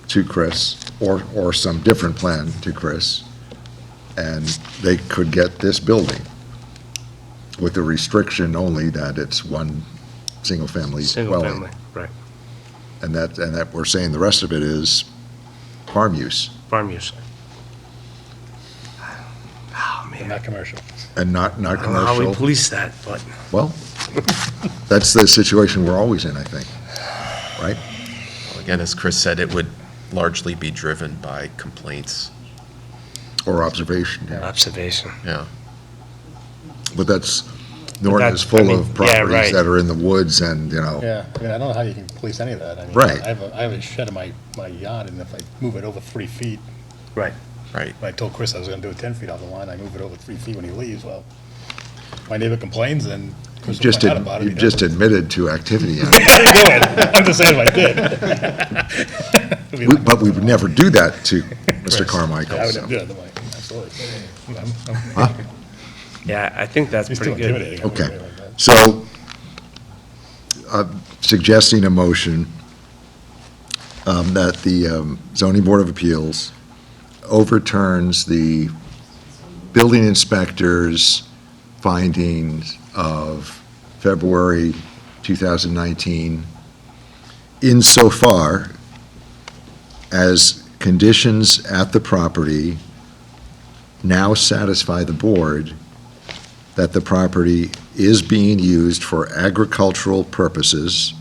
to Chris, or some different plan to Chris, and they could get this building with the restriction only that it's one single-family Single dwelling. family, right. And that we're saying the rest of it is farm use Farm use. Oh, They're man. not commercial. and not I don't know how we commercial. police that, but, Well, that's the situation we're always in, I think, right? Again, as Chris said, it would largely be driven by Or observation, yeah. observation. yeah. But Norton is I full mean, of yeah, properties right. that are in the woods and, Yeah, I mean, I don't know how you can police any of that. I mean, Right. I have a shed in my yard, and if I move it over 3 feet, Right. Right. when I told Chris I was gonna do it 10 feet off the line, I move it over 3 feet when he leaves, well, my neighbor complains, and Chris will find out about it. You he just does it. admitted to activity on it. I didn't do it, I'm just saying if I did. It'd be like- But we would never do that to Mr. Chris. Carmichael, I would so. never do it, I'm like, absolutely. Huh? Yeah, I think that's He's pretty too good. intimidating. I wouldn't Okay. do it like that. So, suggesting a motion that the zoning board of appeals overturns the building inspector's findings of February 2019 insofar as conditions at the property now satisfy the board that the property is being used for agricultural purposes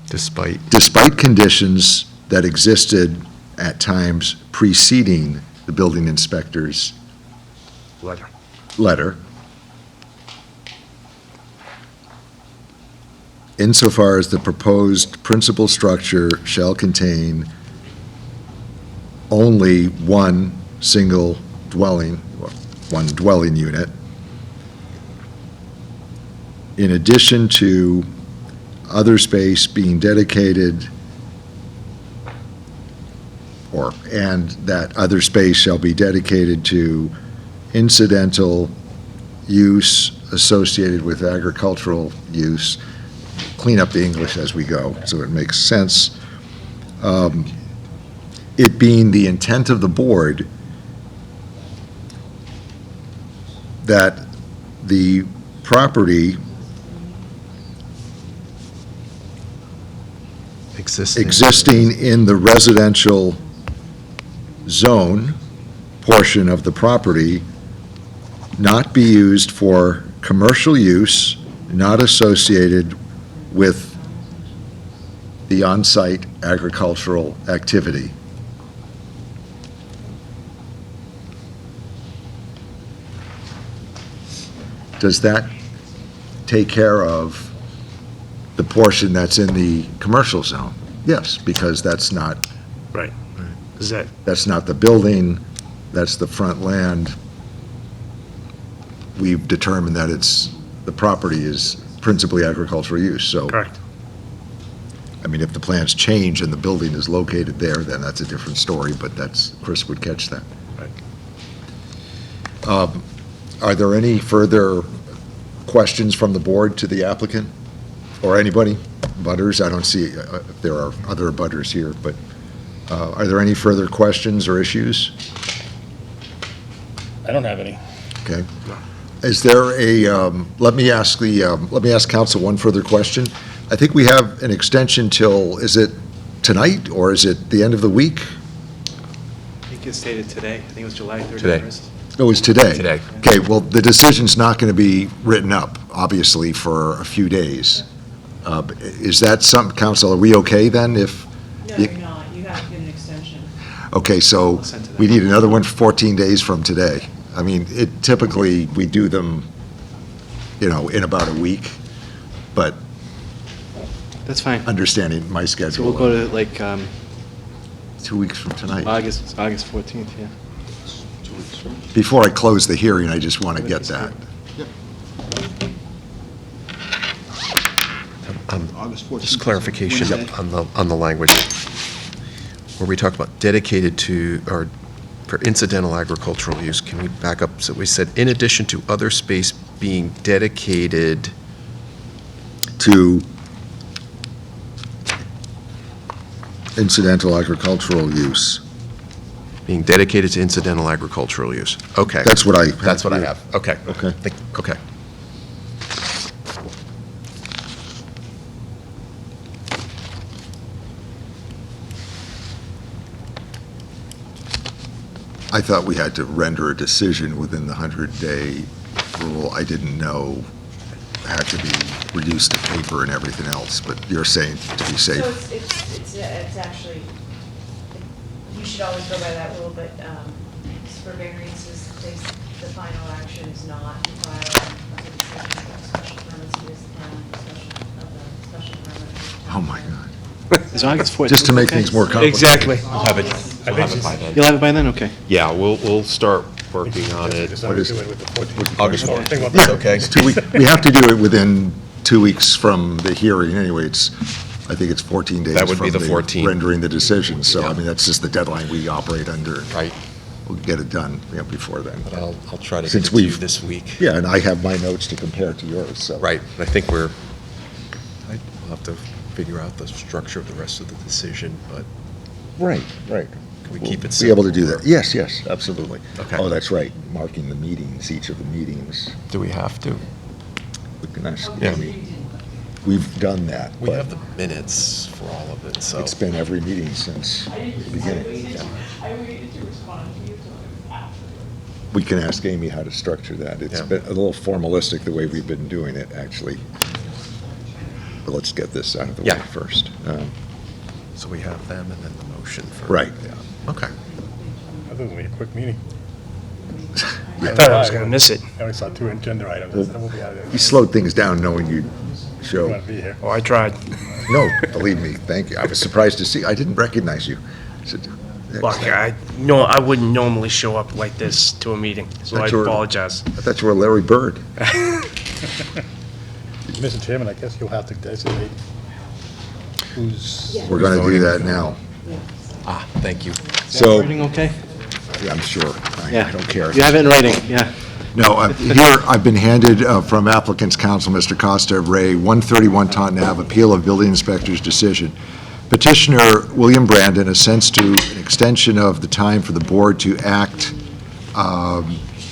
despite conditions that existed at times preceding the building inspector's Letter. letter, insofar as the proposed principal structure shall contain only one single dwelling, one dwelling unit, in addition to other space being dedicated and that other space shall be dedicated to incidental use associated with agricultural use. Clean up the English as we go, so it makes sense. It being the intent of the board that the property existing in the residential zone portion of the property not be used for commercial use, not associated with the on-site agricultural activity. Does that take care of the portion that's in the commercial zone? Yes, because that's not, Right. Is that, that's not the building, that's the front land. We've determined that it's, the property is principally agricultural use, so. correct? I mean, if the plans change and the building is located there, then that's a different story, but that's, Chris would catch that. Right. Are there any further questions from the board to the applicant? Or anybody? Butters? I don't see if there are other butters here, but are there any further questions or issues? I don't have any. Okay. Is there a, let me ask council one further question. I think we have an extension till, is it tonight or is it the end of the week? I think it stated today. I think it was July 31st. Today. Oh, it's today? Today. Okay, well, the decision's not going to be written up, obviously, for a few days. Is that some, council, are we okay then if? No, you're not, you have to get an extension. Okay, so I'll send to them. we need another one for 14 days from today. I mean, it typically, we do them, in about a week, but That's fine. understanding my So schedule. we'll go to like 2 weeks from tonight. August 14th, yeah. Before I close the hearing, I just want to get that. Just clarification on the language, where we talked about dedicated to, or for incidental agricultural use. Can we back up? So we said, in addition to other space being dedicated, To incidental agricultural use. being dedicated to incidental agricultural use. Okay. That's what I have. That's what I here. have. Okay. Okay. Okay. I thought we had to render a decision within the 100-day rule. I didn't know it had to be reduced to paper and everything else, but you're saying to be safe. So it's actually, you should always go by that rule, but for variances, the final action is not to file a decision of special permits, it is the special permit. Oh, my God. Is August 14th? Just to make okay? things more complicated. Exactly. We'll have it, I think by then. You'll have it by then? Okay. Yeah, we'll start working on it. Just do it with the 14th. August Think 14th. about It's that. okay. It's 2 weeks. We have to do it within 2 weeks from the hearing anyway. I think it's 14 days. That would be from the 14th. rendering the decision. So, I Yeah. mean, that's just the deadline we operate under. Right. We'll get it done, before then. But I'll try to get Since it to you we've- this week. Yeah, and I have my notes to compare to yours, so. Right, I think we'll have to figure out the structure of the rest of the decision, but Right, right. can we keep it Be able simple? to do that. Yes, yes, absolutely. Okay. Oh, that's right, marking the meetings, each of the meetings. Do we have to? We can ask, Yeah. we've done that, We have but the minutes for all of it, so. it's been every meeting since the beginning. I waited to respond to you until it was after. We can ask Amy how to structure that. It's Yeah. been a little formalistic the way we've been doing it, actually. But let's get this out of the way Yeah. first. So we have them and then the motion for. Right. Yeah. Okay. I thought it was gonna be a quick meeting. I thought I was going to miss it. I only saw 2 agenda items. I said, we'll be out of there. You slowed things down knowing you'd You show. want to be here. Oh, I tried. No, believe me, thank you. I was surprised to see, I didn't recognize you. I said, Look, I wouldn't normally show up like this to a meeting, so I That's your- apologize. I thought you were Larry Bird. Mr. Chairman, I guess you'll have to designate who's. Yeah. We're going to do that now. Thank you. So, Writing okay? yeah, I'm sure. I Yeah. don't care. You have it in writing, yeah. No, here, I've been handed from applicant's counsel, Mr. Costa of Ray, 131 Taunton Ave, appeal of building inspector's decision. Petitioner William Brandon assents to an extension of the time for the board to act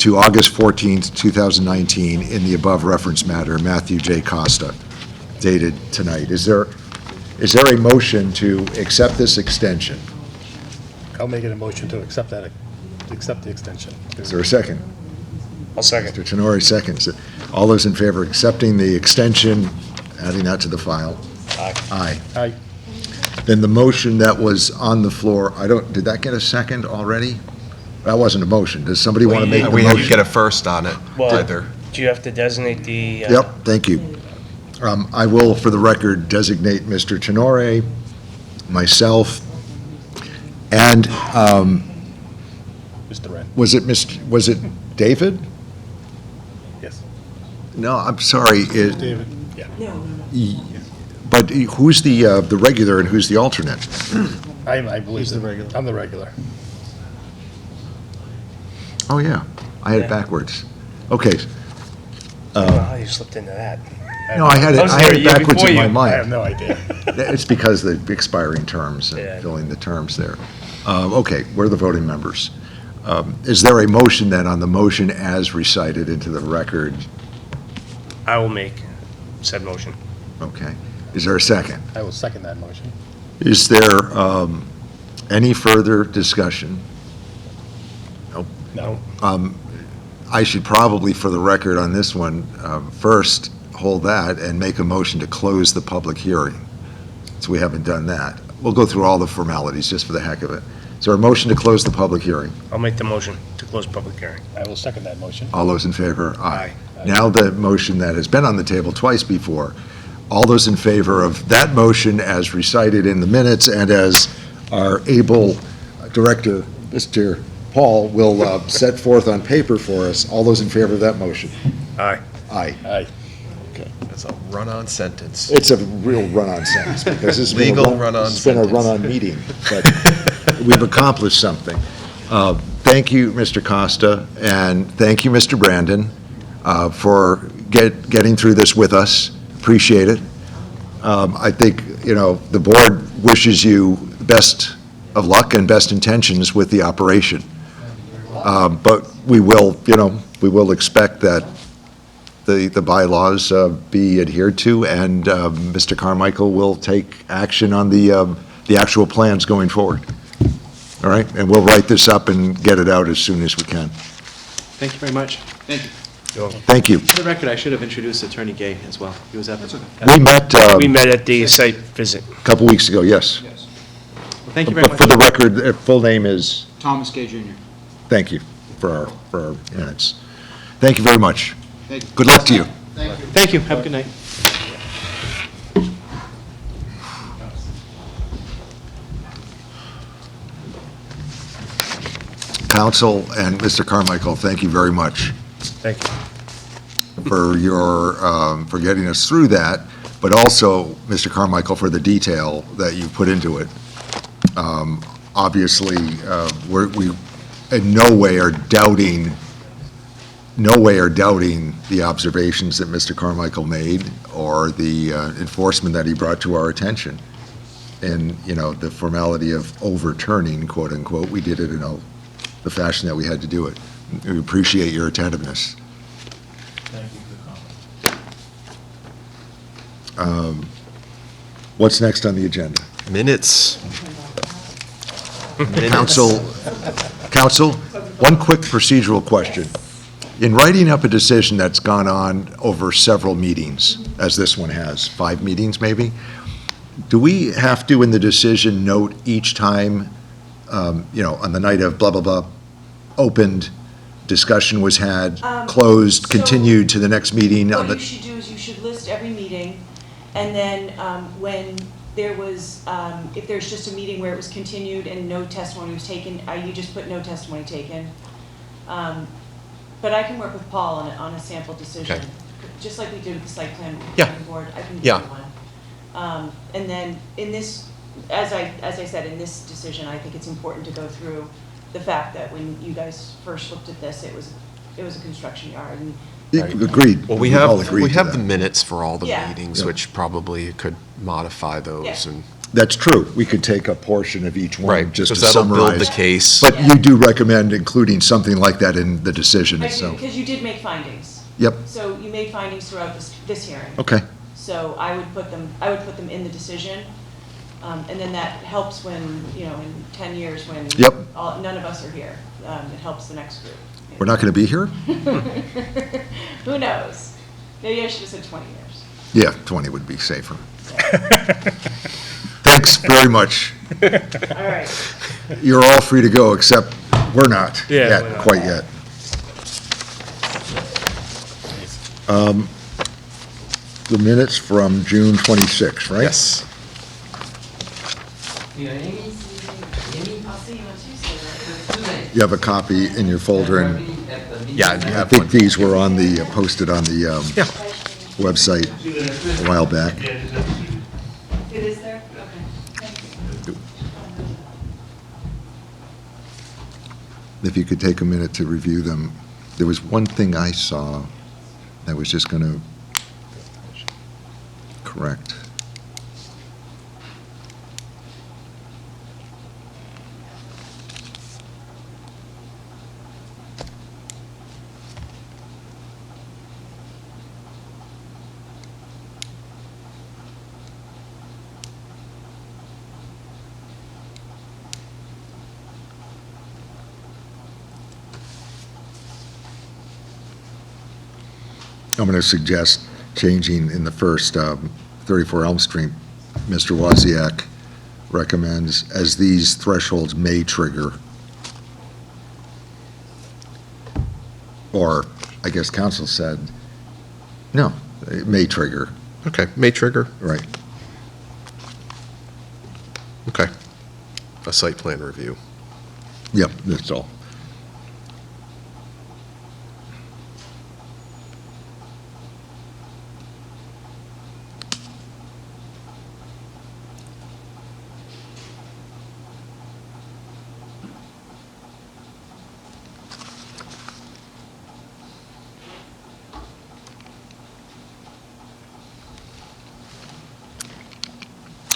to August 14th, 2019, in the above reference matter, Matthew J. Costa, dated tonight. Is there a motion to accept this extension? I'll make it a motion to accept the extension. Is there a second? I'll second. Mr. Tenori seconds it. All those in favor of accepting the extension, adding that to the file? Aye. Aye. Aye. Then the motion that was on the floor, did that get a second already? That wasn't a motion. Does somebody want to make the We didn't get motion? a first on it Well, either. do you have to designate the? Yep, thank you. I will, for the record, designate Mr. Tenori, myself, and, Mr. Wren, was it David? yes. No, I'm sorry. David, yeah. But who's the regular and who's the alternate? I believe I'm the regular. Oh, yeah. I had it backwards. Okay. I don't know how you slipped into that. No, I had I was it there a year backwards before in my you. I have mind. no idea. It's because the expiring terms Yeah. and filling the terms there. Okay, we're the voting members. Is there a motion then on the motion as recited into the record? I will make said motion. Okay. Is there a second? I will second that motion. Is there any further discussion? Nope. No. I should probably, for the record on this one, first hold that and make a motion to close the public hearing. So we haven't done that. We'll go through all the formalities just for the heck of it. Is there a motion to close the public hearing? I'll make the motion to close public hearing. I will second that motion. All those in favor? Aye. Now the motion that has been on the table twice before. All those in favor of that motion as recited in the minutes and as our able director, Mr. Paul, will set forth on paper for us. All those in favor of that motion? Aye. Aye. Aye. That's a run-on sentence. It's a real run-on sentence because this has been Legal run-on it's been a sentence. run-on meeting, but we've accomplished something. Thank you, Mr. Costa, and thank you, Mr. Brandon, for getting through this with us. Appreciate it. I think, the board wishes you the best of luck and best intentions with the operation. But we will expect that the bylaws be adhered to, and Mr. Carmichael will take action on the actual plans going forward. All right? And we'll write this up and get it out as soon as we can. Thank you very much. Thank you. Thank you. For the record, I should have introduced Attorney Gay as well. He was at the... We met We met at the site visit. a couple weeks ago, yes. Well, thank you very But much. for the record, their full name is, Thomas Gay Jr. thank you for our minutes. Thank you very much. Thank you. Good luck to you. Thank you. Thank you, have a good night. Council and Mr. Carmichael, thank you very much Thank you. for getting us through that, but also, Mr. Carmichael, for the detail that you put into it. Obviously, we in no way are doubting the observations that Mr. Carmichael made or the enforcement that he brought to our attention. And, the formality of overturning, quote unquote, we did it in the fashion that we had to do it. We appreciate your attentiveness. Thank you for the comment. What's next on the agenda? Minutes. Council, one quick procedural question. In writing up a decision that's gone on over several meetings, as this one has, 5 meetings maybe, do we have to, in the decision, note each time, on the night of blah, blah, blah, opened, discussion was had, closed, so continued to the next meeting? What you should do is you should list every meeting, and then when there was, if there's just a meeting where it was continued and no testimony was taken, you just put no testimony taken. But I can work with Paul on a sample decision, Okay. just like we did with the site plan Yeah. board. I can do Yeah. one. And then in this as I said, in this decision, I think it's important to go through the fact that when you guys first looked at this, it was a construction yard, and Agreed. Well, we all have, agreed we to have that. the minutes for all the Yeah. meetings, Yeah. which probably could modify those Yeah. and. That's true. We could take a portion of each one, Right, just to because that'll build the summarize. case. But you do recommend including something like that in the decision, I do, so. because you did make findings. Yep, So you made findings throughout this hearing. okay. So I would put them in the decision, and then that helps when, you know, in 10 years when Yep. none of us are here. It helps the next group. We're not going to be here? Who knows? Maybe I should have said 20 years. Yeah, 20 would be safer. Thanks very much. All right. You're all free to go, except we're not Yeah, yet, we're not. quite yet. The minutes from June 26, right? Yes. I'll see you on Tuesday. You have a copy in your folder, and Yeah, you I have think one. these were on the, posted on the Yeah. website a while back. It is there? Okay. Thank you. If you could take a minute to review them. There was one thing I saw I was just going to correct. I'm going to suggest changing in the first 34 Elm Street, Mr. Wozniak recommends, as these thresholds may trigger. Or, I guess council said, no, it may trigger, Okay, may trigger, right. okay. A site plan review. Yep, that's all.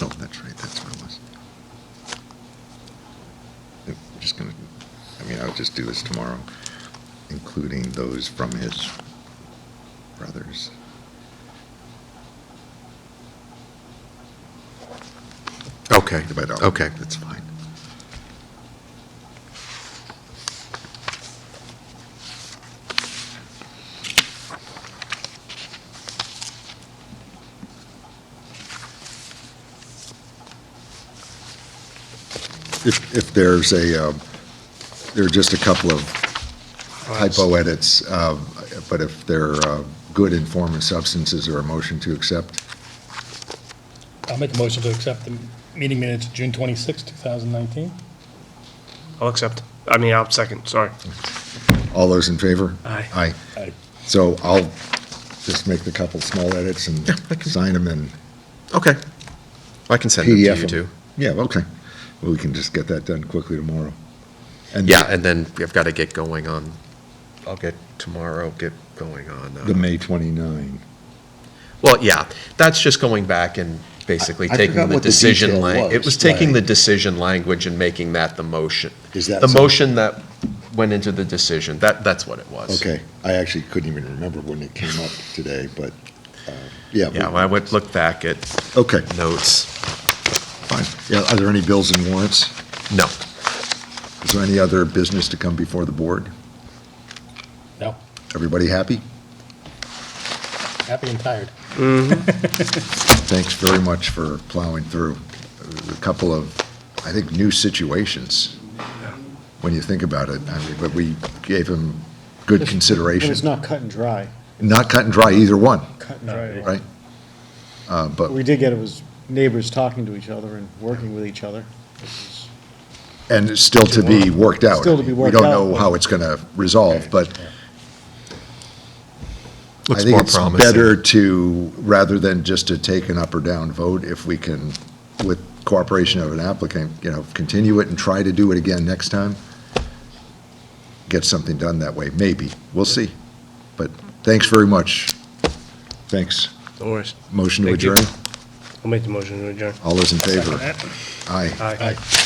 Oh, that's right, that's what it was. I'm just gonna, I'll just do this tomorrow, including those from his brothers. Okay, But, okay. That's fine. If there's there are just a couple of typo edits, but if they're good in form and substance, is there a motion to accept? I'll make a motion to accept the meeting minutes of June 26, 2019. I'll accept. I mean, I'll second, sorry. All those in favor? Aye. Aye. Aye. So I'll just make the couple small edits and sign them and Okay. I can send them to PDF you them. too. Yeah, okay. Well, we can just get that done quickly tomorrow. And Yeah, and then I've got to get going on, I'll get going on. the May 29. Well, yeah, that's just going back and basically I taking forgot the what the decision detail It was, was taking right. the decision language and making that the motion. Is that The so? motion that went into the decision, that's what it was. Okay, I actually couldn't even remember when it came up today, but, yeah. Yeah, when I went, look back at Okay, notes, fine. Yeah, are there any bills and warrants? no. Is there any other business to come before the board? No, Everybody happy? happy and tired. Thanks very much for plowing through. A couple of, I think, new situations, when you think about it. But we gave him good But consideration. it's not cut and dry. Not cut and dry, either one, Cut and dry. right? But What we did get, it was neighbors talking to each other and working with each other. Which is- And it's still to be worked out. Still to be worked We don't out, know but- how it's going to resolve, but I Looks think more it's promising. better to, rather than just to take an up or down vote, if we can, with cooperation of an applicant, continue it and try to do it again next time. Get something done that way, maybe. We'll see. But thanks very much. Thanks. No worries. Motion to Thank you. adjourn? I'll make the motion to adjourn. All those in favor? Second that. Aye. Aye.